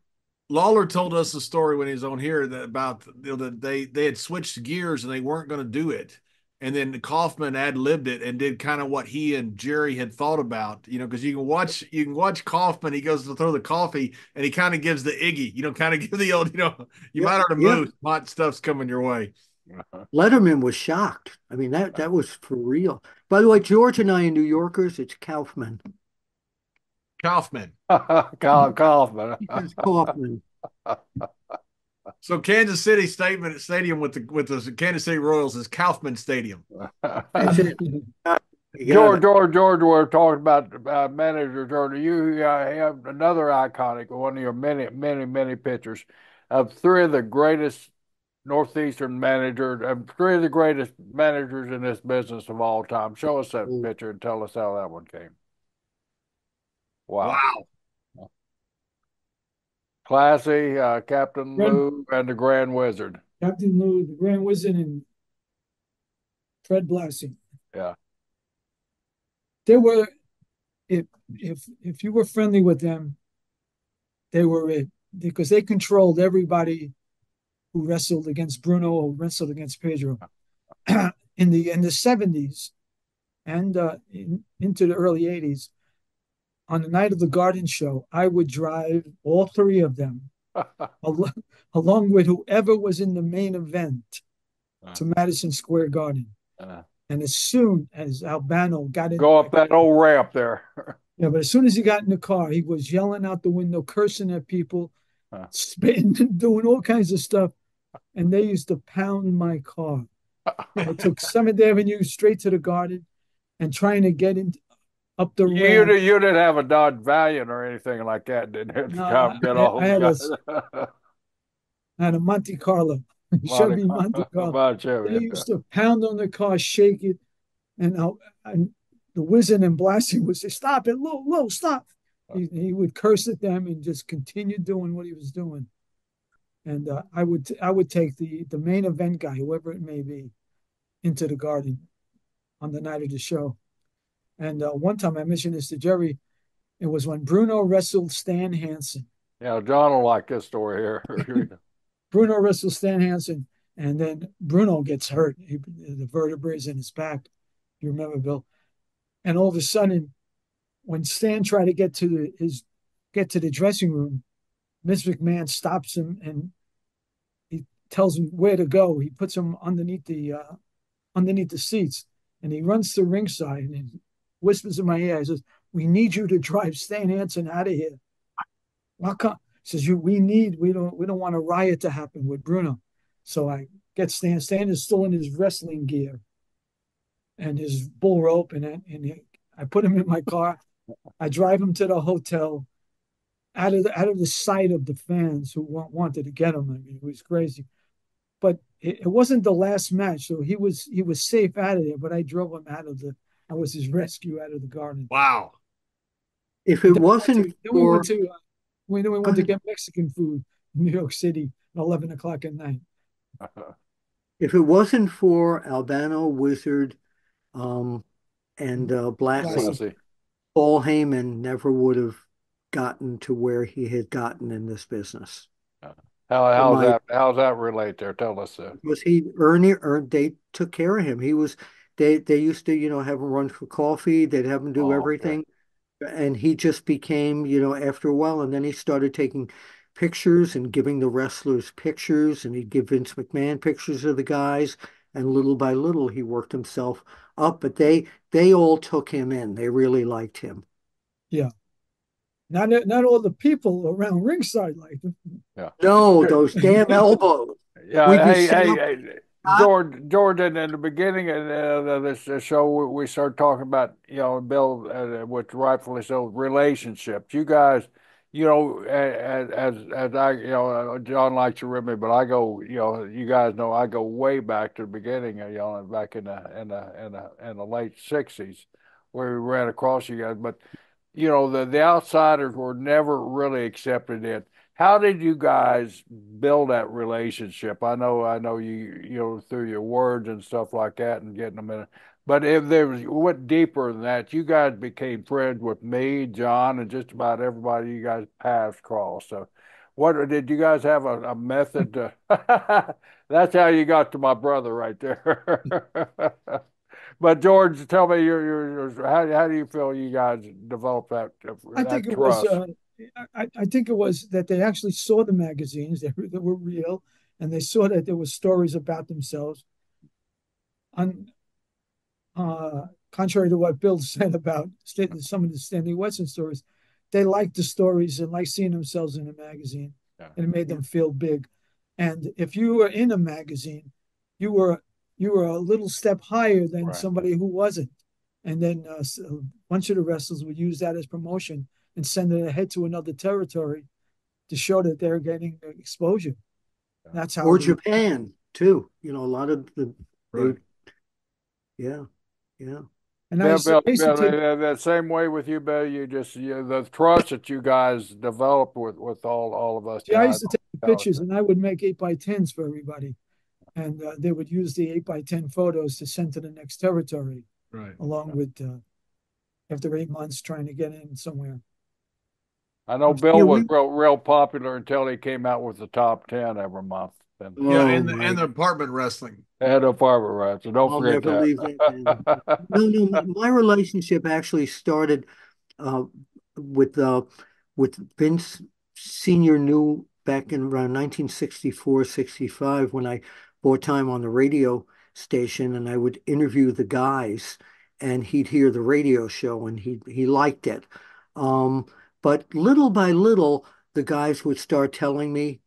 Speaker 2: Lawler told us a story when he was on here that about that they had switched gears and they weren't going to do it. and then Kaufman ad-libbed it and did kind of what he and Jerry had thought about, because you can watch Kaufman. He goes to throw the coffee and he kind of gives the Iggy, kind of give the old, you
Speaker 1: Yeah,
Speaker 2: might ought to
Speaker 1: yeah.
Speaker 2: move. Hot stuff's coming your way.
Speaker 1: Letterman was shocked. I mean, that was for real. By the way, George and I are New Yorkers. It's Kaufman.
Speaker 2: Kaufman.
Speaker 3: Kaufman.
Speaker 1: He says Kaufman.
Speaker 2: So Kansas City stadium with the Kansas City Royals is Kaufman Stadium.
Speaker 1: That's it. You got
Speaker 3: George,
Speaker 1: it.
Speaker 3: George, George, we're talking about manager Jordan. You have another iconic, one of your many, many, many pictures of three of the greatest Northeastern managers, three of the greatest managers in this business of all time. Show us that
Speaker 1: Oh,
Speaker 3: picture and tell us how that one came. Wow.
Speaker 2: Wow.
Speaker 3: Classy, Captain
Speaker 4: Grand,
Speaker 3: Lou and the Grand Wizard.
Speaker 4: Captain Lou, the Grand Wizard, and Fred Blassie.
Speaker 3: Yeah.
Speaker 4: They were if you were friendly with them, they were it because they controlled everybody who wrestled against Bruno or wrestled against Pedro in the 70s and into the early 80s. On the night of the Garden Show, I would drive all three of them al- along with whoever was in the main event to Madison Square Garden. And as soon as Albano got in,
Speaker 3: Go up that old ramp there.
Speaker 4: yeah, but as soon as he got in the car, he was yelling out the window, cursing at people, spitting, doing all kinds of stuff. And they used to pound my car. I took 7th Avenue straight to the Garden and trying to get in up the
Speaker 3: You,
Speaker 4: ramp.
Speaker 3: you didn't have a Dodge Valiant or anything like that, didn't you? To
Speaker 4: No,
Speaker 3: come get
Speaker 4: I
Speaker 3: all
Speaker 4: had a
Speaker 3: guys.
Speaker 4: I had a Monte Carlo,
Speaker 3: Monte,
Speaker 4: Chevy Monte Carlo. They
Speaker 3: Chevy.
Speaker 4: used to pound on the car, shake it, and the Wizard and Blassie would say, "Stop it, Lou, Lou, stop." He would curse at them and just continue doing what he was doing. And I would take the main event guy, whoever it may be, into the Garden on the night of the show. And one time I mentioned this to Jerry. It was when Bruno wrestled Stan Hansen.
Speaker 3: Yeah, John will like this story here.
Speaker 4: Bruno wrestles Stan Hansen, and then Bruno gets hurt. The vertebrae is in his back. You remember, Bill? And all of a sudden, when Stan tried to get to the dressing room, Miss McMahon stops him and he tells him where to go. He puts him underneath the seats, and he runs to ringside and he whispers in my ear. He says, "We need you to drive Stan Hansen out of here." How come? He says, we don't want a riot to happen with Bruno. So I get Stan. Stan is still in his wrestling gear and his bull rope, I put him in my car. I drive him to the hotel out of the sight of the fans who wanted to get him. I mean, it was crazy. But it wasn't the last match, so he was safe out of there. But I drove him I was his rescue out of the Garden.
Speaker 2: Wow.
Speaker 1: If
Speaker 4: And
Speaker 1: it wasn't
Speaker 4: then we went
Speaker 1: for,
Speaker 4: to then we
Speaker 1: go
Speaker 4: went to
Speaker 1: ahead.
Speaker 4: get Mexican food in New York City at 11 o'clock at night.
Speaker 1: If it wasn't for Albano, Wizard, um, and Blassie,
Speaker 4: Classic.
Speaker 3: Classy.
Speaker 1: Paul Heyman never would have gotten to where he had gotten in this business.
Speaker 3: How
Speaker 1: In my
Speaker 3: how's that relate there? Tell us.
Speaker 1: Was he earned they took care of him. He was they used to, have him run for coffee, they'd have him do
Speaker 3: Oh, okay.
Speaker 1: everything. And he just became, after a while, and then he started taking pictures and giving the wrestlers pictures, and he'd give Vince McMahon pictures of the guys, and little by little he worked himself up. But they all took him in. They really liked him.
Speaker 4: Yeah. Not all the people around ringside liked him.
Speaker 3: Yeah.
Speaker 1: No, those damn elbows. We'd
Speaker 3: Yeah,
Speaker 1: be
Speaker 3: hey,
Speaker 1: set
Speaker 3: hey,
Speaker 1: up.
Speaker 3: hey, Jordan. In the beginning of this show, we started talking about, Bill, which rightfully so, relationships. You guys, as I, John likes to rib me, but I go, you guys know I go way back to the beginning, back in the late '60s, where we ran across you guys. But the outsiders were never really accepted in. How did you guys build that relationship? I know you through your words and stuff like that and getting them in. But if there was went deeper than that, you guys became friends with me, John, and just about everybody you guys paths crossed. So, what did you guys have a method to That's how you got to my brother right there. But George, tell me how do you feel you guys developed
Speaker 4: I think
Speaker 3: that
Speaker 4: it was
Speaker 3: trust?
Speaker 4: I think it was that they actually saw the magazines that were real, and they saw that there were stories about themselves. On Contrary to what Bill said about some of the Stanley Weston stories, they liked the stories and liked seeing themselves in a magazine,
Speaker 3: Yeah,
Speaker 4: and it made
Speaker 1: Yeah.
Speaker 4: them feel big. And if you were in a magazine, you were you were a little step higher than
Speaker 3: right.
Speaker 4: somebody who wasn't. And then a bunch of the wrestlers would use that as promotion and send it ahead to another territory to show that they're getting exposure.
Speaker 3: Yeah.
Speaker 4: That's how
Speaker 1: Or
Speaker 4: the
Speaker 1: Japan too. You know, a lot of the they
Speaker 2: Right.
Speaker 1: yeah, yeah.
Speaker 4: and
Speaker 3: Bill, Bill,
Speaker 4: I used to
Speaker 3: Bill,
Speaker 4: take
Speaker 3: that same way with you, Bill. The trust that you guys developed with all of us
Speaker 4: see, I
Speaker 3: guys.
Speaker 4: used to take the pictures and I would make 8x10s for everybody. And they would use the 8x10 photos to send to the next territory,
Speaker 2: Right.
Speaker 4: along with after 8 months trying to get in somewhere.
Speaker 3: I know
Speaker 1: Yeah,
Speaker 3: Bill was
Speaker 1: we
Speaker 3: real popular until he came out with the top 10 every month. And
Speaker 2: Yeah,
Speaker 1: oh
Speaker 2: and
Speaker 1: my,
Speaker 2: the apartment wrestling.
Speaker 3: had a barber right, so don't
Speaker 1: I'll
Speaker 3: forget
Speaker 1: never leave that down.
Speaker 3: that.
Speaker 1: No, no, my relationship actually started uh, with Vince Senior knew back in around 1964, 65 when I bought time on the radio station and I would interview the guys and he'd hear the radio show and he liked it. Um, but little by little, the guys would start telling me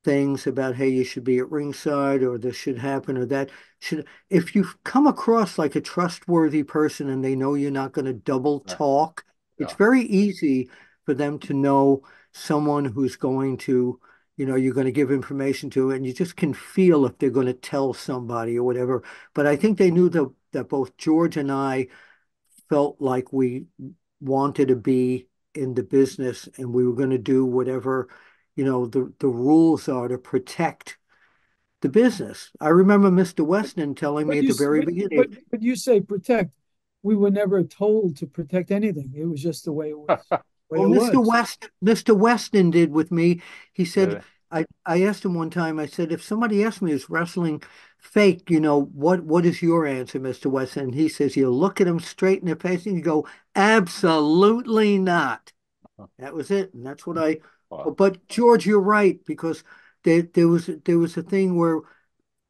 Speaker 1: things about, hey, you should be at ringside or this should happen or that should. If you come across like a trustworthy person and they know you're not going to double
Speaker 3: Right.
Speaker 1: talk, it's
Speaker 3: Yeah.
Speaker 1: very easy for them to know someone who's going to, you're going to give information to, and you just can feel if they're going to tell somebody or whatever. But I think they knew that both George and I felt like we wanted to be in the business and we were going to do whatever, the rules are to protect the business. I remember Mr. Weston telling me
Speaker 4: But
Speaker 1: at
Speaker 4: you
Speaker 1: the very beginning,
Speaker 4: but you say protect. We were never told to protect anything. It was just the way it was. The way
Speaker 1: well,
Speaker 4: it was.
Speaker 1: Mr. Weston did with me. He said,
Speaker 3: Yeah.
Speaker 1: I asked him one time, I said, if somebody asked me, is wrestling fake, what is your answer, Mr. Weston? And he says, you look at him straight in the face and you go, absolutely not. That was it, and that's what I.
Speaker 3: Wow.
Speaker 1: But George, you're right because there was a thing where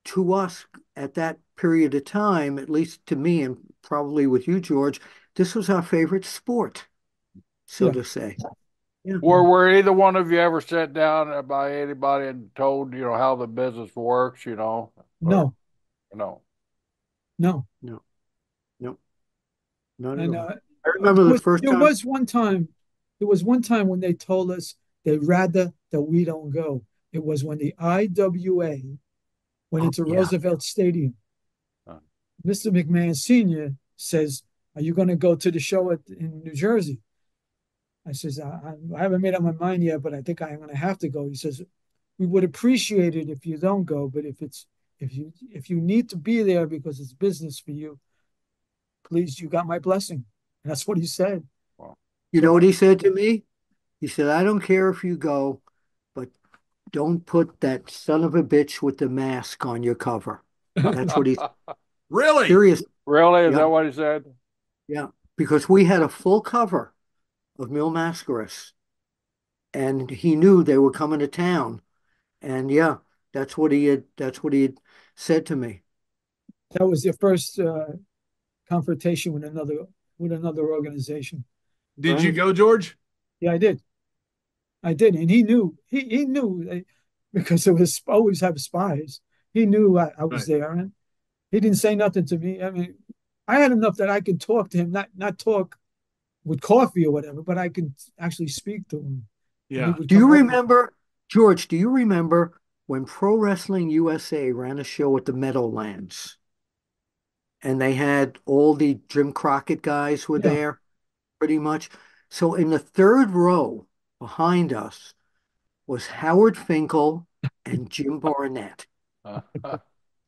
Speaker 1: to us at that period of time, at least to me, and probably with you, George, this was our favorite sport, so
Speaker 4: Yeah.
Speaker 1: to say. Yeah.
Speaker 3: Were either one of you ever sat down by anybody and told, how the business works, or
Speaker 4: No.
Speaker 3: no?
Speaker 4: No.
Speaker 1: No, no, not at
Speaker 4: And
Speaker 1: all. I remember the first
Speaker 4: there
Speaker 1: time.
Speaker 4: was one time. There was one time when they told us they'd rather that we don't go. It was when the IWA went
Speaker 1: Oh
Speaker 4: into
Speaker 1: yeah.
Speaker 4: Roosevelt Stadium.
Speaker 3: Uh,
Speaker 4: Mr. McMahon Sr. says, "Are you going to go to the show in New Jersey?" I says, I haven't made up my mind yet, but I think I'm going to have to go. He says, "We would appreciate it if you don't go, but if you need to be there because it's business for you, please, you got my blessing." And that's what he said.
Speaker 3: well,
Speaker 1: You know
Speaker 4: So
Speaker 1: what he said to me? He said, I don't care if you go, but don't put that son of a bitch with the mask on your cover. That's what he's
Speaker 2: Really?
Speaker 1: serious.
Speaker 3: really? Is
Speaker 1: Yeah,
Speaker 3: that what he said?
Speaker 1: yeah. Because we had a full cover of Mil Mascaras, and he knew they were coming to town. And yeah, that's what he had said to me.
Speaker 4: that was their first confrontation with another organization.
Speaker 2: Did you
Speaker 1: Right?
Speaker 2: go, George?
Speaker 4: Yeah, I did, and he knew because it was always have spies. He knew I was
Speaker 2: Right.
Speaker 4: there, and he didn't say nothing to me. I mean, I had enough that I could talk to him, not talk with coffee or whatever, but I could actually speak to him, and he
Speaker 2: Yeah.
Speaker 4: would
Speaker 1: Do
Speaker 4: come
Speaker 1: you
Speaker 4: over.
Speaker 1: remember, George, do you remember when Pro Wrestling USA ran a show at the Meadowlands and they had all the Jim Crockett guys were
Speaker 4: Yeah,
Speaker 1: there pretty much? So in the third row behind us was Howard Finkel and Jim Barnett.
Speaker 3: Uh,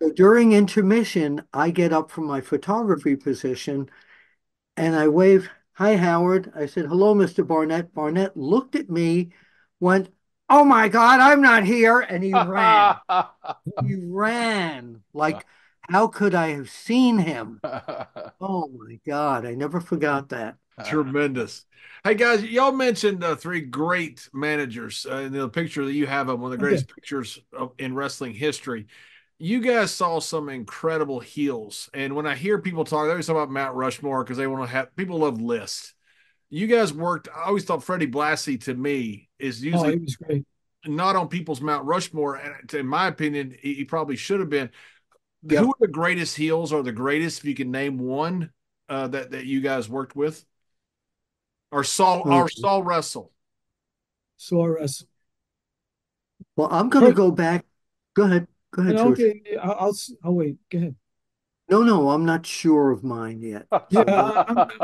Speaker 1: So during intermission, I get up from my photography position and I wave, hi, Howard. I said, hello, Mr. Barnett. Barnett looked at me, went, oh my God, I'm not here. And he ran. He ran. Like, how could I have seen him? Oh my God, I never forgot that.
Speaker 2: Tremendous. Hey guys, y'all mentioned three great managers in the picture that you have of one of the
Speaker 4: Okay.
Speaker 2: greatest pictures in wrestling history. You guys saw some incredible heels, and when I hear people talk, they always talk about Mount Rushmore because they want to have people love lists. You guys worked. I always thought Freddie Blassie to me is
Speaker 4: Oh,
Speaker 2: usually
Speaker 4: he was great.
Speaker 2: not on people's Mount Rushmore, and in my opinion, he probably should have been. Who
Speaker 1: Yep.
Speaker 2: are the greatest heels or the greatest, if you can name one that you guys worked with
Speaker 1: Uh,
Speaker 2: or saw wrestle?
Speaker 4: Saw us.
Speaker 1: well, I'm going to
Speaker 4: Fred,
Speaker 1: go back. Go ahead. Go ahead, George.
Speaker 4: okay, I'll wait. Go ahead.
Speaker 1: No, no, I'm not sure of mine yet.
Speaker 4: Yeah,
Speaker 1: So go.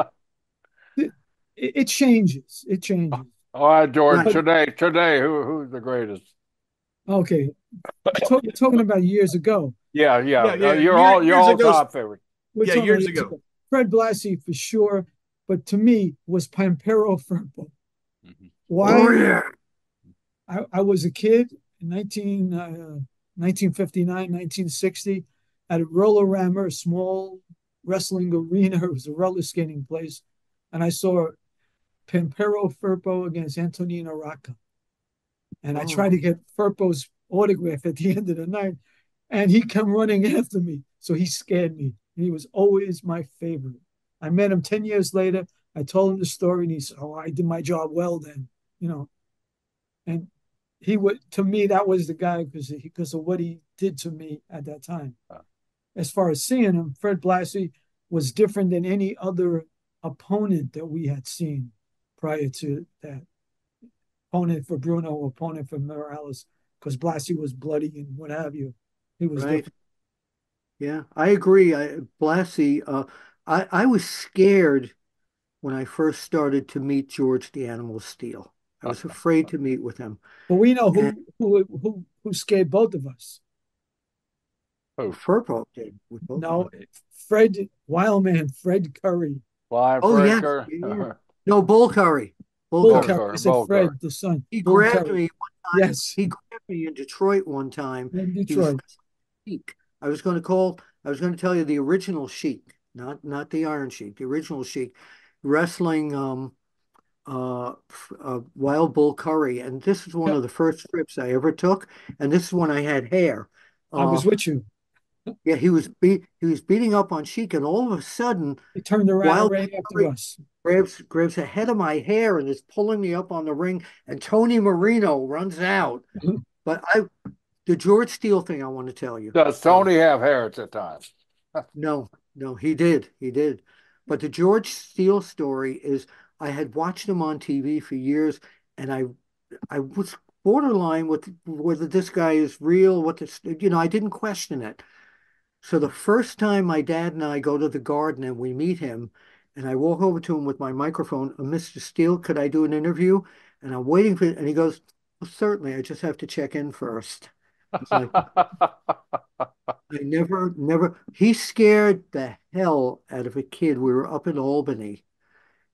Speaker 4: it, it changes. It changes.
Speaker 3: All right, George.
Speaker 1: Right.
Speaker 4: But
Speaker 3: Today, who's the greatest?
Speaker 4: okay, we're talking about years ago.
Speaker 3: Yeah,
Speaker 2: Yeah,
Speaker 3: yeah.
Speaker 2: yeah.
Speaker 3: Your
Speaker 2: Years
Speaker 3: all
Speaker 2: ago.
Speaker 3: time favorite.
Speaker 4: We're
Speaker 2: Yeah,
Speaker 4: talking about
Speaker 2: years
Speaker 4: years
Speaker 2: ago.
Speaker 4: ago. Fred Blassie for sure, but to me was Pampero Firpo.
Speaker 3: Mhm.
Speaker 1: Oh
Speaker 4: Why?
Speaker 1: yeah.
Speaker 4: I was a kid in 1959, 1960 at a roller rammer, a small wrestling arena. It was a roller skating place. And I saw Pampero Firpo against Antonino Rocca. And I tried
Speaker 1: Oh,
Speaker 4: to get Firpo's autograph at the end of the night, and he come running after me. So he scared me. He was always my favorite. I met him 10 years later. I told him the story, and he said, "Oh, I did my job well then," you know. And he would, to me, that was the guy because of what he did to me at that time. As far as seeing him, Fred Blassie was different than any other opponent that we had seen prior to that. Opponent for Bruno, opponent for Morales, because Blassie was bloody and what have you. He was
Speaker 1: right.
Speaker 4: different.
Speaker 1: Yeah, I agree. Blassie, I was scared when I first started to meet George the Animal Steel. I was afraid to meet with him.
Speaker 4: But we know
Speaker 1: And
Speaker 4: who scared both of us.
Speaker 3: Who?
Speaker 1: Furpo did with both of
Speaker 4: No,
Speaker 1: us.
Speaker 4: Fred Wildman, Fred Curry,
Speaker 3: Blind
Speaker 1: Oh,
Speaker 3: Fred
Speaker 1: yes.
Speaker 3: Kerr.
Speaker 1: Yeah, yeah. No, Bull Curry. Bull
Speaker 4: Bull
Speaker 3: Bull
Speaker 1: Curry.
Speaker 4: Curry. I
Speaker 3: Kerr.
Speaker 4: said
Speaker 3: Bull Kerr.
Speaker 4: Fred, the son.
Speaker 1: He
Speaker 4: Bull
Speaker 1: grabbed
Speaker 4: Curry.
Speaker 1: me.
Speaker 4: Yes,
Speaker 1: He grabbed me in Detroit one time.
Speaker 4: in
Speaker 1: He was
Speaker 4: Detroit.
Speaker 1: Sheik. I was going to tell you the original Sheik, not the Iron Sheik, the original Sheik, wrestling Wild Bull Curry. And this is one
Speaker 4: Yeah,
Speaker 1: of the first trips I ever took. And this is when I had hair.
Speaker 4: I
Speaker 1: Uh,
Speaker 4: was with you.
Speaker 1: yeah, he was beating up on Sheik, and all of a sudden,
Speaker 4: He turned around
Speaker 1: Wild
Speaker 4: right after
Speaker 1: Curry
Speaker 4: us.
Speaker 1: grabs a head of my hair and is pulling me up on the ring, and Tony Marino runs out. But the George Steele thing I want to tell you.
Speaker 3: Does
Speaker 1: So
Speaker 3: Tony have hair at the time?
Speaker 1: no, no, he did. But the George Steele story is I had watched him on TV for years, and I was borderline with whether this guy is real, what this, I didn't question it. So the first time my dad and I go to the garden and we meet him, and I walk over to him with my microphone, Mr. Steele, could I do an interview? And I'm waiting for it, and he goes, well, certainly, I just have to check in first. It's like I never. He scared the hell out of a kid. We were up in Albany,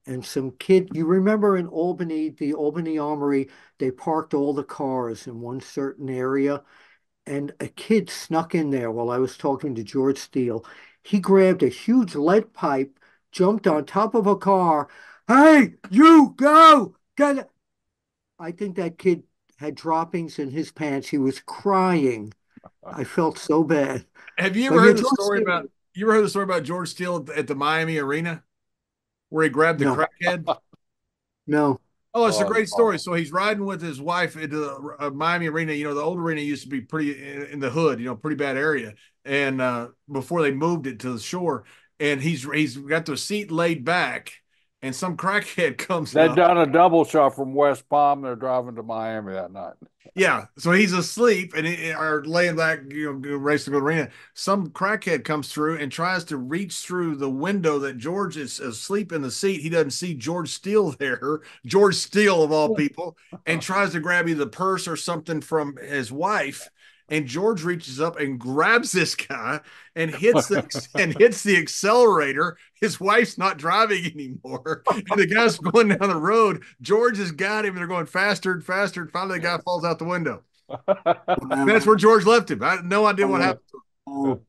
Speaker 1: and some kid. You remember in Albany, the Albany Armory, they parked all the cars in one certain area, and a kid snuck in there while I was talking to George Steele. He grabbed a huge lead pipe, jumped on top of a car. Hey, you go! Get it. I think that kid had droppings in his pants. He was crying. I felt so bad.
Speaker 2: Have you ever
Speaker 1: But yeah,
Speaker 2: heard the
Speaker 1: George
Speaker 2: story
Speaker 1: Steele.
Speaker 2: about? You ever heard the story about George Steele at the Miami Arena where he grabbed the
Speaker 1: No,
Speaker 2: crackhead?
Speaker 1: no.
Speaker 2: Oh, it's a
Speaker 3: Oh, it's
Speaker 2: great story.
Speaker 3: awful.
Speaker 2: So he's riding with his wife into the Miami Arena. You know, the old arena used to be pretty in the hood. You know, pretty bad area. And before they moved it to the shore, and he's got the seat laid back, and some crackhead comes
Speaker 3: They'd
Speaker 2: up.
Speaker 3: done a double shot from West Palm. They're driving to Miami that night.
Speaker 2: Yeah, so he's asleep and or laying back, racing to the arena. Some crackhead comes through and tries to reach through the window that George is asleep in the seat. He doesn't see George Steele there, George Steele of all people, and tries to grab either the purse or something from his wife. and George reaches up and grabs this guy and hits the accelerator. His wife's not driving anymore, and the guy's going down the road. George has got him, and they're going faster and faster, and finally the guy falls out the window. That's
Speaker 1: Wow.
Speaker 2: where George left him. I had no idea what
Speaker 1: Oh,
Speaker 2: happened to him.
Speaker 1: oh.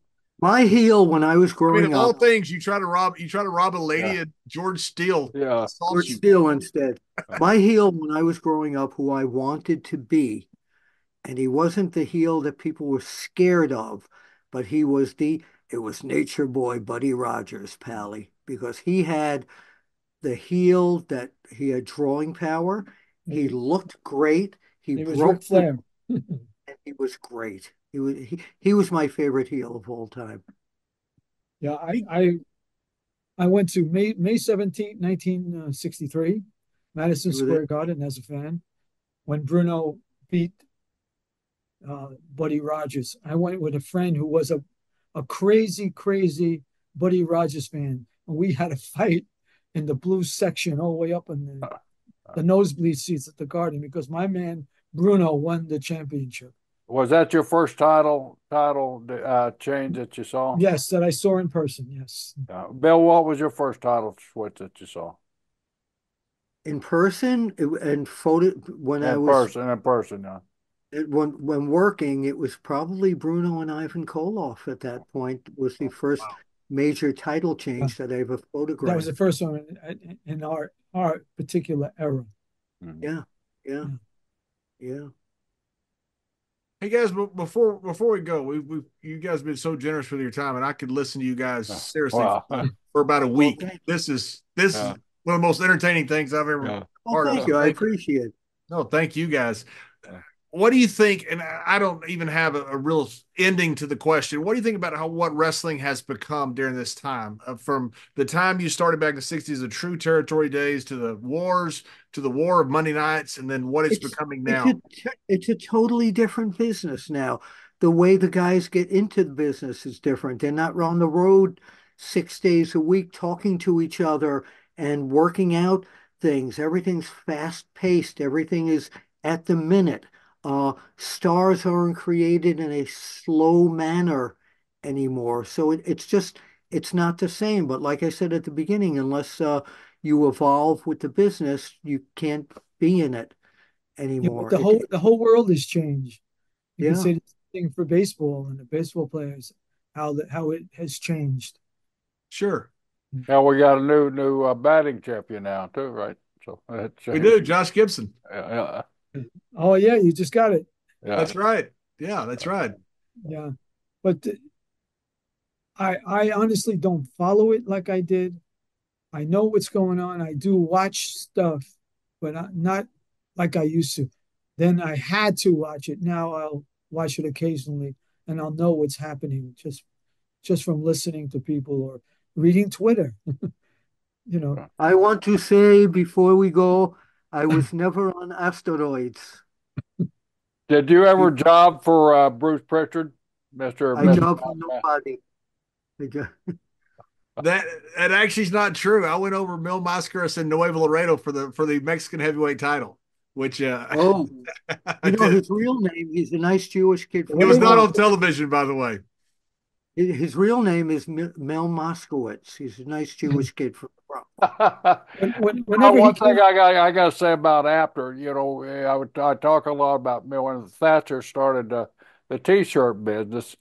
Speaker 1: My heel when I was
Speaker 2: I mean, of
Speaker 1: growing
Speaker 2: all
Speaker 1: up,
Speaker 2: things, you try to rob a lady,
Speaker 3: Yeah.
Speaker 2: and George Steele
Speaker 3: Yeah.
Speaker 2: assaults
Speaker 1: George
Speaker 2: you.
Speaker 1: Steele instead. My heel when I was growing up, who I wanted to be, and he wasn't the heel that people were scared of, but it was Nature Boy Buddy Rogers, Pally, because he had the heel that he had drawing power. He
Speaker 4: He,
Speaker 1: looked great. He
Speaker 4: he was Ric
Speaker 1: broke the,
Speaker 4: Flair.
Speaker 1: and he was great. He was my favorite heel of all time.
Speaker 4: Yeah, I went to May 17th, 1963, Madison
Speaker 1: You were there?
Speaker 4: Square Garden as a fan when Bruno beat Buddy Rogers. I went with a friend who was a crazy, crazy Buddy Rogers fan. And we had a fight in the blue section all the way up in the nosebleed seats at the Garden because my man Bruno won the championship.
Speaker 3: Was that your first title change that you saw?
Speaker 4: Yes, that I saw in person. Yes.
Speaker 3: Bill, what was your first title switch that you saw?
Speaker 1: In person and photo when I was
Speaker 3: In person, yeah.
Speaker 1: when working, it was probably Bruno and Ivan Koloff at that point was the first
Speaker 2: Wow.
Speaker 1: major title
Speaker 4: Uh,
Speaker 1: change that I ever
Speaker 4: that was the
Speaker 1: photographed.
Speaker 4: first one in our particular era.
Speaker 3: Mhm.
Speaker 1: Yeah, yeah,
Speaker 4: Yeah.
Speaker 1: yeah.
Speaker 2: Hey guys, before we go, we you guys have been so generous with your time, and I could listen to you guys
Speaker 3: Yeah.
Speaker 2: seriously
Speaker 3: Wow.
Speaker 2: for about a
Speaker 1: Well,
Speaker 2: week.
Speaker 1: thank
Speaker 2: This is
Speaker 3: Yeah.
Speaker 2: one of the most entertaining things I've ever
Speaker 3: Yeah.
Speaker 1: well,
Speaker 2: part of.
Speaker 1: thank
Speaker 2: So
Speaker 1: you. I
Speaker 2: thank you.
Speaker 1: appreciate it.
Speaker 2: No, thank you guys.
Speaker 3: Yeah.
Speaker 2: What do you think? And I don't even have a real ending to the question. What do you think about what wrestling has become during this time? From the time you started back in the 60s, the true territory days, to the wars, to the war of Monday nights, and then what it's
Speaker 1: It's
Speaker 2: becoming
Speaker 1: it's
Speaker 2: now.
Speaker 1: a totally different business now. The way the guys get into the business is different. They're not on the road 6 days a week talking to each other and working out things. Everything's fast paced. Everything is at the minute. Stars aren't created in a slow manner anymore. So it's not the same. But like I said at the beginning, unless you evolve with the business, you can't be in it
Speaker 4: Yeah, but
Speaker 1: anymore.
Speaker 4: the whole world has changed. You could
Speaker 1: Yeah.
Speaker 4: say the same thing for baseball and the baseball players, how it has changed.
Speaker 2: Sure,
Speaker 3: Now we got a new batting champion now too, right? So that
Speaker 2: we
Speaker 3: changed.
Speaker 2: do. Josh Gibson.
Speaker 3: Yeah,
Speaker 4: Oh yeah, you just got it.
Speaker 3: yeah,
Speaker 2: That's right. Yeah, that's right.
Speaker 4: Yeah, but I honestly don't follow it like I did. I know what's going on. I do watch stuff, but not like I used to. Then I had to watch it. Now I'll watch it occasionally, and I'll know what's happening just from listening to people or reading Twitter. You know,
Speaker 3: yeah.
Speaker 1: I want to say before we go, I was never on asteroids.
Speaker 3: Did you ever job for Bruce Pritchard,
Speaker 1: I
Speaker 3: Mister?
Speaker 1: job for nobody. I jo-
Speaker 2: That that actually is not true. I went over Mil Mascaras in Nuevo Laredo for the Mexican heavyweight title, which
Speaker 1: Oh,
Speaker 2: I did.
Speaker 1: his real name, he's a nice Jewish kid
Speaker 2: It
Speaker 1: from
Speaker 4: what
Speaker 1: the
Speaker 2: was
Speaker 4: did
Speaker 2: not
Speaker 1: Bronx.
Speaker 2: on television, by the way.
Speaker 1: His real name is Mel Moskowitz. He's a nice Jewish kid from the Bronx.
Speaker 4: whenever he
Speaker 3: One thing
Speaker 4: came.
Speaker 3: I got to say about APTER, I talk a lot about when Thatcher started the T-shirt business.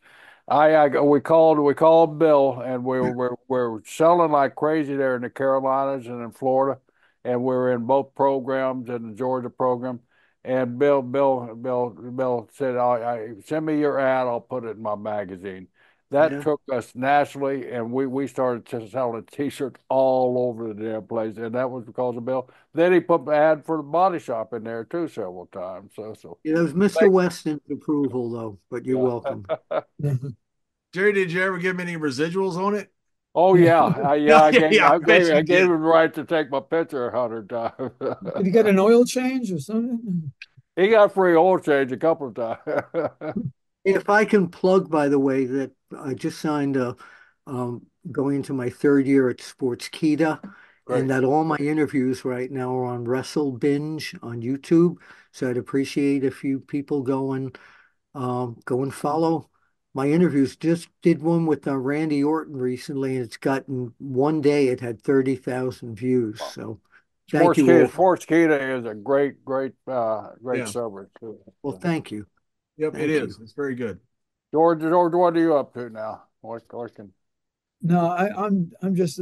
Speaker 3: We called Bill, and we were selling like crazy there in the Carolinas and in Florida, and we were in both programs in the Georgia program. And Bill said, Send me your ad, I'll put it in my magazine." That
Speaker 1: Yeah.
Speaker 3: took us nationally, and we started selling T-shirts all over the damn place, and that was because of Bill. Then he put the ad for the body shop in there too several times. So
Speaker 1: It was Mr.
Speaker 3: thank
Speaker 1: Weston's approval, though, but you're welcome.
Speaker 3: yeah.
Speaker 2: Jerry, did you ever give him any residuals on it?
Speaker 3: Oh
Speaker 4: Yeah.
Speaker 3: yeah,
Speaker 2: Yeah, yeah, yeah. I bet
Speaker 3: I
Speaker 2: you
Speaker 3: gave
Speaker 2: did.
Speaker 3: him the right to take my picture 100 times.
Speaker 4: Did he get an oil change or something?
Speaker 3: He got free oil change a couple of times.
Speaker 1: If I can plug, by the way, that I just signed going into my third year at Sportskeeda, and
Speaker 3: Great.
Speaker 1: that all my interviews right now are on Wrestle Binge on YouTube. So I'd appreciate if you people go and Go and follow my interviews. Just did one with Randy Orton recently, and it's gotten one day, it had 30,000 views. So thank you all.
Speaker 3: Sportskeeda is a great
Speaker 2: Yeah.
Speaker 3: service too.
Speaker 1: Well, thank you.
Speaker 2: Yep, it
Speaker 1: Thank you.
Speaker 2: is. It's very good.
Speaker 3: George, what are you up to now? What can
Speaker 4: No, I'm just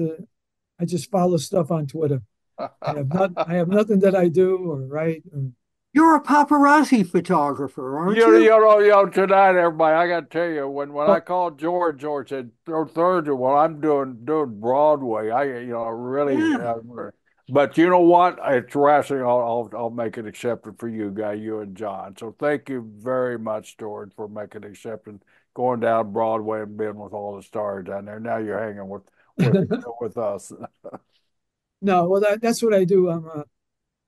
Speaker 4: I just follow stuff on Twitter. I have nothing that I do or write. Or,
Speaker 1: You're a paparazzi photographer, aren't you?
Speaker 3: tonight, everybody, I got to tell you, when I
Speaker 4: well,
Speaker 3: called George said, Thursday, well, I'm doing Broadway. Really,
Speaker 1: Yeah.
Speaker 3: but you know what? It's wrestling. I'll make an exception for you, you and John. So thank you very much, George, for making an exception, going down Broadway and being with all the stars down there. Now you're hanging with with us.
Speaker 4: no, well that's what I do. I'm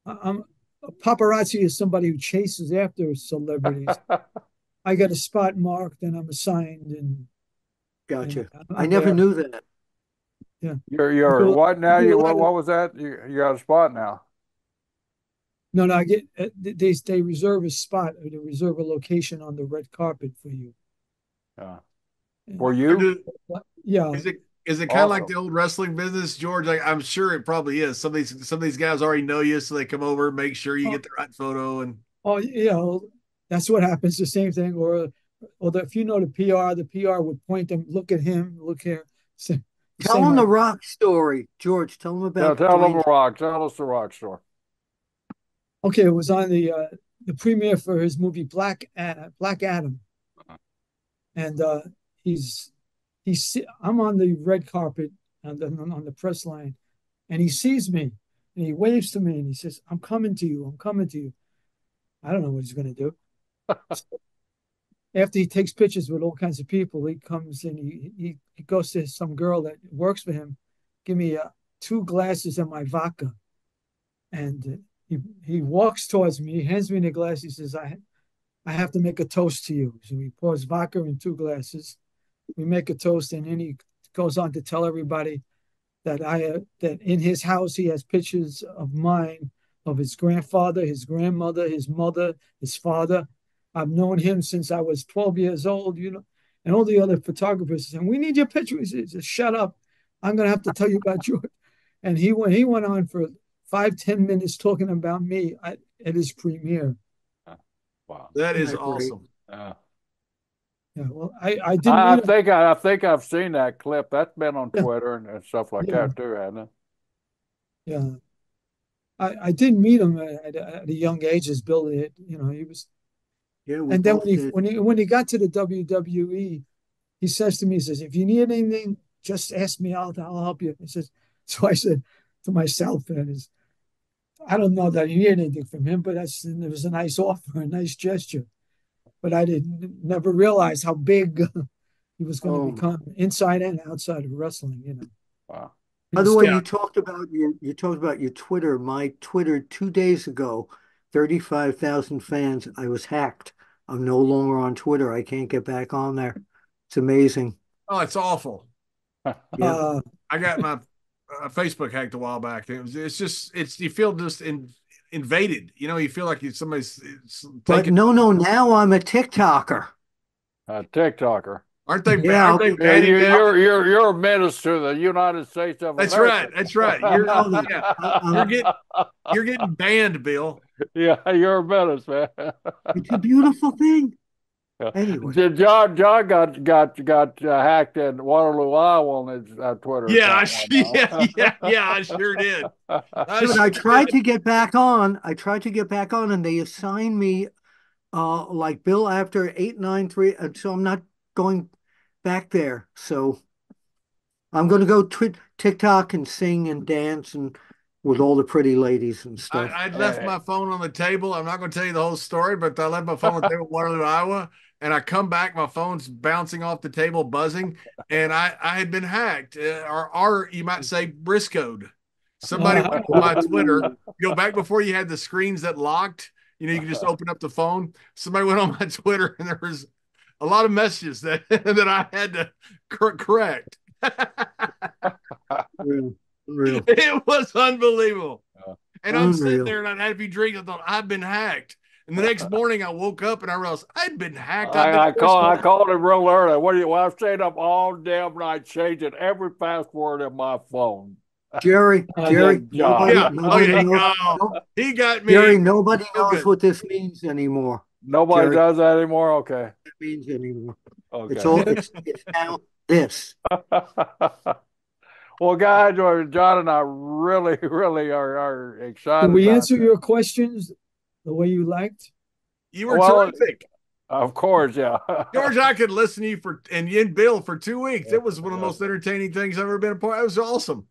Speaker 4: a paparazzi is somebody who chases after celebrities. I get a spot marked and I'm assigned and
Speaker 1: Gotcha. I
Speaker 4: I'm
Speaker 1: never
Speaker 4: there.
Speaker 1: knew that.
Speaker 4: Yeah. I
Speaker 3: You're
Speaker 4: do,
Speaker 3: what
Speaker 4: I
Speaker 3: now?
Speaker 4: do a lot of
Speaker 3: What was that? You got a spot now?
Speaker 4: no, no. I get they reserve a spot or they reserve a location on the red carpet for you.
Speaker 3: Yeah. For
Speaker 4: And,
Speaker 2: Or
Speaker 3: you?
Speaker 4: yeah,
Speaker 2: is it kind of like
Speaker 3: Awesome.
Speaker 2: the old wrestling business, George? I'm sure it probably is. Some of these guys already know you, so they come over, make sure you
Speaker 4: oh,
Speaker 2: get the right photo, and
Speaker 4: oh, that's what happens. The same thing, if you know the PR would point them, look at him, look here,
Speaker 1: Tell
Speaker 4: same
Speaker 1: them the
Speaker 4: idea.
Speaker 1: rock story, George. Tell them
Speaker 3: Yeah,
Speaker 1: about
Speaker 3: tell them
Speaker 1: Dwayne.
Speaker 3: the rock. Tell us the rock story.
Speaker 4: Okay, it was on the premiere for his movie Black Adam, and he's I'm on the red carpet on the press line, and he sees me and he waves to me and he says, "I'm coming to you. I'm coming to you." I don't know what he's going to do. After he takes pictures with all kinds of people, he comes and he goes to some girl that works for him, give me two glasses of my vodka, and he walks towards me, he hands me the glass, he says, I have to make a toast to you. So he pours vodka in two glasses. We make a toast, and then he goes on to tell everybody that in his house he has pictures of mine, of his grandfather, his grandmother, his mother, his father. I've known him since I was 12 years old, and all the other photographers saying, "We need your picture." He says, "Shut up! I'm going to have to tell you about George." And he went on for 5-10 minutes talking about me at his premiere.
Speaker 3: Wow.
Speaker 2: that
Speaker 1: Isn't
Speaker 2: is
Speaker 1: that great?
Speaker 2: awesome.
Speaker 3: Yeah.
Speaker 4: Yeah, well, I didn't meet him.
Speaker 3: I think I've seen that clip. That's been on
Speaker 4: Yeah,
Speaker 3: Twitter and stuff like
Speaker 4: yeah,
Speaker 3: that too, hasn't it?
Speaker 4: yeah. I did meet him at a young age as Billy. He was.
Speaker 1: Yeah, we
Speaker 4: And then
Speaker 1: both did.
Speaker 4: when he got to the WWE, he says to me, he says, "If you need anything, just ask me. I'll help you." He says. So I said to myself, I don't know that I need anything from him, but it was a nice offer, a nice gesture. But I didn't never realize how big he was going to
Speaker 1: Oh,
Speaker 4: become inside and outside of wrestling.
Speaker 3: Wow.
Speaker 4: He
Speaker 1: by the
Speaker 4: was
Speaker 1: way,
Speaker 2: Yeah.
Speaker 1: you talked about your Twitter. My Twitter 2 days ago, 35,000 fans. I was hacked. I'm no longer on Twitter. I can't get back on there. It's amazing.
Speaker 2: Oh, it's awful.
Speaker 1: Yeah.
Speaker 4: uh,
Speaker 2: I got my Facebook hacked a while back. It's you feel just invaded. You feel like somebody's
Speaker 1: But
Speaker 2: taking.
Speaker 1: no, no, now I'm a TikToker.
Speaker 3: TikToker.
Speaker 2: Aren't they?
Speaker 1: Yeah,
Speaker 2: Aren't
Speaker 1: I'll
Speaker 2: they
Speaker 1: be,
Speaker 3: Yeah,
Speaker 2: batting down?
Speaker 3: you're a menace to the United States of
Speaker 2: That's
Speaker 3: America.
Speaker 2: right. That's right. You're
Speaker 1: no, no.
Speaker 2: yeah. You're
Speaker 1: I'm,
Speaker 2: getting you're getting banned, Bill.
Speaker 3: Yeah, you're a menace, man.
Speaker 1: it's a beautiful thing.
Speaker 3: Yeah.
Speaker 1: Anyway,
Speaker 3: John got hacked in Waterloo, Iowa on his Twitter
Speaker 2: Yeah,
Speaker 3: account one
Speaker 2: yeah. I sure did. I
Speaker 1: dude,
Speaker 2: sure
Speaker 1: I
Speaker 2: did.
Speaker 1: tried to get back on. I tried to get back on, and they assigned me like Bill after 893, and so I'm not going back there. So I'm going to go TikTok and sing and dance and with all the pretty ladies and stuff.
Speaker 2: I left
Speaker 3: Uh,
Speaker 2: my phone on the table. I'm not going to tell you the whole story, but I left my phone on the table in Waterloo, Iowa, and I come back, my phone's bouncing off the table, buzzing, and I had been hacked, or you might say briscoed. Somebody went on my Twitter.
Speaker 1: Oh,
Speaker 2: Back before you had the screens that locked. You could just open up the phone. Somebody went on my Twitter, and there was a lot of messages that that I had to correct.
Speaker 1: unreal, unreal,
Speaker 2: It was unbelievable. And I'm sitting
Speaker 1: unreal.
Speaker 2: there and I'd had a few drinks. I thought, I've been hacked. And the next morning I woke up and I realized I'd been hacked. I'd been
Speaker 3: I called him real early. Well, I've stayed up all damn night changing every password in my phone.
Speaker 1: Jerry,
Speaker 3: John.
Speaker 2: Yeah.
Speaker 1: nobody knows.
Speaker 2: He got me.
Speaker 1: Jerry, nobody
Speaker 2: So
Speaker 1: knows
Speaker 2: good.
Speaker 1: what this means anymore.
Speaker 3: Nobody
Speaker 1: Jerry,
Speaker 3: does that anymore? Okay.
Speaker 1: it means anymore.
Speaker 3: Okay.
Speaker 1: It's now this.
Speaker 3: Well, guys, John and I really, really are excited
Speaker 4: Did we
Speaker 3: about
Speaker 4: answer
Speaker 3: that.
Speaker 4: your questions the way you liked?
Speaker 2: You were
Speaker 3: Well,
Speaker 2: terrific.
Speaker 3: of course, yeah.
Speaker 2: George, I could listen to you and Bill for 2 weeks. It was one of the most entertaining things I've ever been a part of. It was awesome.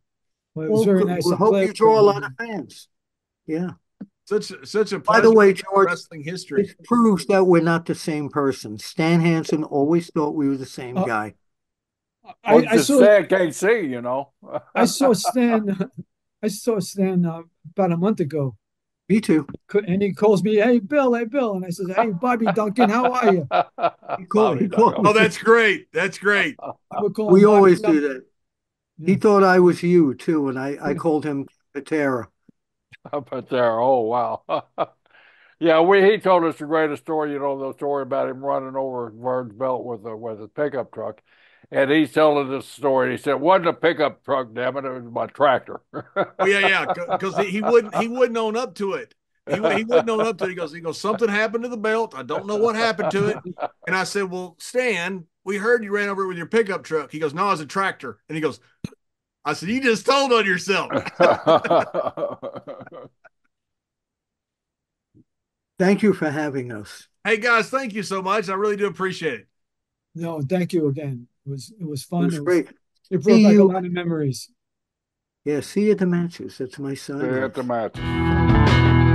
Speaker 4: Well, it was very nice.
Speaker 1: We
Speaker 4: I'm
Speaker 1: hope
Speaker 4: glad
Speaker 1: you draw a lot of fans. Yeah.
Speaker 2: Such a
Speaker 1: By the
Speaker 2: pleasure
Speaker 1: way,
Speaker 2: in
Speaker 1: George,
Speaker 2: wrestling history.
Speaker 1: this proves that we're not the same person. Stan Hansen always thought we were the same guy.
Speaker 3: Well,
Speaker 4: I
Speaker 3: just
Speaker 4: saw
Speaker 3: say can't see, you know.
Speaker 4: I saw Stan I saw Stan about a month ago.
Speaker 1: Me too.
Speaker 4: And he calls me, hey Bill, and I says, hey Bobby Duncan, how are you?
Speaker 1: He
Speaker 3: Bobby
Speaker 1: called
Speaker 2: Oh,
Speaker 1: me.
Speaker 2: that's great. That's great.
Speaker 4: I would call
Speaker 1: We
Speaker 4: him Bobby
Speaker 1: always
Speaker 4: Duncan.
Speaker 1: do that. He
Speaker 4: Yeah.
Speaker 1: thought I was you too, and I called him Patera.
Speaker 3: But there, oh wow. Yeah, he told us the greatest story, you know, the story about him running over Vern's belt with a pickup truck. And he's telling this story. He said, it wasn't a pickup truck, damn it, it was my tractor.
Speaker 2: Oh yeah, because he wouldn't own up to it. He wouldn't own up to it. He goes, something happened to the belt. I don't know what happened to it. And I said, well, Stan, we heard you ran over it with your pickup truck. He goes, no, it's a tractor. And he goes, I said, you just told on yourself.
Speaker 1: Thank you for having us.
Speaker 2: Hey guys, thank you so much. I really do appreciate it.
Speaker 4: No, thank you again. It was
Speaker 1: It
Speaker 4: fun.
Speaker 1: was great.
Speaker 4: It
Speaker 1: See
Speaker 4: brought back a
Speaker 1: you.
Speaker 4: lot of memories.
Speaker 1: Yeah, see you at the matches. That's my sign
Speaker 3: At
Speaker 1: off.
Speaker 3: the matches.